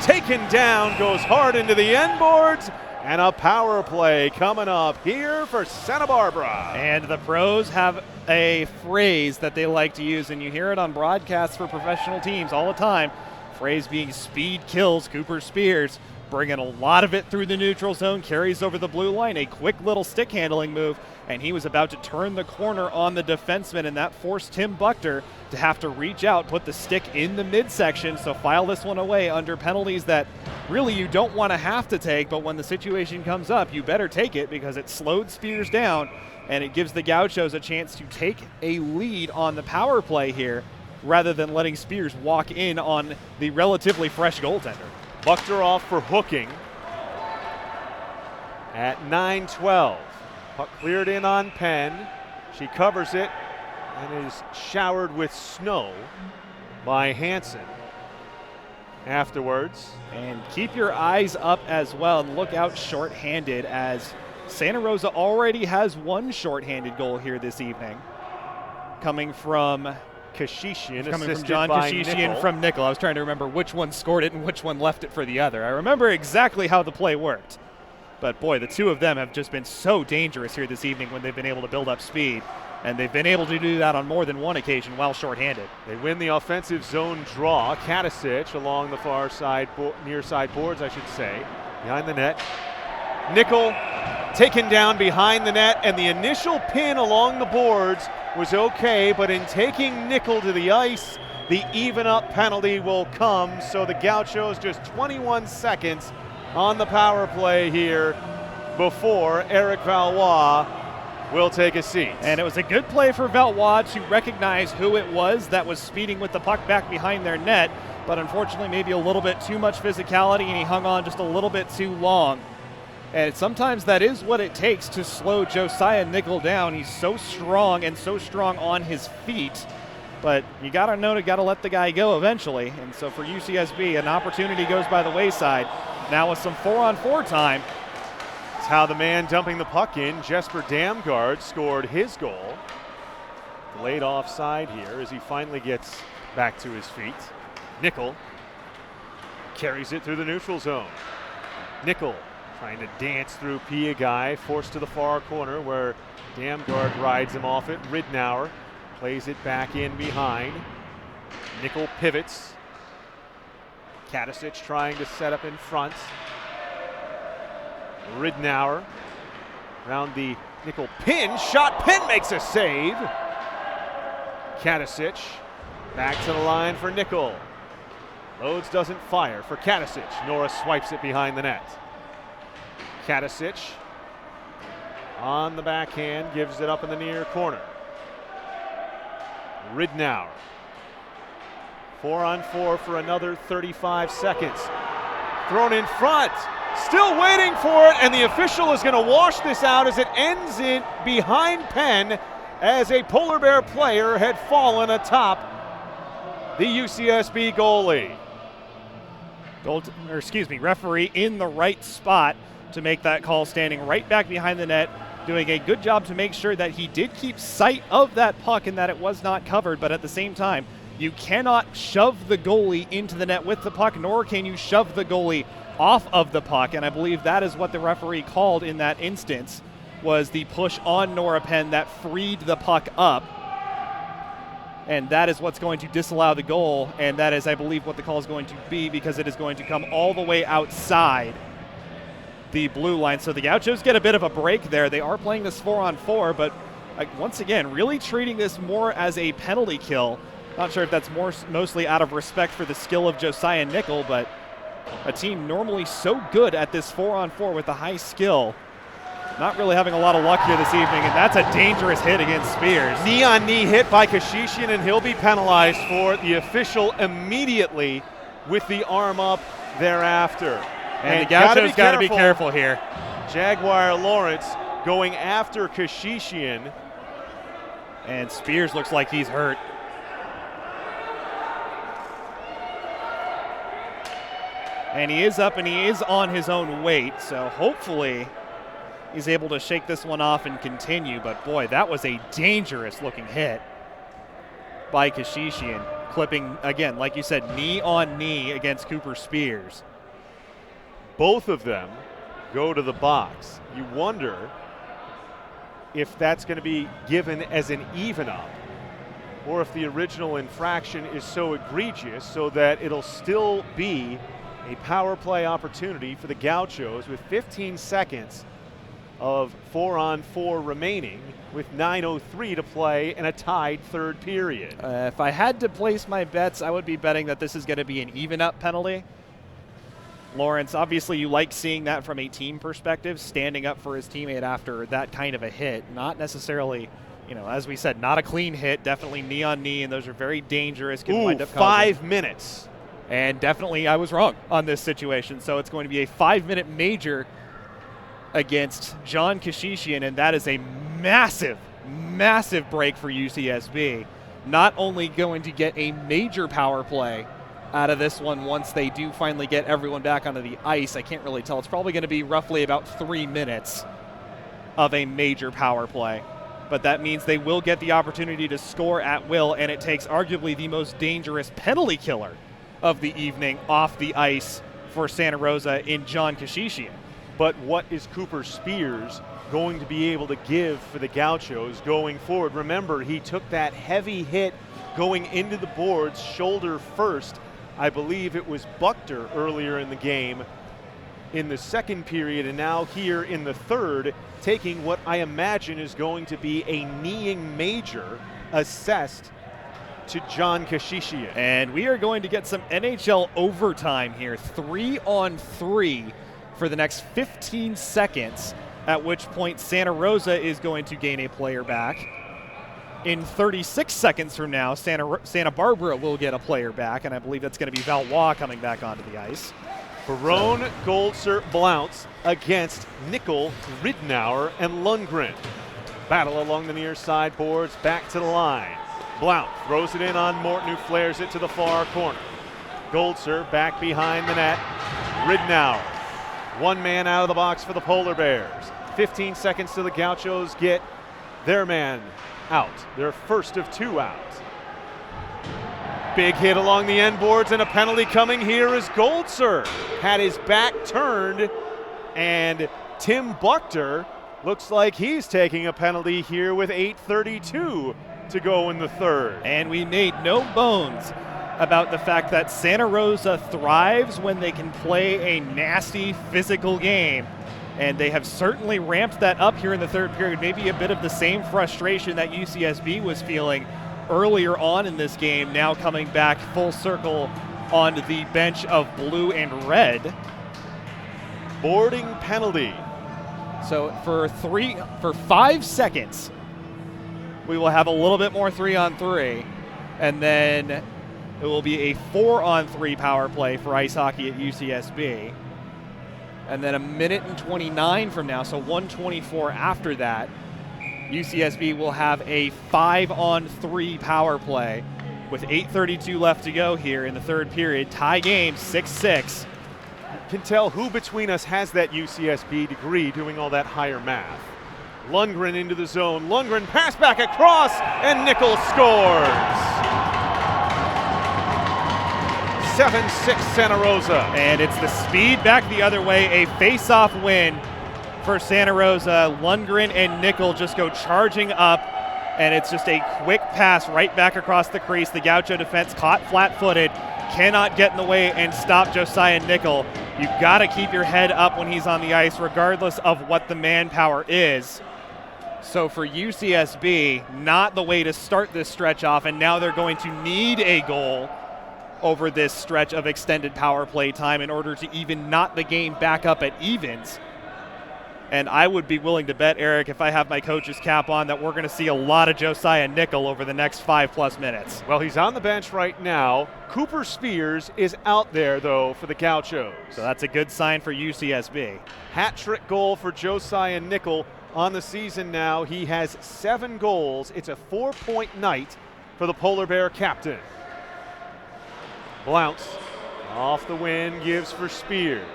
taken down, goes hard into the end boards. And a power play coming up here for Santa Barbara. And the pros have a phrase that they like to use, and you hear it on broadcasts for professional teams all the time. phrase being speed kills. Cooper Spears bringing a lot of it through the neutral zone, carries over the blue line, a quick little stick handling move, and he was about to turn the corner on the defenseman, and that forced Tim Buchter to have to reach out, put the stick in the midsection, so file this one away under penalties that really you don't want to have to take, but when the situation comes up, you better take it because it slowed Spears down, and it gives the Gauchos a chance to take a lead on the power play here rather than letting Spears walk in on the relatively fresh goaltender. Buchter off for hooking at 9:12. Puck cleared in on Penn. She covers it and is showered with snow by Hansen afterwards. And keep your eyes up as well and look out shorthanded, as Santa Rosa already has one shorthanded goal here this evening. Coming from Kashishian, coming assisted from John by Kashishian Nickel. from Nicolas. I was trying to remember which one scored it and which one left it for the other. I remember exactly how the play worked. But boy, the two of them have just been so dangerous here this evening when they've been able to build up speed. And they've been able to do that on more than one occasion while shorthanded. They win the offensive zone draw. Katasic along the far side, near side boards, I should say, behind the net. Nickel taken down behind the net, and the initial pin along the boards was okay, but in taking Nickel to the ice, the even up penalty will come. So the Gauchos just 21 seconds on the power play here before Eric Valois will take a seat. And it was a good play for Valois to recognize who it was that was speeding with the puck back behind their net, but unfortunately maybe a little bit too much physicality, and he hung on just a little bit too long. And sometimes that is what it takes to slow Josiah Nickel down. He's so strong and so strong on his feet, but you gotta know to gotta let the guy go eventually. And so for UCSB, an opportunity goes by the wayside. Now with some 4-on-4 time. It's how the man dumping the puck in, Jesper Damgaard, scored his goal. Delayed offside here as he finally gets back to his feet. Nickel carries it through the neutral zone. Nickel trying to dance through Piagai, forced to the far corner where Damgaard rides him off it. Ridnour plays it back in behind. Nickel pivots. Katasic trying to set up in front. Ridnour around the Nickel pin. Shot, Penn makes a save. Katasic back to the line for Nickel. Loads doesn't fire for Katasic. Norris swipes it behind the net. Katasic on the backhand, gives it up in the near corner. Ridnour. 4-on-4 for another 35 seconds. Thrown in front. Still waiting for it, and the official is going to wash this out as it ends in behind Penn as a Polar Bear player had fallen atop the UCSB goalie. Referee in the right spot to make that call, standing right back behind the net, doing a good job to make sure that he did keep sight of that puck and that it was not covered, but at the same time, you cannot shove the goalie into the net with the puck, nor can you shove the goalie off of the puck, and I believe that is what the referee called in that instance, was the push on Nora Penn that freed the puck up, and that is what's going to disallow the goal, and that is, I believe, what the call is going to be, because it is going to come all the way outside the blue line. So the Gauchos get a bit of a break there. They are playing this 4-on-4, but once again, really treating this more as a penalty kill. Not sure if that's mostly out of respect for the skill of Josiah Nickel, but a team normally so good at this 4-on-4 with the high skill, not really having a lot of luck here this evening, and that's a dangerous hit against Spears. Knee-on-knee hit by Kashishian, and he'll be penalized for it. The official immediately with the arm up thereafter. And the Gauchos got to be careful here. Jaguar Lawrence going after Kashishian. And Spears looks like he's hurt. And he is up and he is on his own weight, so hopefully he's able to shake this one off and continue. But boy, that was a dangerous looking hit by Kashishian. Clipping, again, like you said, knee on knee against Cooper Spears. Both of them go to the box. You wonder if that's going to be given as an even up. or if the original infraction is so egregious so that it'll still be a power play opportunity for the Gauchos with 15 seconds of 4-on-4 remaining with 9:03 to play and a tied third period. If I had to place my bets, I would be betting that this is going to be an even-up penalty. Lawrence, obviously you like seeing that from a team perspective, standing up for his teammate after that kind of a hit. Not necessarily, as we said, not a clean hit, definitely knee on knee, and those are very dangerous. Can wind up 5 minutes. And definitely I was wrong on this situation. So it's going to be a 5-minute major against John Kashishian, and that is a massive, massive break for UCSB. Not only going to get a major power play out of this one once they do finally get everyone back onto the ice. I can't really tell. It's probably going to be roughly about 3 minutes of a major power play. But that means they will get the opportunity to score at will, and it takes arguably the most dangerous penalty killer of the evening off the ice for Santa Rosa in John Kashishian. But what is Cooper Spears going to be able to give for the Gauchos going forward? Remember, he took that heavy hit going into the boards, shoulder first. I believe it was Buchter earlier in the game in the second period, and now here in the third, taking what I imagine is going to be a kneeing major assessed to John Kashishian. And we are going to get some NHL overtime here, 3-on-3 for the next 15 seconds, at which point Santa Rosa is going to gain a player back. In 36 seconds from now, Santa Barbara will get a player back, and I believe that's going to be Evelhoch coming back onto the ice. Barone, Goldser, Blountz against Nickel, Ridnour, and Lundgren. Battle along the near side boards, back to the line. Blount throws it in on Morton, who flares it to the far corner. Goldser back behind the net. Ridnour, one man out of the box for the Polar Bears. 15 seconds till the Gauchos get their man out, their first of 2 out. Big hit along the end boards, and a penalty coming here as Goldser had his back turned, and Tim Buchter looks like he's taking a penalty here with 8:32 to go in the third. And we made no bones about the fact that Santa Rosa thrives when they can play a nasty physical game. And they have certainly ramped that up here in the third period. Maybe a bit of the same frustration that UCSB was feeling earlier on in this game, now coming back full circle on the bench of blue and red. Boarding penalty. So for 5 seconds, we will have a little bit more 3-on-3, and then it will be a 4-on-3 power play for ice hockey at UCSB. And then 1:29 from now, so 1:24 after that, UCSB will have a 5-on-3 power play with 8:32 left to go here in the third period. Tie game, 6-6. Can tell who between us has that UCSB degree doing all that higher math. Lundgren into the zone. Lundgren pass back across, and Nicolas scores. 7-6 Santa Rosa. And it's the speed back the other way, a face-off win for Santa Rosa. Lundgren and Nickel just go charging up, and it's just a quick pass right back across the crease. The Gaucho defense caught flat-footed, cannot get in the way and stop Josiah Nickel. You've got to keep your head up when he's on the ice, regardless of what the manpower is. So for UCSB, not the way to start this stretch off, and now they're going to need a goal over this stretch of extended power play time in order to even knot the game back up at evens. And I would be willing to bet, Eric, if I have my coach's cap on, that we're going to see a lot of Josiah Nickel over the next 5+ minutes. Well, he's on the bench right now. Cooper Spears is out there, though, for the Gauchos. So that's a good sign for UCSB. Hat-trick goal for Josiah Nickel on the season now. He has 7 goals. It's a 4-point night for the Polar Bear captain. Blountz off the win, gives for Spears.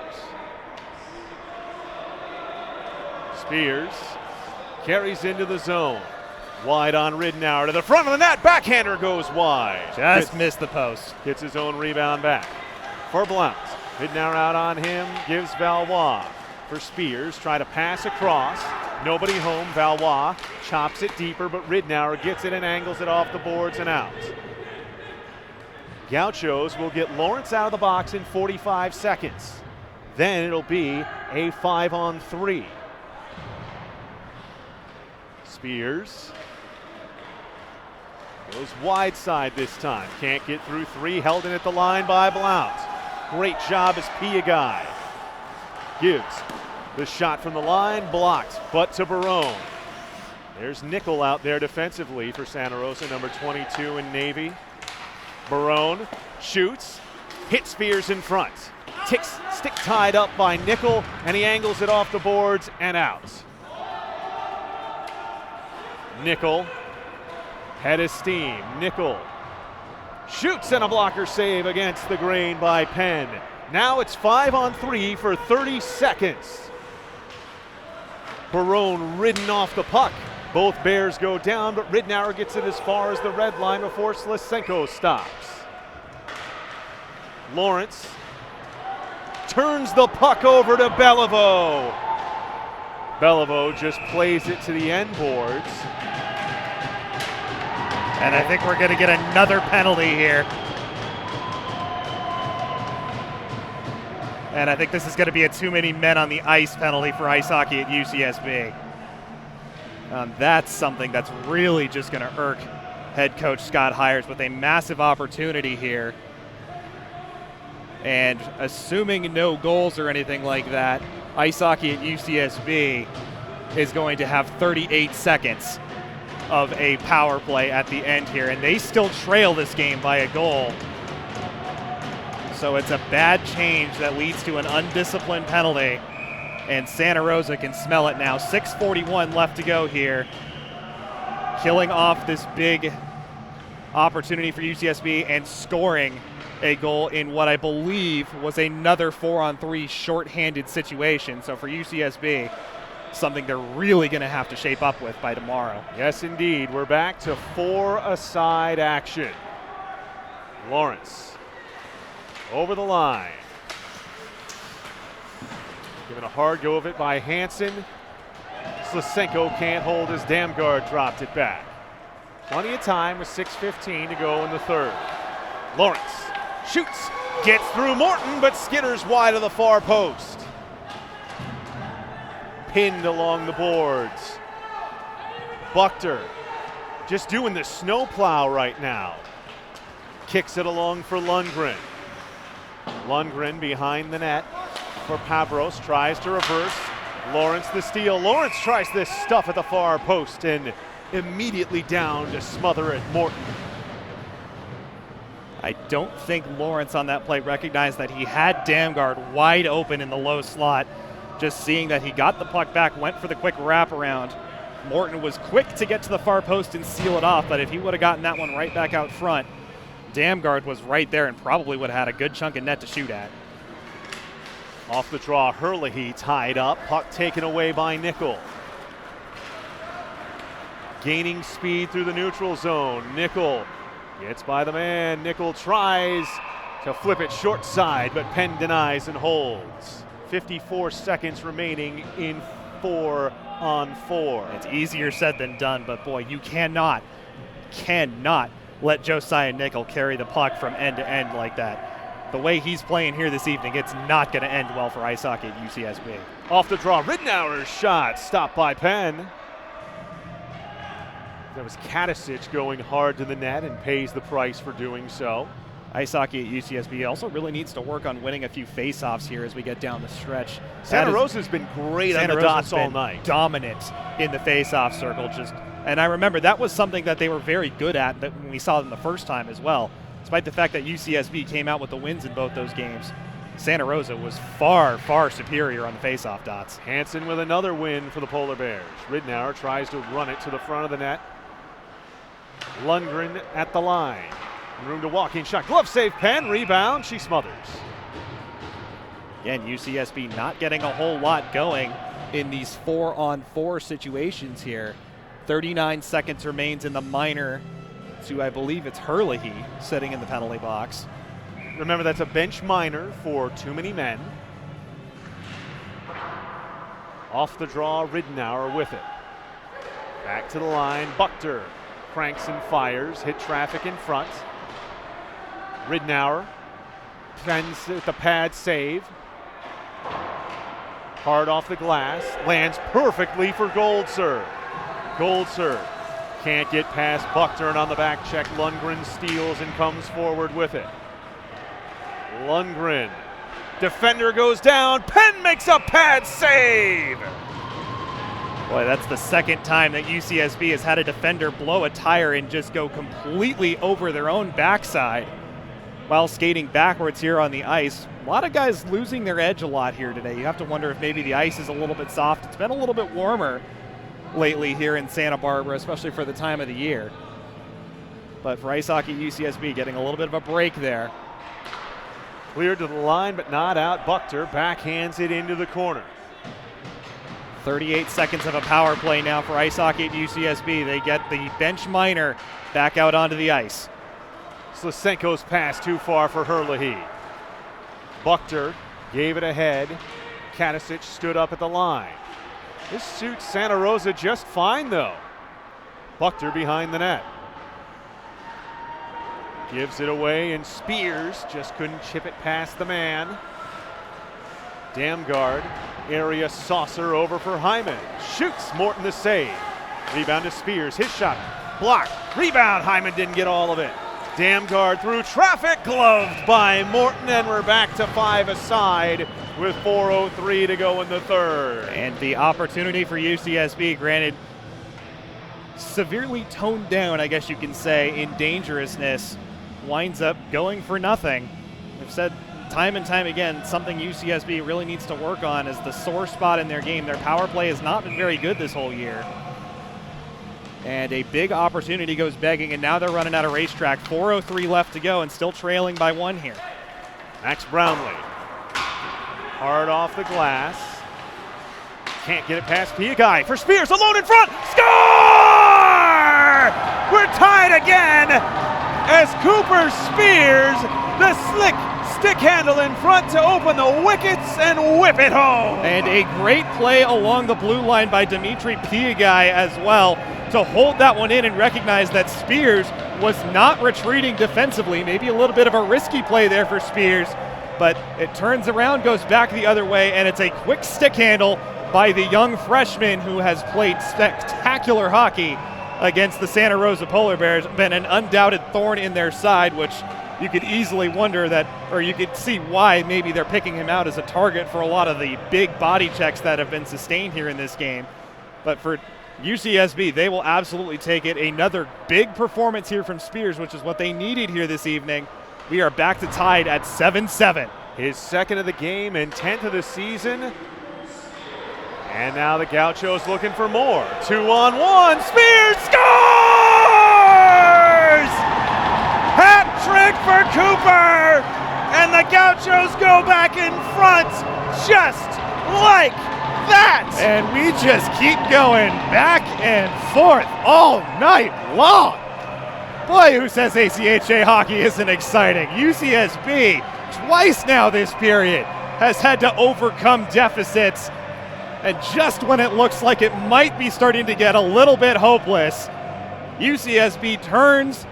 Spears carries into the zone. Wide on Ridnour to the front of the net. Backhander goes wide. Just missed the post. Gets his own rebound back for Blountz. Ridnour out on him, gives Evelhoch for Spears. Try to pass across. Nobody home. Valois chops it deeper, but Ridnour gets it and angles it off the boards and out. Gauchos will get Lawrence out of the box in 45 seconds. Then it'll be a 5-on-3. Spears goes wide side this time. Can't get through 3. Held in at the line by Blount. Great job as Piagai. Gives the shot from the line, blocked, but to Barone. There's Nicolas out there defensively for Santa Rosa, number 22 in Navy. Barone shoots, hits Spears in front. Stick tied up by Nicolas, and he angles it off the boards and out. Nicolas, head of steam. Nicolas shoots and a blocker save against the grain by Penn. Now it's 5-on-3 for 30 seconds. Barone ridden off the puck. Both Bears go down, but Ridnour gets it as far as the red line before Slisenko stops. Lawrence turns the puck over to Evelhoch. Evelhoch just plays it to the end boards. And I think we're going to get another penalty here. And I think this is going to be a too many men on the ice penalty for ice hockey at UCSB. That's something that's really just going to irk head coach Scott Hires with a massive opportunity here. And assuming no goals or anything like that, ice hockey at UCSB is going to have 38 seconds of a power play at the end here. And they still trail this game by a goal. So it's a bad change that leads to an undisciplined penalty. And Santa Rosa can smell it now. 6:41 left to go here. Killing off this big opportunity for UCSB and scoring a goal in what I believe was another 4-on-3 shorthanded situation. So for UCSB, something they're really going to have to shape up with by tomorrow. Yes, indeed. We're back to 4-a-side action. Lawrence over the line. Given a hard go of it by Hansen. Slisenko can't hold as Damgard dropped it back. Plenty of time with 6:15 to go in the third. Lawrence shoots, gets through Morton, but skitters wide of the far post. Pinned along the boards. Buchter just doing the snowplow right now. Kicks it along for Lundgren. Lundgren behind the net for Pavros, tries to reverse. Lawrence the steal. Lawrence tries this stuff at the far post and immediately down to smother it. Morton. I don't think Lawrence on that play recognized that he had Damgard wide open in the low slot. Just seeing that he got the puck back, went for the quick wraparound. Morton was quick to get to the far post and seal it off, but if he would have gotten that one right back out front, Damgard was right there and probably would have had a good chunk of net to shoot at. Off the draw, Evelhoch tied up. Puck taken away by Nicolas. Gaining speed through the neutral zone. Nicolas gets by the man. Nicolas tries to flip it short side, but Penn denies and holds. 54 seconds remaining in 4-on-4. It's easier said than done, but boy, you cannot let Josiah Nicolas carry the puck from end to end like that. The way he's playing here this evening, it's not going to end well for ice hockey at UCSB. Off the draw, Ridnour's shot, stopped by Penn. That was Katasic going hard to the net and pays the price for doing so. Ice hockey at UCSB also really needs to work on winning a few face-offs here as we get down the stretch. Santa Rosa's been great on the dots all night. Dominant in the face-off circle. And I remember that was something that they were very good at when we saw them the first time as well. Despite the fact that UCSB came out with the wins in both those games, Santa Rosa was far, far superior on the face-off dots. Hansen with another win for the Polar Bears. Ridnour tries to run it to the front of the net. Lundgren at the line. Room to walk in shot. Glove save, Penn. Rebound. She smothers. Again, UCSB not getting a whole lot going in these 4-on-4 situations here. 39 seconds remains in the minor to, I believe it's Evelhoch sitting in the penalty box. Remember, that's a bench minor for too many men. Off the draw, Ridenour with it. Back to the line, Buchter cranks and fires, hit traffic in front. Ridenour defends with the pad save. Hard off the glass, lands perfectly for Gold serve. Gold serve. Can't get past Buchter, and on the back check, Lundgren steals and comes forward with it. Lundgren. Defender goes down. Penn makes a pad save. Boy, that's the second time that UCSB has had a defender blow a tire and just go completely over their own backside while skating backwards here on the ice. A lot of guys losing their edge a lot here today. You have to wonder if maybe the ice is a little bit soft. It's been a little bit warmer lately here in Santa Barbara, especially for the time of the year. But for ice hockey, UCSB getting a little bit of a break there. Cleared to the line, but not out. Buchter backhands it into the corner. 38 seconds of a power play now for ice hockey at UCSB. They get the bench minor back out onto the ice. Slisenko's pass too far for Herlihy. Buchter gave it ahead. Katasic stood up at the line. This suits Santa Rosa just fine, though. Buchter behind the net. Gives it away, and Spears just couldn't chip it past the man. Damgard, area saucer over for Hyman. Shoots, Morton the save. Rebound to Spears, his shot, blocked. Rebound, Hyman didn't get all of it. Damgard through traffic, gloved by Morton, and we're back to 5 aside with 4:03 to go in the third. And the opportunity for UCSB, granted, severely toned down, I guess you can say, in dangerousness, winds up going for nothing. I've said time and time again, something UCSB really needs to work on is the sore spot in their game. Their power play has not been very good this whole year. And a big opportunity goes begging, and now they're running out of racetrack. 4:03 left to go and still trailing by 1 here. Max Brownlee. Hard off the glass. Can't get it past Piagai for Spears, alone in front. Score! We're tied again as Cooper Spears, the slick stick handle in front to open the wickets and whip it home. And a great play along the blue line by Dimitri Piagai as well to hold that one in and recognize that Spears was not retreating defensively. Maybe a little bit of a risky play there for Spears, but it turns around, goes back the other way, and it's a quick stick handle by the young freshman who has played spectacular hockey against the Santa Rosa Polar Bears, been an undoubted thorn in their side, which you could easily wonder that, or you could see why maybe they're picking him out as a target for a lot of the big body checks that have been sustained here in this game. But for UCSB, they will absolutely take it. Another big performance here from Spears, which is what they needed here this evening. We are back to tied at 7-7. His second of the game and 10th of the season. And now the Gauchos looking for more. 2-on-1, Spears scores! Hat trick for Cooper! And the Gauchos go back in front just like that! And we just keep going back and forth all night long. Boy, who says ACHA hockey isn't exciting? UCSB, twice now this period, has had to overcome deficits. And just when it looks like it might be starting to get a little bit hopeless, UCSB turns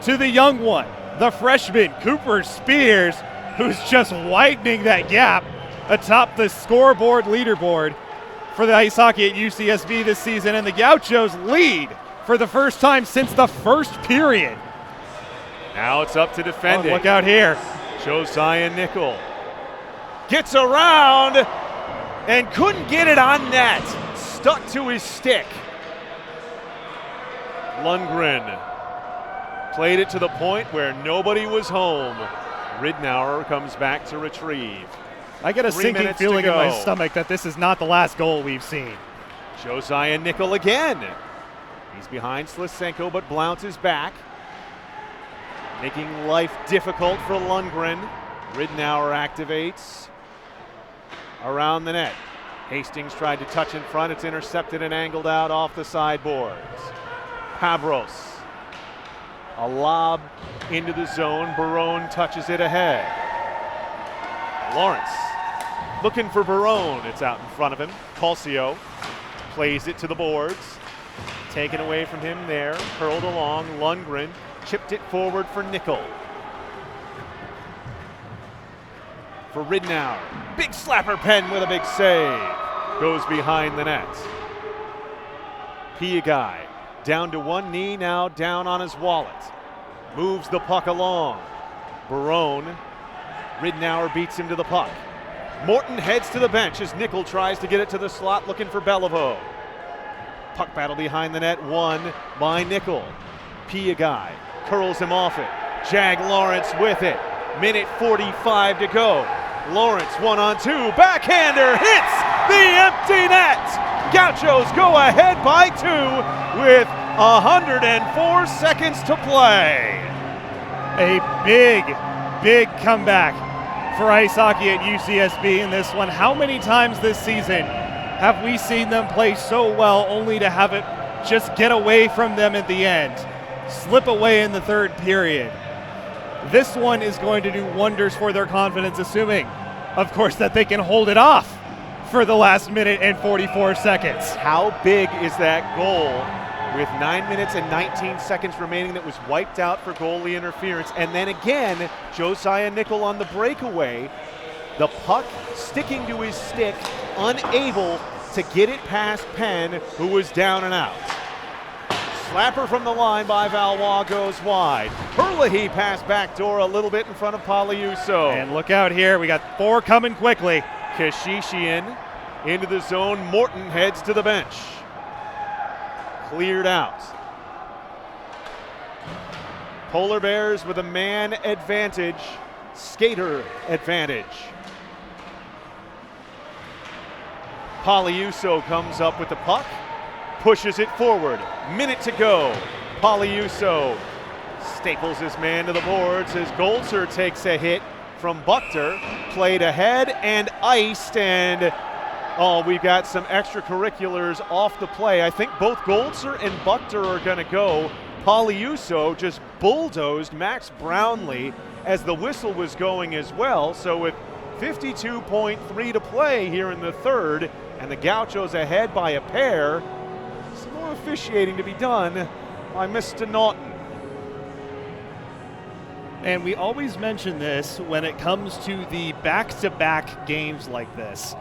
to the young one, the freshman, Cooper Spears, who's just widening that gap atop the scoreboard leaderboard for the ice hockey at UCSB this season. And the Gauchos lead for the first time since the first period. Now it's up to defending. Oh, look out here. Josiah Nicolas gets around and couldn't get it on net. Stuck to his stick. Lundgren played it to the point where nobody was home. Ridenour comes back to retrieve. I get a sinking feeling in my stomach that this is not the last goal we've seen. Josiah Nicolas again. He's behind Slisenko, but Blount is back, making life difficult for Lundgren. Ridenour activates around the net. Hastings tried to touch in front. It's intercepted and angled out off the sideboards. Pavros. A lob into the zone. Barone touches it ahead. Lawrence Looking for Barone. It's out in front of him. Portillo plays it to the boards. Taken away from him there. Curled along. Lundgren chipped it forward for Nickel. For Ridnour. Big slapper pen with a big save. Goes behind the net. Piagai down to one knee, now down on his wallet. Moves the puck along. Barone. Ridnour beats him to the puck. Morton heads to the bench as Nickel tries to get it to the slot, looking for Evelhoch. Puck battle behind the net, won by Nickel. Piagai curls him off it. Jag Lawrence with it. Minute 45 to go. Lawrence 1-on-2, backhander hits the empty net. Gauchos go ahead by 2 with 104 seconds to play. A big comeback for ice hockey at UCSB in this one. How many times this season have we seen them play so well only to have it just get away from them at the end, slip away in the third period? This one is going to do wonders for their confidence, assuming, of course, that they can hold it off for the last minute and 44 seconds. How big is that goal with 9 minutes and 19 seconds remaining that was wiped out for goalie interference? And then again, Josiah Nickel on the breakaway. The puck sticking to his stick, unable to get it past Penn, who was down and out. Slapper from the line by Valois goes wide. Herlihy passed backdoor a little bit in front of Poliuso. And look out here, we got 4 coming quickly. Kashishian into the zone. Morton heads to the bench. Cleared out. Polar Bears with a man advantage, skater advantage. Poliuso comes up with the puck, pushes it forward. Minute to go. Poliuso staples his man to the boards as Goleta takes a hit from Buchter. Played ahead and iced, and we've got some extracurriculars off the play. I think both Goleta and Buchter are going to go. Poliuso just bulldozed Max Brownlee as the whistle was going as well. So with 52.3 to play here in the third, and the Gauchos ahead by a pair, some more officiating to be done by Mr. Naughton. And we always mention this when it comes to the back-to-back games like this.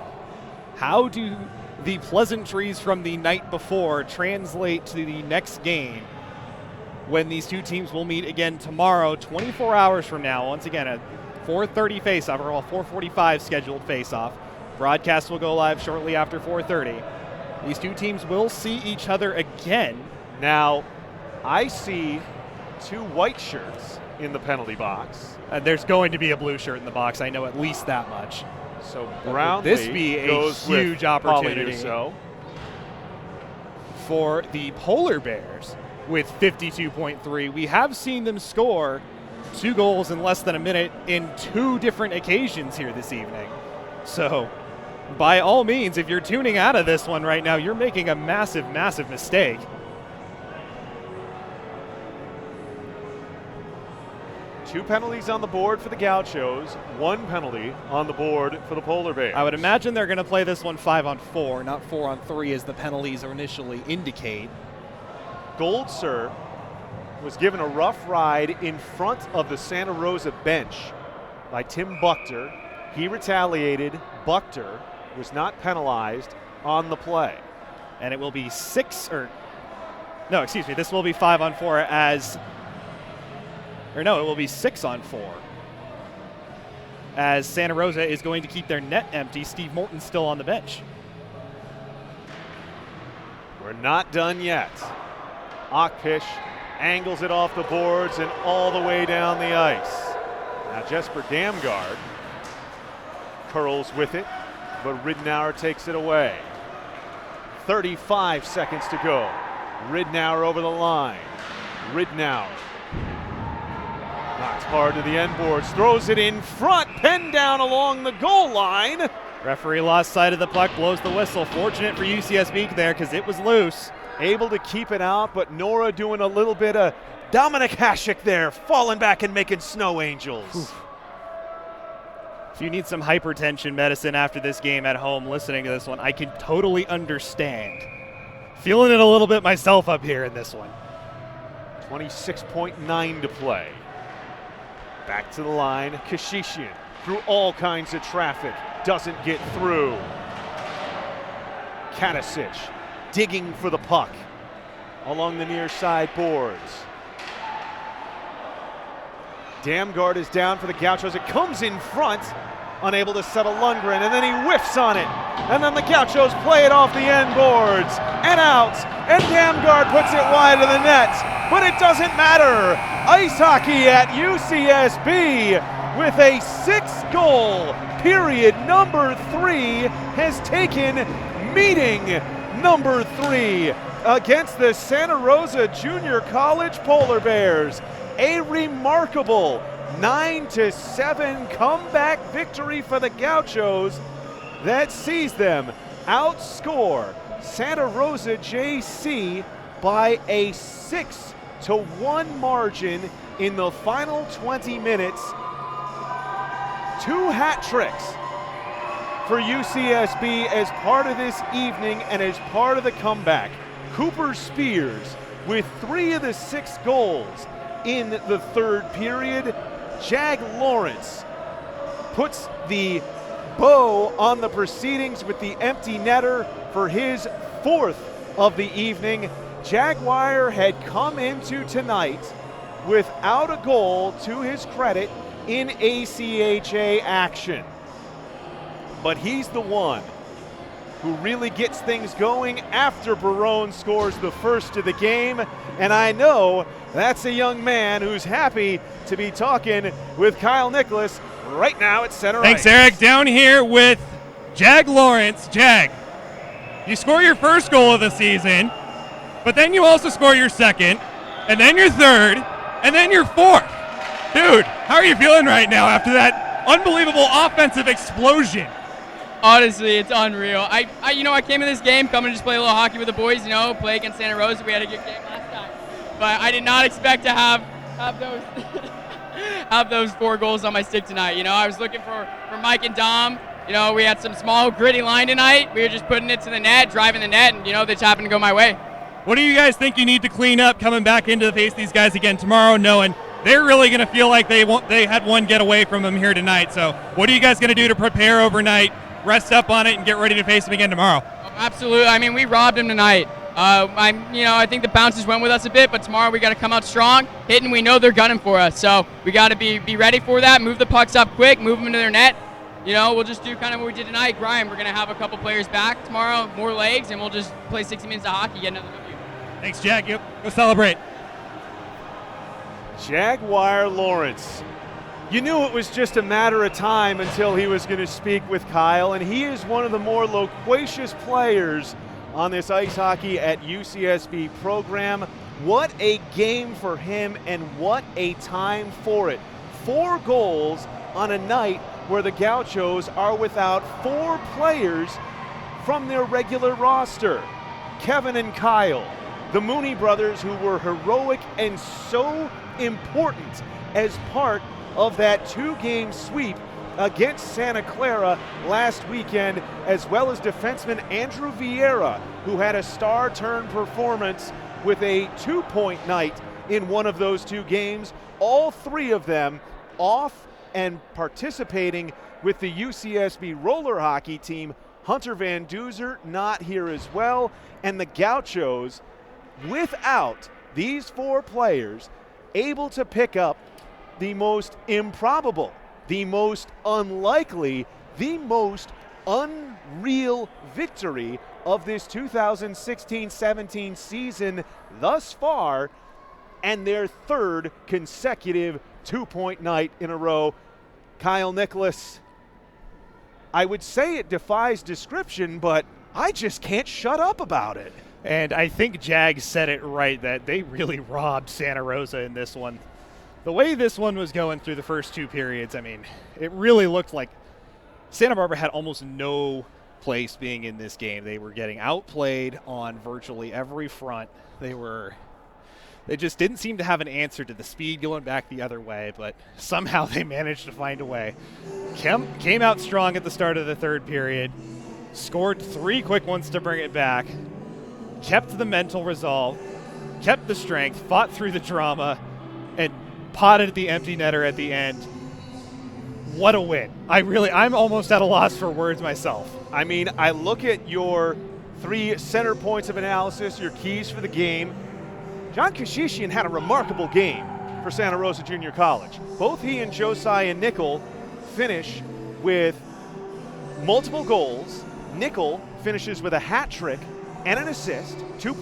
How do the pleasantries from the night before translate to the next game when these two teams will meet again tomorrow, 24 hours from now? Once again, a 4:30 face-off, or a 4:45 scheduled face-off. Broadcast will go live shortly after 4:30. These two teams will see each other again. Now, I see 2 white shirts in the penalty box. There's going to be a blue shirt in the box. I know at least that much. So Brownlee this be a huge opportunity Poliuso for the Polar Bears with 52.3. We have seen them score 2 goals in less than a minute in 2 different occasions here this evening. So by all means, if you're tuning out of this one right now, you're making a massive mistake. Two penalties on the board for the Gauchos, 1 penalty on the board for the Polar Bears. I would imagine they're going to play this one 5-on-4, not 4-on-3 as the penalties initially indicate. Goleta was given a rough ride in front of the Santa Rosa bench by Tim Buchter. He retaliated. Buchter was not penalized on the play. And it will be this will be 5-on-4 it will be 6-on-4 as Santa Rosa is going to keep their net empty. Steve Morton's still on the bench. We're not done yet. Akpish angles it off the boards and all the way down the ice. Now Jesper Damgaard curls with it, but Ridnour takes it away. 35 seconds to go. Ridnour over the line. Ridnour knocks hard to the end boards, throws it in front, pinned down along the goal line. Referee lost sight of the puck, blows the whistle. Fortunate for UCSB there because it was loose. Able to keep it out, but Nora doing a little bit of Dominic Hasek there, falling back and making snow angels. Oof. If you need some hypertension medicine after this game at home listening to this one, I can totally understand. Feeling it a little bit myself up here in this one. 26.9 to play. Back to the line, Kashishian through all kinds of traffic, doesn't get through. Katasic digging for the puck along the near side boards. Damgard is down for the Gauchos. It comes in front, unable to settle Lundgren, and then he whiffs on it. And then the Gauchos play it off the end boards and out, and Damgard puts it wide of the net. But it doesn't matter. Ice hockey at UCSB with a 6-goal period number 3 has taken meeting number 3 against the Santa Rosa Junior College Polar Bears. A remarkable 9-7 comeback victory for the Gauchos that sees them outscore Santa Rosa JC by a 6-1 margin in the final 20 minutes. 2 hat tricks for UCSB as part of this evening and as part of the comeback. Cooper Spears with 3 of the 6 goals in the third period. Jag Lawrence puts the bow on the proceedings with the empty netter for his 4th of the evening. Jaguar had come into tonight without a goal to his credit in ACHA action. But he's the one who really gets things going after Barone scores the first of the game. And I know that's a young man who's happy to be talking with Kyle Nicolas right now at center ice. Thanks, Eric. Down here with Jag Lawrence. Jag, you score your first goal of the season, but then you also score your second, and then your third, and then your fourth. Dude, how are you feeling right now after that unbelievable offensive explosion? Honestly, it's unreal. I came in this game coming to just play a little hockey with the boys, play against Santa Rosa. We had a good game last time. But I did not expect to have those have those 4 goals on my stick tonight. I was looking for Mike and Dom. We had some small, gritty line tonight. We were just putting it to the net, driving the net, and, they just happened to go my way. What do you guys think you need to clean up coming back into the face of these guys again tomorrow, knowing they're really going to feel like they had one get away from them here tonight? So what are you guys going to do to prepare overnight, rest up on it, and get ready to face them again tomorrow? Absolutely. We robbed them tonight. I think the bounces went with us a bit, but tomorrow we got to come out strong, hitting. We know they're gunning for us, so we got to be ready for that. Move the pucks up quick, move them into their net. We'll just do kind of what we did tonight. Grind. We're going to have a couple players back tomorrow, more legs, and we'll just play 60 minutes of hockey, get another W. Thanks, Jag. Go celebrate. Jaguar Lawrence. You knew it was just a matter of time until he was going to speak with Kyle, and he is one of the more loquacious players on this ice hockey at UCSB program. What a game for him, and what a time for it. 4 goals on a night where the Gauchos are without 4 players from their regular roster. Kevin and Kyle, the Mooney brothers, who were heroic and so important as part of that 2-game sweep against Santa Clara last weekend, as well as defenseman Andrew Vieira, who had a star turn performance with a 2-point night in one of those 2 games. All 3 of them off and participating with the UCSB roller hockey team. Hunter Van Duzer not here as well. And the Gauchos, without these 4 players, able to pick up the most improbable, the most unlikely, the most unreal victory of this 2016-17 season thus far, and their 3rd consecutive 2-point night in a row. Kyle Nicolas, I would say it defies description, but I just can't shut up about it. And I think Jag said it right, that they really robbed Santa Rosa in this one. The way this one was going through the first 2 periods, it really looked like Santa Barbara had almost no place being in this game. They were getting outplayed on virtually every front. They were They just didn't seem to have an answer to the speed going back the other way, but somehow they managed to find a way. Came out strong at the start of the third period, scored 3 quick ones to bring it back, kept the mental resolve, kept the strength, fought through the drama, and potted the empty netter at the end. What a win. I'm almost at a loss for words myself. I mean, I look at your 3 center points of analysis, your keys for the game. John Kashishian had a remarkable game for Santa Rosa Junior College. Both he and Josiah Nickel finish with multiple goals. Nickel finishes with a hat trick and an assist, 2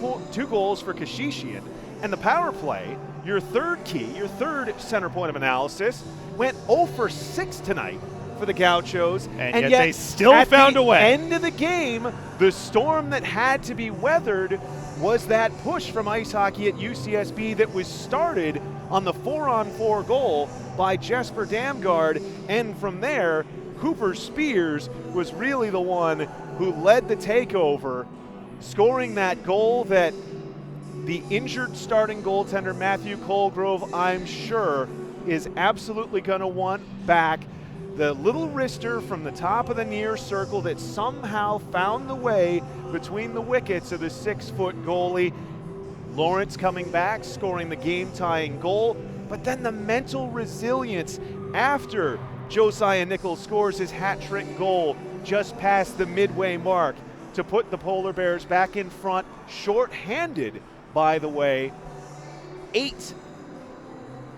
goals for Kashishian. And the power play, your third key, your third center point of analysis, went 0 for 6 tonight for the Gauchos. And yet they still found a way. At the end of the game, the storm that had to be weathered was that push from ice hockey at UCSB that was started on the 4-on-4 goal by Jesper Damgaard. And from there, Cooper Spears was really the one who led the takeover, scoring that goal that the injured starting goaltender Matthew Colgrove, I'm sure, is absolutely going to want back. The little wrister from the top of the near circle that somehow found the way between the wickets of the 6-foot goalie. Lawrence coming back, scoring the game-tying goal, but then the mental resilience after Josiah Nichols scores his hat-trick goal just past the midway mark to put the Polar Bears back in front, short-handed, by the way,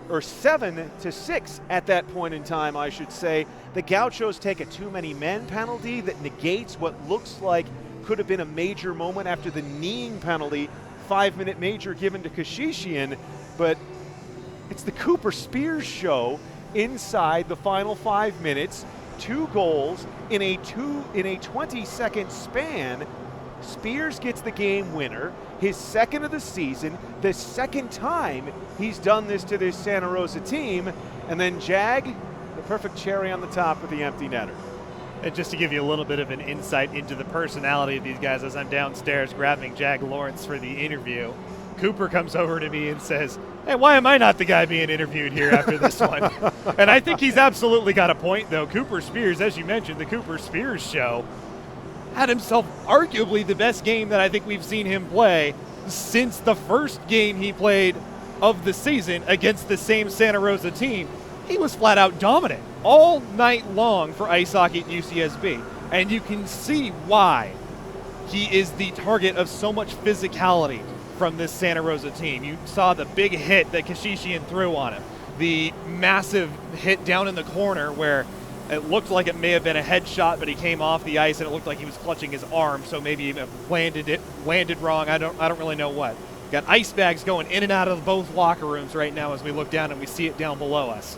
7-6 at that point in time, I should say. The Gauchos take a too-many-men penalty that negates what looks like could have been a major moment after the kneeing penalty, 5-minute major given to Kashishian, but it's the Cooper Spears show inside the final 5 minutes. 2 goals in a 20-second span. Spears gets the game winner, his second of the season, the second time he's done this to this Santa Rosa team, and then Jag, the perfect cherry on the top with the empty netter. And just to give you a little bit of an insight into the personality of these guys, as I'm downstairs grabbing Jag Lawrence for the interview, Cooper comes over to me and says, "Hey, why am I not the guy being interviewed here after this one?" And I think he's absolutely got a point, though. Cooper Spears, as you mentioned, the Cooper Spears show, had himself arguably the best game that I think we've seen him play since the first game he played of the season against the same Santa Rosa team. He was flat out dominant all night long for ice hockey at UCSB. And you can see why he is the target of so much physicality from this Santa Rosa team. You saw the big hit that Kashishian threw on him, the massive hit down in the corner where it looked like it may have been a headshot, but he came off the ice and it looked like he was clutching his arm, so maybe he landed wrong. I don't really know what. Got ice bags going in and out of both locker rooms right now as we look down and we see it down below us.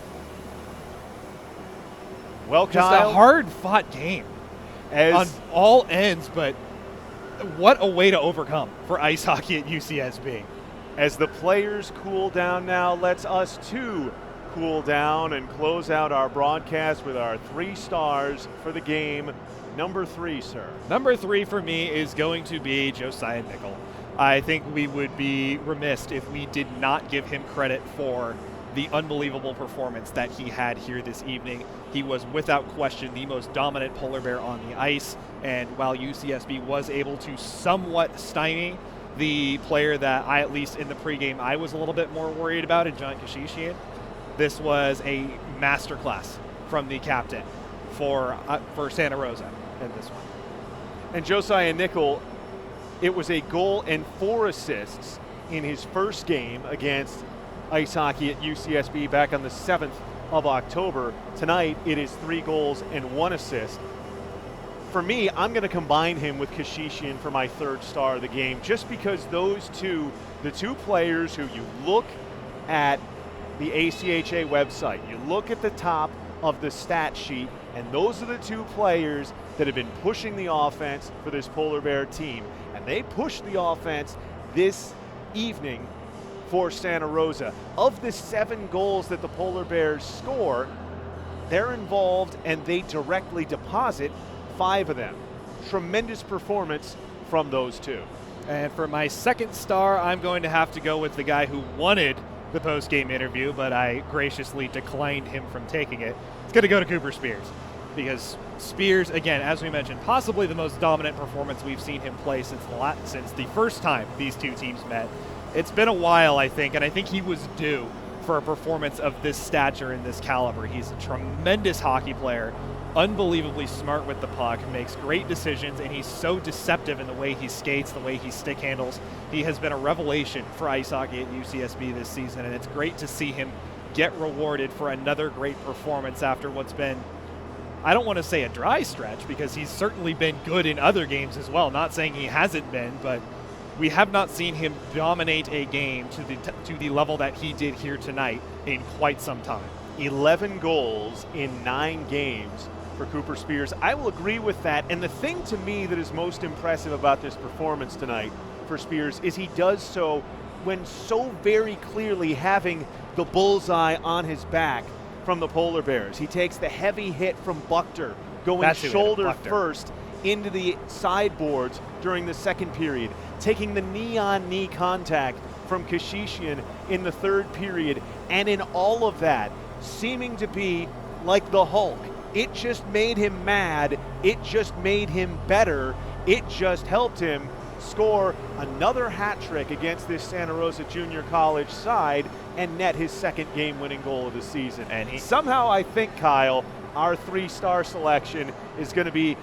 Well, just Kyle, a hard-fought game on all ends, but what a way to overcome for ice hockey at UCSB. As the players cool down now, let's us too cool down and close out our broadcast with our 3 stars for the game. Number 3, sir. Number 3 for me is going to be Josiah Nickel. I think we would be remiss if we did not give him credit for the unbelievable performance that he had here this evening. He was without question the most dominant Polar Bear on the ice, and while UCSB was able to somewhat stymie the player that I, at least in the pregame, I was a little bit more worried about in John Kashishian, this was a masterclass from the captain for Santa Rosa in this one. And Josiah Nickel, it was a goal and 4 assists in his first game against ice hockey at UCSB back on the 7th of October. Tonight, it is 3 goals and 1 assist. For me, I'm going to combine him with Kashishian for my 3rd star of the game, just because those two, the 2 players who you look at the ACHA website, you look at the top of the stat sheet, and those are the 2 players that have been pushing the offense for this Polar Bear team. And they pushed the offense this evening for Santa Rosa. Of the 7 goals that the Polar Bears score, they're involved and they directly deposit 5 of them. Tremendous performance from those 2. And for my second star, I'm going to have to go with the guy who wanted the post-game interview, but I graciously declined him from taking it. It's going to go to Cooper Spears, because Spears, again, as we mentioned, possibly the most dominant performance we've seen him play since the first time these two teams met. It's been a while, I think, and I think he was due for a performance of this stature and this caliber. He's a tremendous hockey player, unbelievably smart with the puck, makes great decisions, and he's so deceptive in the way he skates, the way he stick handles. He has been a revelation for ice hockey at UCSB this season, and it's great to see him get rewarded for another great performance after what's been, I don't want to say a dry stretch, because he's certainly been good in other games as well. Not saying he hasn't been, but we have not seen him dominate a game to the level that he did here tonight in quite some time. 11 goals in 9 games for Cooper Spears. I will agree with that. And the thing to me that is most impressive about this performance tonight for Spears is he does so when so very clearly having the bullseye on his back from the Polar Bears. He takes the heavy hit from Buchter, going shoulder first into the sideboards during the second period, taking the knee-on-knee contact from Kashishian in the third period, and in all of that, seeming to be like the Hulk. It just made him mad. It just made him better. It just helped him score another hat trick against this Santa Rosa Junior College side and net his second game-winning goal of the season. And somehow I think, Kyle, our 3-star selection is going to be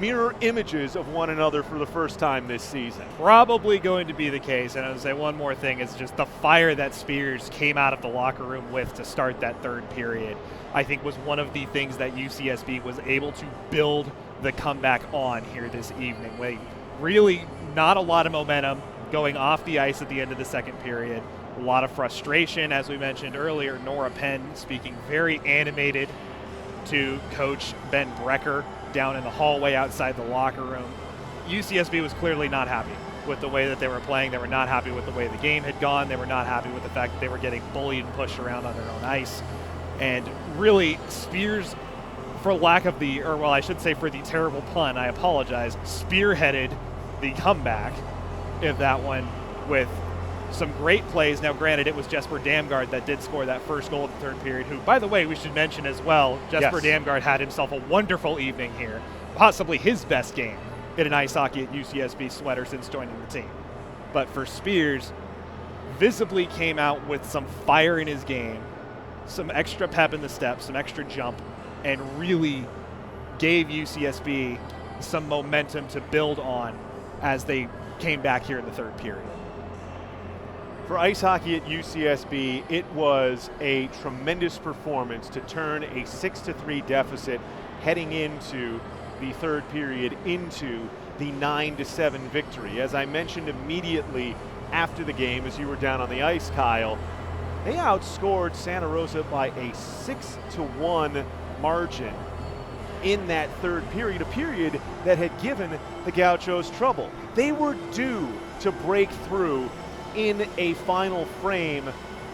mirror images of one another for the first time this season. Probably going to be the case. And I would say one more thing is just the fire that Spears came out of the locker room with to start that third period, I think was one of the things that UCSB was able to build the comeback on here this evening. Really not a lot of momentum going off the ice at the end of the second period. A lot of frustration, as we mentioned earlier. Nora Penn speaking very animated to Coach Ben Brecker down in the hallway outside the locker room. UCSB was clearly not happy with the way that they were playing. They were not happy with the way the game had gone. They were not happy with the fact that they were getting bullied and pushed around on their own ice. And really, Spears, for lack of the, or well, I should say for the terrible pun, I apologize, spearheaded the comeback of that one with some great plays. Now, granted, it was Jesper Damgaard that did score that first goal of the third period, who, by the way, we should mention as well, Jesper Damgaard had himself a wonderful evening here, possibly his best game in an ice hockey at UCSB sweater since joining the team. But for Spears, visibly came out with some fire in his game, some extra pep in the step, some extra jump, and really gave UCSB some momentum to build on as they came back here in the third period. For ice hockey at UCSB, it was a tremendous performance to turn a 6-3 deficit heading into the third period into the 9-7 victory. As I mentioned immediately after the game, as you were down on the ice, Kyle, they outscored Santa Rosa by a 6-1 margin in that third period, a period that had given the Gauchos trouble. They were due to break through in a final frame,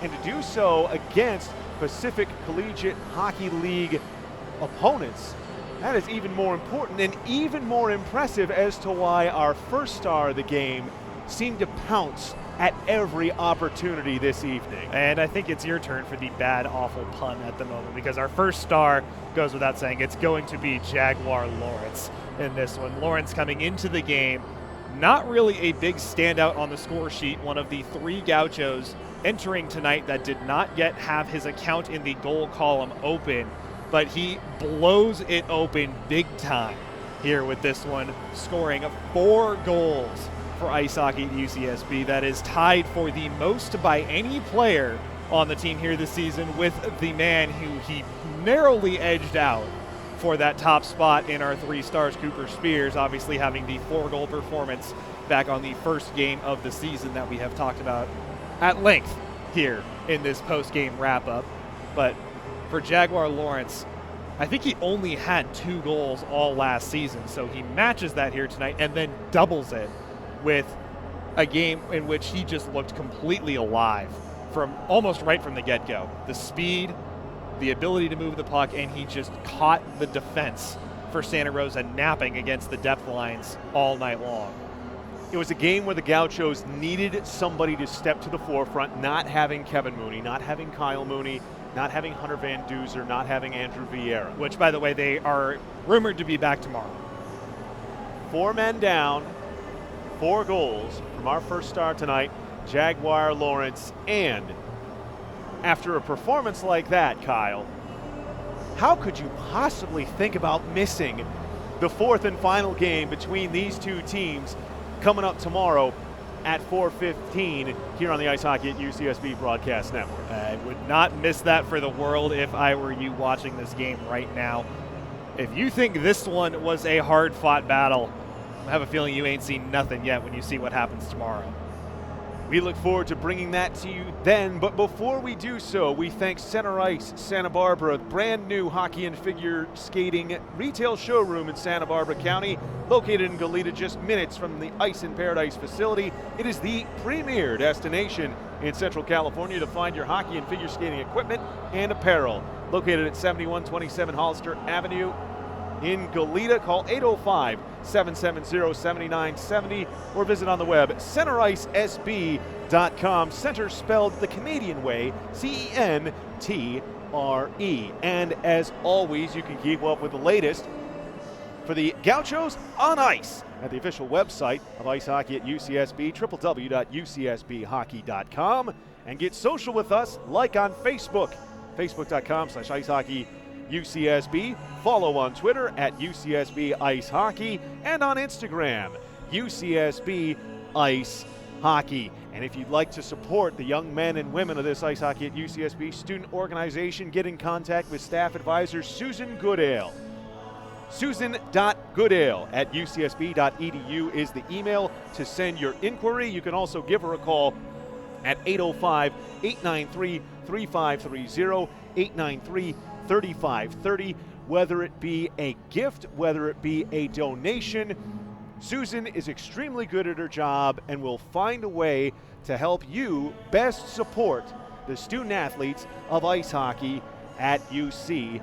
and to do so against Pacific Collegiate Hockey League opponents. That is even more important and even more impressive as to why our first star of the game seemed to pounce at every opportunity this evening. And I think it's your turn for the bad, awful pun at the moment, because our first star goes without saying. It's going to be Jaguar Lawrence in this one. Lawrence coming into the game, not really a big standout on the score sheet, one of the 3 Gauchos entering tonight that did not yet have his account in the goal column open, but he blows it open big time here with this one, scoring 4 goals for ice hockey at UCSB. That is tied for the most by any player on the team here this season, with the man who he narrowly edged out for that top spot in our 3 stars, Cooper Spears, obviously having the 4-goal performance back on the first game of the season that we have talked about at length here in this post-game wrap-up. But for Jaguar Lawrence, I think he only had 2 goals all last season, so he matches that here tonight and then doubles it with a game in which he just looked completely alive from almost right from the get-go. The speed, the ability to move the puck, and he just caught the defense for Santa Rosa napping against the depth lines all night long. It was a game where the Gauchos needed somebody to step to the forefront, not having Kevin Mooney, not having Kyle Mooney, not having Hunter Van Duzer, not having Andrew Vieira. Which, by the way, they are rumored to be back tomorrow. 4 men down, 4 goals from our first star tonight, Jaguar Lawrence. And after a performance like that, Kyle, how could you possibly think about missing the 4th and final game between these two teams coming up tomorrow at 4:15 here on the Ice Hockey at UCSB Broadcast Network? I would not miss that for the world if I were you watching this game right now. If you think this one was a hard-fought battle, I have a feeling you ain't seen nothing yet when you see what happens tomorrow. We look forward to bringing that to you then, but before we do so, we thank Center Ice Santa Barbara, brand new hockey and figure skating retail showroom in Santa Barbara County, located in Goleta, just minutes from the Ice in Paradise facility. It is the premier destination in Central California to find your hockey and figure skating equipment and apparel. Located at 7127 Hollister Avenue in Goleta. Call 805-770-7970 or visit on the web centericesb.com. Center spelled the Canadian way, CENTRE. And as always, you can keep up with the latest for the Gauchos on ice at the official website of Ice Hockey at UCSB, www.ucsbhockey.com, and get social with us, like on Facebook, facebook.com/icehockeyUCSB. Follow on Twitter at UCSB Ice Hockey, and on Instagram, UCSB Ice Hockey. And if you'd like to support the young men and women of this Ice Hockey at UCSB student organization, get in contact with staff advisor Susan Goodale. Susan.Goodale@ucsb.edu is the email to send your inquiry. You can also give her a call at 805-893-3530, 893-3530. Whether it be a gift, whether it be a donation, Susan is extremely good at her job and will find a way to help you best support the student athletes of ice hockey at UCSB.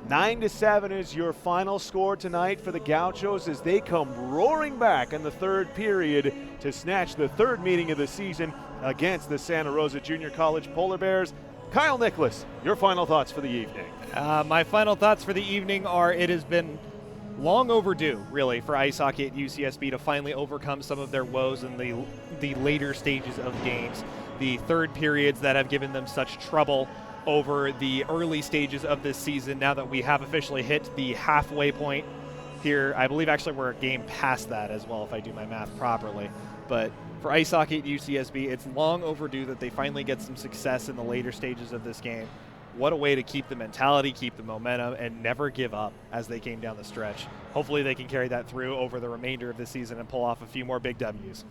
9-7 is your final score tonight for the Gauchos as they come roaring back in the third period to snatch the third meeting of the season against the Santa Rosa Junior College Polar Bears. Kyle Nicolas, your final thoughts for the evening. My final thoughts for the evening are it has been long overdue, really, for ice hockey at UCSB to finally overcome some of their woes in the later stages of games. The third periods that have given them such trouble over the early stages of this season. Now that we have officially hit the halfway point here, I believe actually we're a game past that as well, if I do my math properly. But for ice hockey at UCSB, it's long overdue that they finally get some success in the later stages of this game. What a way to keep the mentality, keep the momentum, and never give up as they came down the stretch. Hopefully they can carry that through over the remainder of the season and pull off a few more big W's.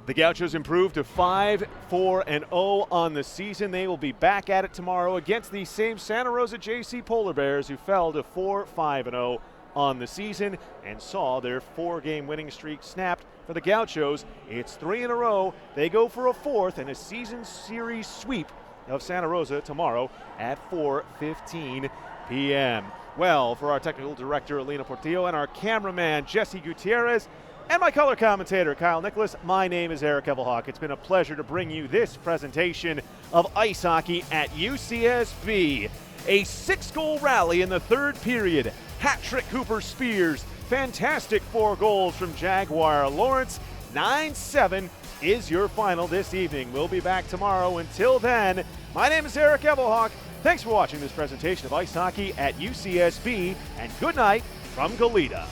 The Gauchos improved to 5-4-0 on the season. They will be back at it tomorrow against the same Santa Rosa JC Polar Bears, who fell to 4-5-0 on the season and saw their 4-game winning streak snapped for the Gauchos. It's 3 in a row. They go for a 4th and a season series sweep of Santa Rosa tomorrow at 4:15 p.m. Well, for our technical director, Alina Portillo, and our cameraman, Jesse Gutierrez, and my color commentator, Kyle Nicolas, my name is Eric Evelhoch. It's been a pleasure to bring you this presentation of ice hockey at UCSB. A 6-goal rally in the third period. Hat-trick Cooper Spears. Fantastic 4 goals from Jaguar Lawrence. 9-7 is your final this evening. We'll be back tomorrow. Until then, my name is Eric Evelhoch. Thanks for watching this presentation of ice hockey at UCSB, and good night from Goleta.